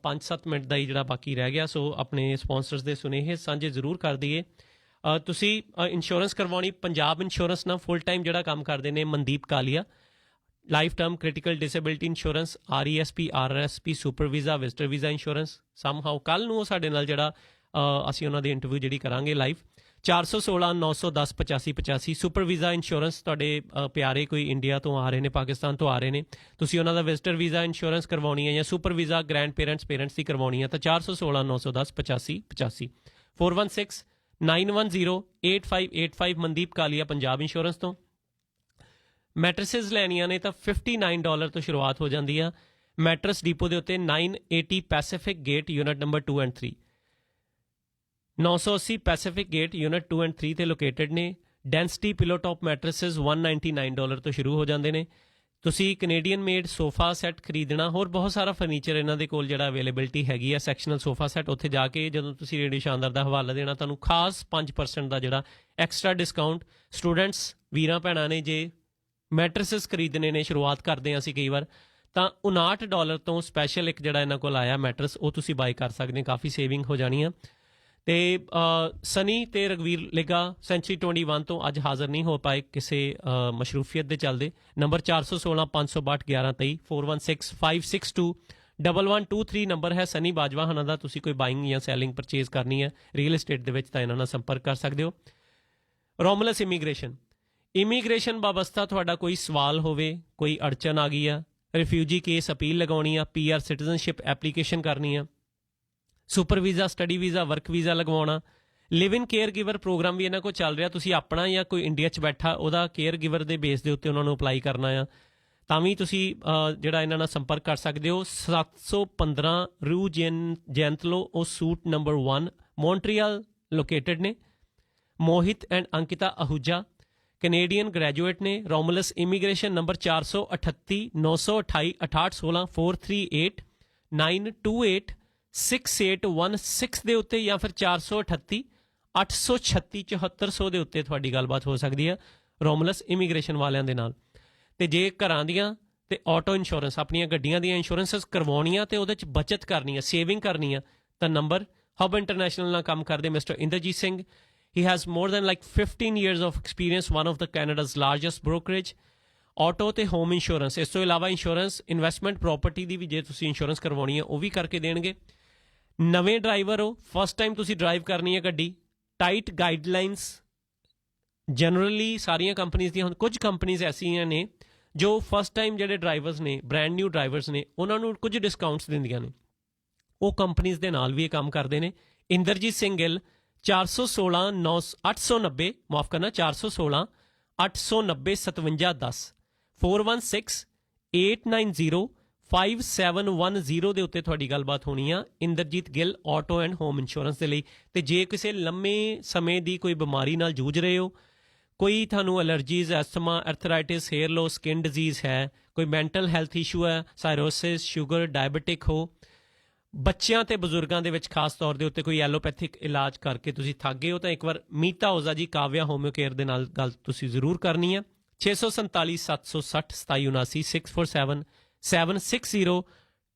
5-7 ਮਿੰਟ ਦਾ ਹੀ ਜਿਹੜਾ ਬਾਕੀ ਰਹਿ ਗਿਆ, ਸੋ ਆਪਣੇ ਸਪੌਂਸਰਸ ਦੇ ਸੁਨੇਹੇ ਸਾਂਝੇ ਜ਼ਰੂਰ ਕਰ ਦਈਏ। ਤੁਸੀਂ ਇੰਸ਼ੋਰੈਂਸ ਕਰਵਾਉਣੀ, ਪੰਜਾਬ ਇੰਸ਼ੋਰੈਂਸ ਨਾਲ ਫੁੱਲ ਟਾਈਮ ਜਿਹੜਾ ਕੰਮ ਕਰਦੇ ਨੇ Mandeep Kalia, life term critical disability insurance, RESP, RRSP, super visa, visitor visa insurance. ਸਮਹਾਉ ਕੱਲ੍ਹ ਨੂੰ ਉਹ ਸਾਡੇ ਨਾਲ ਜਿਹੜਾ ਅਸੀਂ ਉਹਨਾਂ ਦੀ ਇੰਟਰਵਿਊ ਜਿਹੜੀ ਕਰਾਂਗੇ ਲਾਈਵ। 416-910-8585 super visa insurance. ਤੁਹਾਡੇ ਪਿਆਰੇ ਕੋਈ ਇੰਡੀਆ ਤੋਂ ਆ ਰਹੇ ਨੇ, ਪਾਕਿਸਤਾਨ ਤੋਂ ਆ ਰਹੇ ਨੇ, ਤੁਸੀਂ ਉਹਨਾਂ ਦਾ ਵਿਜ਼ਟਰ ਵੀਜ਼ਾ ਇੰਸ਼ੋਰੈਂਸ ਕਰਵਾਉਣੀ ਹੈ ਜਾਂ ਸੁਪਰ ਵੀਜ਼ਾ ਗ੍ਰੈਂਡ ਪੇਰੈਂਟਸ ਦੀ ਕਰਵਾਉਣੀ ਹੈ ਤਾਂ 416-910-8585 416-910-8585 ਮਨਦੀਪ ਕਾਲੀਆ ਪੰਜਾਬ ਇੰਸ਼ੋਰੈਂਸ ਤੋਂ। ਮੈਟਰਸਿਸ ਲੈਣੀਆਂ ਨੇ ਤਾਂ $59 ਤੋਂ ਸ਼ੁਰੂਆਤ ਹੋ ਜਾਂਦੀ ਆ। ਮੈਟਰਸ ਡਿਪੋ ਦੇ ਉੱਤੇ 980 Pacific gate unit number 2 and 3, 980 Pacific gate unit 2 and 3 ਤੇ ਲੋਕੇਟਡ ਨੇ। ਡੈਂਸਿਟੀ ਪਿਲੋ ਟੌਪ ਮੈਟਰਸਿਸ $199 ਤੋਂ ਸ਼ੁਰੂ ਹੋ ਜਾਂਦੇ ਨੇ। ਤੁਸੀਂ ਕੈਨੇਡੀਅਨ ਮੇਡ ਸੋਫਾ ਸੈੱਟ ਖਰੀਦਣਾ, ਹੋਰ ਬਹੁਤ ਸਾਰਾ ਫਰਨੀਚਰ ਇਹਨਾਂ ਦੇ ਕੋਲ ਜਿਹੜਾ ਅਵੇਲੇਬਿਲਿਟੀ ਹੈਗੀ ਆ। ਸੈਕਸ਼ਨਲ ਸੋਫਾ ਸੈੱਟ, ਉੱਥੇ ਜਾ ਕੇ ਜਦੋਂ ਤੁਸੀਂ ਰੇਡੀਓ ਸ਼ਾਨਦਾਰ ਦਾ ਹਵਾਲਾ ਦੇਣਾ ਤੁਹਾਨੂੰ ਖਾਸ 5% ਦਾ ਜਿਹੜਾ ਐਕਸਟਰਾ ਡਿਸਕਾਊਂਟ। ਸਟੂਡੈਂਟਸ ਵੀਰਾਂ ਭੈਣਾਂ ਨੇ ਜੇ ਮੈਟਰਸਿਸ ਖਰੀਦਣੇ ਨੇ, ਸ਼ੁਰੂਆਤ ਕਰਦੇ ਹਾਂ ਅਸੀਂ ਕਈ ਵਾਰ, ਤਾਂ $59 ਤੋਂ ਸਪੈਸ਼ਲ ਇੱਕ ਜਿਹੜਾ ਇਹਨਾਂ ਕੋਲ ਆਇਆ ਮੈਟਰਸ, ਉਹ ਤੁਸੀਂ ਬਾਈ ਕਰ ਸਕਦੇ ਹੋ, ਕਾਫੀ ਸੇਵਿੰਗ ਹੋ ਜਾਣੀ ਆ। ਅਤੇ ਸਨੀ ਅਤੇ ਰਘਵੀਰ ਲਿਗਾ ਸੈਂਚੁਰੀ 21 ਤੋਂ ਅੱਜ ਹਾਜ਼ਰ ਨਹੀਂ ਹੋ ਪਾਏ ਕਿਸੇ ਮਸ਼ਰੂਫੀਅਤ ਦੇ ਚੱਲਦੇ। ਨੰਬਰ 416-562-1123 416-562-1123 ਨੰਬਰ ਹੈ ਸਨੀ ਬਾਜਵਾ ਹਨਾਂ ਦਾ। ਤੁਸੀਂ ਕੋਈ ਬਾਇੰਗ ਜਾਂ ਸੈਲਿੰਗ ਪਰਚੇਜ਼ ਕਰਨੀ ਹੈ ਰੀਅਲ ਏਸਟੇਟ ਦੇ ਵਿੱਚ ਤਾਂ ਇਹਨਾਂ ਨਾਲ ਸੰਪਰਕ ਕਰ ਸਕਦੇ ਹੋ। ਰੋਮੂਲਸ ਇਮੀਗ੍ਰੇਸ਼ਨ ਬਾਬਸਤਾ ਤੁਹਾਡਾ ਕੋਈ ਸਵਾਲ ਹੋਵੇ, ਕੋਈ ਅੜਚਨ ਆ ਗਈ ਆ, ਰਿਫਿਊਜੀ ਕੇਸ ਅਪੀਲ ਲਗਾਉਣੀ ਆ, PR ਸਿਟੀਜ਼ਨਸ਼ਿਪ ਐਪਲੀਕੇਸ਼ਨ ਕਰਨੀ ਆ, super visa, study visa, work visa ਲਗਵਾਉਣਾ। ਲਿਵ ਇਨ ਕੇਅਰ ਗਿਵਰ ਪ੍ਰੋਗਰਾਮ ਵੀ ਇਹਨਾਂ ਕੋਲ ਚੱਲ ਰਿਹਾ। ਤੁਸੀਂ ਆਪਣਾ ਜਾਂ ਕੋਈ ਇੰਡੀਆ 'ਚ ਬੈਠਾ ਉਹਦਾ ਕੇਅਰ ਗਿਵਰ ਦੇ ਬੇਸ ਦੇ ਉੱਤੇ ਉਹਨਾਂ ਨੂੰ ਅਪਲਾਈ ਕਰਨਾ ਆ, ਤਾਂ ਵੀ ਤੁਸੀਂ ਜਿਹੜਾ ਇਹਨਾਂ ਨਾਲ ਸੰਪਰਕ ਕਰ ਸਕਦੇ ਹੋ। 715 ਰੂ ਜੈਂਤਲੋ ਉਹ ਸੂਟ ਨੰਬਰ 1 ਮੌਂਟਰੀਅਲ ਲੋਕੇਟਡ ਨੇ। Mohit and Ankita Ahuja Canadian graduate ਨੇ। ਰੋਮੂਲਸ ਇਮੀਗ੍ਰੇਸ਼ਨ ਨੰਬਰ 438 928 6816 438 928 6816 ਦੇ ਉੱਤੇ, ਜਾਂ ਫਿਰ 438 836 7400 ਦੇ ਉੱਤੇ ਤੁਹਾਡੀ ਗੱਲਬਾਤ ਹੋ ਸਕਦੀ ਹੈ ਰੋਮੂਲਸ ਇਮੀਗ੍ਰੇਸ਼ਨ ਵਾਲਿਆਂ ਦੇ ਨਾਲ। ਤੇ ਜੇ ਘਰਾਂ ਦੀਆਂ ਤੇ ਆਟੋ ਇੰਸ਼ੋਰੈਂਸ, ਆਪਣੀਆਂ ਗੱਡੀਆਂ ਦੀਆਂ ਇੰਸ਼ੋਰੈਂਸਸ ਕਰਵਾਉਣੀਆਂ ਤੇ ਉਹਦੇ 'ਚ ਬਚਤ ਕਰਨੀ ਹੈ, ਸੇਵਿੰਗ ਕਰਨੀ ਆ, ਤਾਂ ਨੰਬਰ ਹਬ ਇੰਟਰਨੈਸ਼ਨਲ ਨਾਲ ਕੰਮ ਕਰਦੇ mister Inderjit Singh. He has more than like 15 years of experience, one of the Canada's largest brokerage. Auto ਤੇ ਹੋਮ ਇੰਸ਼ੋਰੈਂਸ, ਇਸ ਤੋਂ ਇਲਾਵਾ ਇੰਸ਼ੋਰੈਂਸ ਇਨਵੈਸਟਮੈਂਟ ਪ੍ਰੋਪਰਟੀ ਦੀ ਵੀ ਜੇ ਤੁਸੀਂ ਇੰਸ਼ੋਰੈਂਸ ਕਰਵਾਉਣੀ ਹੈ ਉਹ ਵੀ ਕਰਕੇ ਦੇਣਗੇ। ਨਵੇਂ ਡਰਾਈਵਰ ਹੋ, ਫਸਟ ਟਾਈਮ ਤੁਸੀਂ ਡਰਾਈਵ ਕਰਨੀ ਹੈ ਗੱਡੀ, ਟਾਈਟ ਗਾਈਡਲਾਈਨਸ ਜਨਰਲੀ ਸਾਰੀਆਂ ਕੰਪਨੀਜ਼ ਦੀਆਂ। ਕੁਝ ਕੰਪਨੀਜ਼ ਐਸੀਆਂ ਨੇ ਜੋ ਫਸਟ ਟਾਈਮ ਜਿਹੜੇ ਡਰਾਈਵਰਸ ਨੇ, ਬ੍ਰੈਂਡ ਨਿਊ ਡਰਾਈਵਰਸ ਨੇ, ਉਹਨਾਂ ਨੂੰ ਕੁਝ ਡਿਸਕਾਊਂਟਸ ਦਿੰਦੀਆਂ ਨੇ। ਉਹ ਕੰਪਨੀਜ਼ ਦੇ ਨਾਲ ਵੀ ਇਹ ਕੰਮ ਕਰਦੇ ਨੇ। ਇੰਦਰਜੀਤ ਸਿੰਘ ਗਿੱਲ 416 890 ਮਾਫ ਕਰਨਾ 416 890 5710 416 890 5710 ਦੇ ਉੱਤੇ ਤੁਹਾਡੀ ਗੱਲਬਾਤ ਹੋਣੀ ਆ Inderjit Gill auto and home insurance ਦੇ ਲਈ। ਤੇ ਜੇ ਕਿਸੇ ਲੰਮੇ ਸਮੇਂ ਦੀ ਕੋਈ ਬਿਮਾਰੀ ਨਾਲ ਜੂਝ ਰਹੇ ਹੋ, ਕੋਈ ਤੁਹਾਨੂੰ allergies, asthma, arthritis, hair loss, skin disease ਹੈ, ਕੋਈ ਮੈਂਟਲ ਹੈਲਥ ਇਸ਼ੂ ਹੈ, ਸਾਇਰੋਸਿਸ, ਸ਼ੂਗਰ, ਡਾਇਬਟਿਕ ਹੋ, ਬੱਚਿਆਂ ਤੇ ਬਜ਼ੁਰਗਾਂ ਦੇ ਵਿੱਚ ਖਾਸ ਤੌਰ ਦੇ ਉੱਤੇ ਕੋਈ ਐਲੋਪੈਥਿਕ ਇਲਾਜ ਕਰਕੇ ਤੁਸੀਂ ਥੱਕ ਗਏ ਹੋ, ਤਾਂ ਇੱਕ ਵਾਰ ਮੀਤਾ ਓਜ਼ਾ ਜੀ ਕਾਵਿਆ ਹੋਮਿਓ ਕੇਅਰ ਦੇ ਨਾਲ ਗੱਲ ਤੁਸੀਂ ਜ਼ਰੂਰ ਕਰਨੀ ਹੈ। 647 760 2779 647 760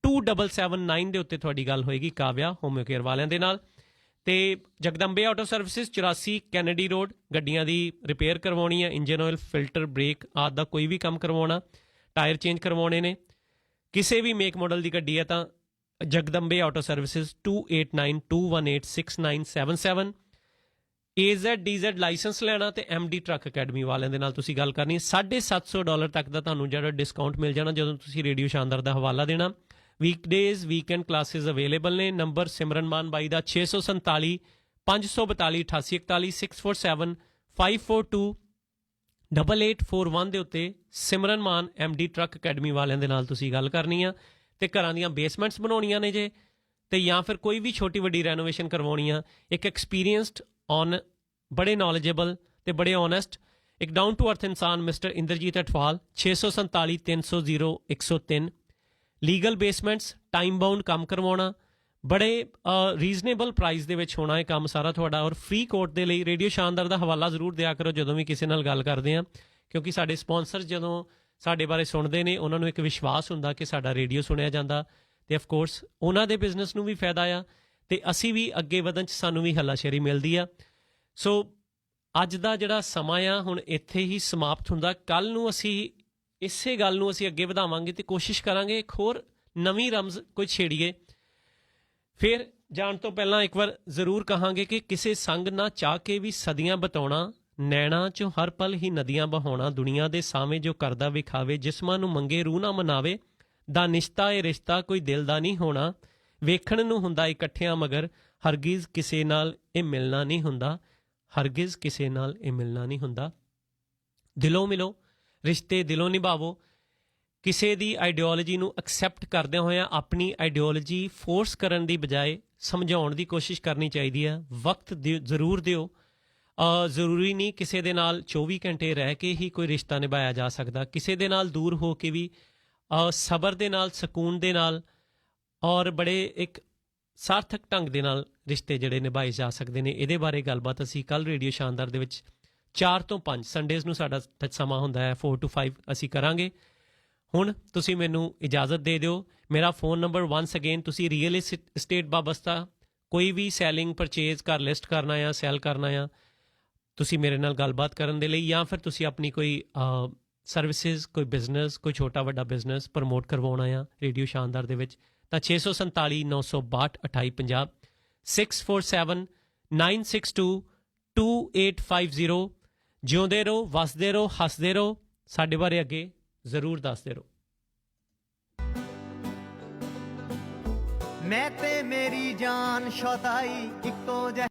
2779 ਦੇ ਉੱਤੇ ਤੁਹਾਡੀ ਗੱਲ ਹੋਏਗੀ ਕਾਵਿਆ ਹੋਮਿਓ ਕੇਅਰ ਵਾਲਿਆਂ ਦੇ ਨਾਲ। ਤੇ Jagdambe auto services 84 Kennedy road, ਗੱਡੀਆਂ ਦੀ ਰਿਪੇਅਰ ਕਰਵਾਉਣੀ ਹੈ, ਇੰਜਨ ਆਇਲ, ਫਿਲਟਰ, ਬ੍ਰੇਕ ਆਦਿ ਦਾ ਕੋਈ ਵੀ ਕੰਮ ਕਰਵਾਉਣਾ, ਟਾਇਰ ਚੇਂਜ ਕਰਵਾਉਣੇ ਨੇ, ਕਿਸੇ ਵੀ ਮੇਕ ਮਾਡਲ ਦੀ ਗੱਡੀ ਹੈ ਤਾਂ Jagdambe auto services 289218 6977। AZDZ licence ਲੈਣਾ ਤੇ MD ਟਰੱਕ ਅਕੈਡਮੀ ਵਾਲਿਆਂ ਦੇ ਨਾਲ ਤੁਸੀਂ ਗੱਲ ਕਰਨੀ। $750 ਤੱਕ ਦਾ ਤੁਹਾਨੂੰ ਜਿਹੜਾ ਡਿਸਕਾਊਂਟ ਮਿਲ ਜਾਣਾ ਜਦੋਂ ਤੁਸੀਂ ਰੇਡੀਓ ਸ਼ਾਨਦਾਰ ਦਾ ਹਵਾਲਾ ਦੇਣਾ। ਵੀਕਡੇਜ਼, ਵੀਕਐਂਡ ਕਲਾਸਿਸ ਅਵੇਲੇਬਲ ਨੇ। ਨੰਬਰ ਸਿਮਰਨਮਾਨ ਬਾਈ ਦਾ 647 542 8841 647 542 8841 ਦੇ ਉੱਤੇ ਸਿਮਰਨਮਾਨ MD ਟਰੱਕ ਅਕੈਡਮੀ ਵਾਲਿਆਂ ਦੇ ਨਾਲ ਤੁਸੀਂ ਗੱਲ ਕਰਨੀ ਆ। ਤੇ ਘਰਾਂ ਦੀਆਂ ਬੇਸਮੈਂਟਸ ਬਣਾਉਣੀਆਂ ਨੇ ਜੇ, ਤੇ ਜਾਂ ਫਿਰ ਕੋਈ ਵੀ ਛੋਟੀ ਵੱਡੀ ਰੈਨੋਵੇਸ਼ਨ ਕਰਵਾਉਣੀ ਆ, ਇੱਕ ਐਕਸਪੀਰੀਅੰਸਡ ਬੜੇ ਨੌਲੇਜੇਬਲ ਤੇ ਬੜੇ ਓਨੈਸਟ, ਇੱਕ ਡਾਊਨ ਟੂ ਅਰਥ ਇਨਸਾਨ mister Inderjit Athwal 647 300 103। Legal basements, time bound ਕੰਮ ਕਰਵਾਉਣਾ, ਬੜੇ ਰੀਜ਼ਨੇਬਲ ਪ੍ਰਾਈਸ ਦੇ ਵਿੱਚ ਹੋਣਾ ਇਹ ਕੰਮ ਸਾਰਾ ਤੁਹਾਡਾ। ਔਰ ਫ੍ਰੀ ਕੋਰਟ ਦੇ ਲਈ ਰੇਡੀਓ ਸ਼ਾਨਦਾਰ ਦਾ ਹਵਾਲਾ ਜ਼ਰੂਰ ਦਿਆ ਕਰੋ ਜਦੋਂ ਵੀ ਕਿਸੇ ਨਾਲ ਗੱਲ ਕਰਦੇ ਆ, ਕਿਉਂਕਿ ਸਾਡੇ ਸਪਾਂਸਰ ਜਦੋਂ ਸਾਡੇ ਬਾਰੇ ਸੁਣਦੇ ਨੇ ਉਹਨਾਂ ਨੂੰ ਇੱਕ ਵਿਸ਼ਵਾਸ ਹੁੰਦਾ ਕਿ ਸਾਡਾ ਰੇਡੀਓ ਸੁਣਿਆ ਜਾਂਦਾ, ਤੇ ਆਫ ਕੋਰਸ ਉਹਨਾਂ ਦੇ ਬਿਜ਼ਨਸ ਨੂੰ ਵੀ ਫਾਇਦਾ ਆ ਤੇ ਅਸੀਂ ਵੀ ਅੱਗੇ ਵਧਣ 'ਚ ਸਾਨੂੰ ਵੀ ਹੱਲਾਸ਼ੇਰੀ ਮਿਲਦੀ ਆ। ਸੋ ਅੱਜ ਦਾ ਜਿਹੜਾ ਸਮਾਂ ਆ ਹੁਣ ਇੱਥੇ ਹੀ ਸਮਾਪਤ ਹੁੰਦਾ। ਕੱਲ੍ਹ ਨੂੰ ਅਸੀਂ ਇਸੇ ਗੱਲ ਨੂੰ ਅਸੀਂ ਅੱਗੇ ਵਧਾਵਾਂਗੇ ਤੇ ਕੋਸ਼ਿਸ਼ ਕਰਾਂਗੇ ਇੱਕ ਹੋਰ ਨਵੀਂ ਰਮਜ਼ ਕੋਈ ਛੇੜੀਏ। ਫਿਰ ਜਾਣ ਤੋਂ ਪਹਿਲਾਂ ਇੱਕ ਵਾਰ ਜ਼ਰੂਰ ਕਹਾਂਗੇ ਕਿ ਕਿਸੇ ਸੰਗ ਨਾ ਚਾਹ ਕੇ ਵੀ ਸਦੀਆਂ ਬਤਾਉਣਾ, ਨੈਣਾ 'ਚੋਂ ਹਰ ਪਲ ਹੀ ਨਦੀਆਂ ਬਹਾਉਣਾ, ਦੁਨੀਆ ਦੇ ਸਾਵੇਂ ਜੋ ਕਰਦਾ ਵਿਖਾਵੇ, ਜਿਸਮਾਂ ਨੂੰ ਮੰਗੇ ਰੂਹ ਨਾ ਮਨਾਵੇ, ਦਾਨਿਸ਼ਤਾ ਇਹ ਰਿਸ਼ਤਾ ਕੋਈ ਦਿਲ ਦਾ ਨਹੀਂ ਹੋਣਾ, ਵੇਖਣ ਨੂੰ ਹੁੰਦਾ ਇਕੱਠਿਆਂ ਮਗਰ ਹਰਗਿਜ਼ ਕਿਸੇ ਨਾਲ ਇਹ ਮਿਲਣਾ ਨਹੀਂ ਹੁੰਦਾ, ਹਰਗਿਜ਼ ਕਿਸੇ ਨਾਲ ਇਹ ਮਿਲਣਾ ਨਹੀਂ ਹੁੰਦਾ। ਦਿਲੋਂ ਮਿਲੋ, ਰਿਸ਼ਤੇ ਦਿਲੋਂ ਨਿਭਾਵੋ। ਕਿਸੇ ਦੀ ਆਈਡੀਓਲੋਜੀ ਨੂੰ ਐਕਸੈਪਟ ਕਰਦਿਆਂ ਹੋਇਆਂ ਆਪਣੀ ਆਈਡੀਓਲੋਜੀ ਫੋਰਸ ਕਰਨ ਦੀ ਬਜਾਏ ਸਮਝਾਉਣ ਦੀ ਕੋਸ਼ਿਸ਼ ਕਰਨੀ ਚਾਹੀਦੀ ਹੈ। ਵਕਤ ਜ਼ਰੂਰ ਦਿਓ। ਜ਼ਰੂਰੀ ਨਹੀਂ ਕਿਸੇ ਦੇ ਨਾਲ 24 ਘੰਟੇ ਰਹਿ ਕੇ ਹੀ ਕੋਈ ਰਿਸ਼ਤਾ ਨਿਭਾਇਆ ਜਾ ਸਕਦਾ। ਕਿਸੇ ਦੇ ਨਾਲ ਦੂਰ ਹੋ ਕੇ ਵੀ ਸਬਰ ਦੇ ਨਾਲ, ਸਕੂਨ ਦੇ ਨਾਲ ਔਰ ਬੜੇ ਇੱਕ ਸਾਰਥਕ ਢੰਗ ਦੇ ਨਾਲ ਰਿਸ਼ਤੇ ਜਿਹੜੇ ਨਿਭਾਏ ਜਾ ਸਕਦੇ ਨੇ। ਇਹਦੇ ਬਾਰੇ ਗੱਲਬਾਤ ਅਸੀਂ ਕੱਲ੍ਹ ਰੇਡੀਓ ਸ਼ਾਨਦਾਰ ਦੇ ਵਿੱਚ 4 ਤੋਂ 5 ਸੰਡੇਜ਼ ਨੂੰ ਸਾਡਾ ਸਮਾਂ ਹੁੰਦਾ ਹੈ 4 to 5 ਅਸੀਂ ਕਰਾਂਗੇ। ਹੁਣ ਤੁਸੀਂ ਮੈਨੂੰ ਇਜਾਜ਼ਤ ਦੇ ਦਿਓ। ਮੇਰਾ ਫੋਨ ਨੰਬਰ ਵਾਂਸ ਅਗੇਨ, ਤੁਸੀਂ ਰੀਅਲ ਇਸਟੇਟ ਬਾਬਸਤਾ ਕੋਈ ਵੀ ਸੈਲਿੰਗ ਪਰਚੇਜ਼ ਘਰ ਲਿਸਟ ਕਰਨਾ ਆ, ਸੈਲ ਕਰਨਾ ਆ, ਤੁਸੀਂ ਮੇਰੇ ਨਾਲ ਗੱਲਬਾਤ ਕਰਨ ਦੇ ਲਈ, ਜਾਂ ਫਿਰ ਤੁਸੀਂ ਆਪਣੀ ਕੋਈ ਸਰਵਿਸਿਜ਼, ਕੋਈ ਬਿਜ਼ਨਸ, ਕੋਈ ਛੋਟਾ ਵੱਡਾ ਬਿਜ਼ਨਸ ਪ੍ਰਮੋਟ ਕਰਵਾਉਣਾ ਆ ਰੇਡੀਓ ਸ਼ਾਨਦਾਰ ਦੇ ਵਿੱਚ, ਤਾਂ 647 962 2850 647 962 2850। ਜਿਉਂਦੇ ਰਹੋ, ਵਸਦੇ ਰਹੋ, ਹੱਸਦੇ ਰਹੋ, ਸਾਡੇ ਬਾਰੇ ਅੱਗੇ ਜ਼ਰੂਰ ਦੱਸਦੇ ਰਹੋ। मैं ते मेरी जान शौताई इको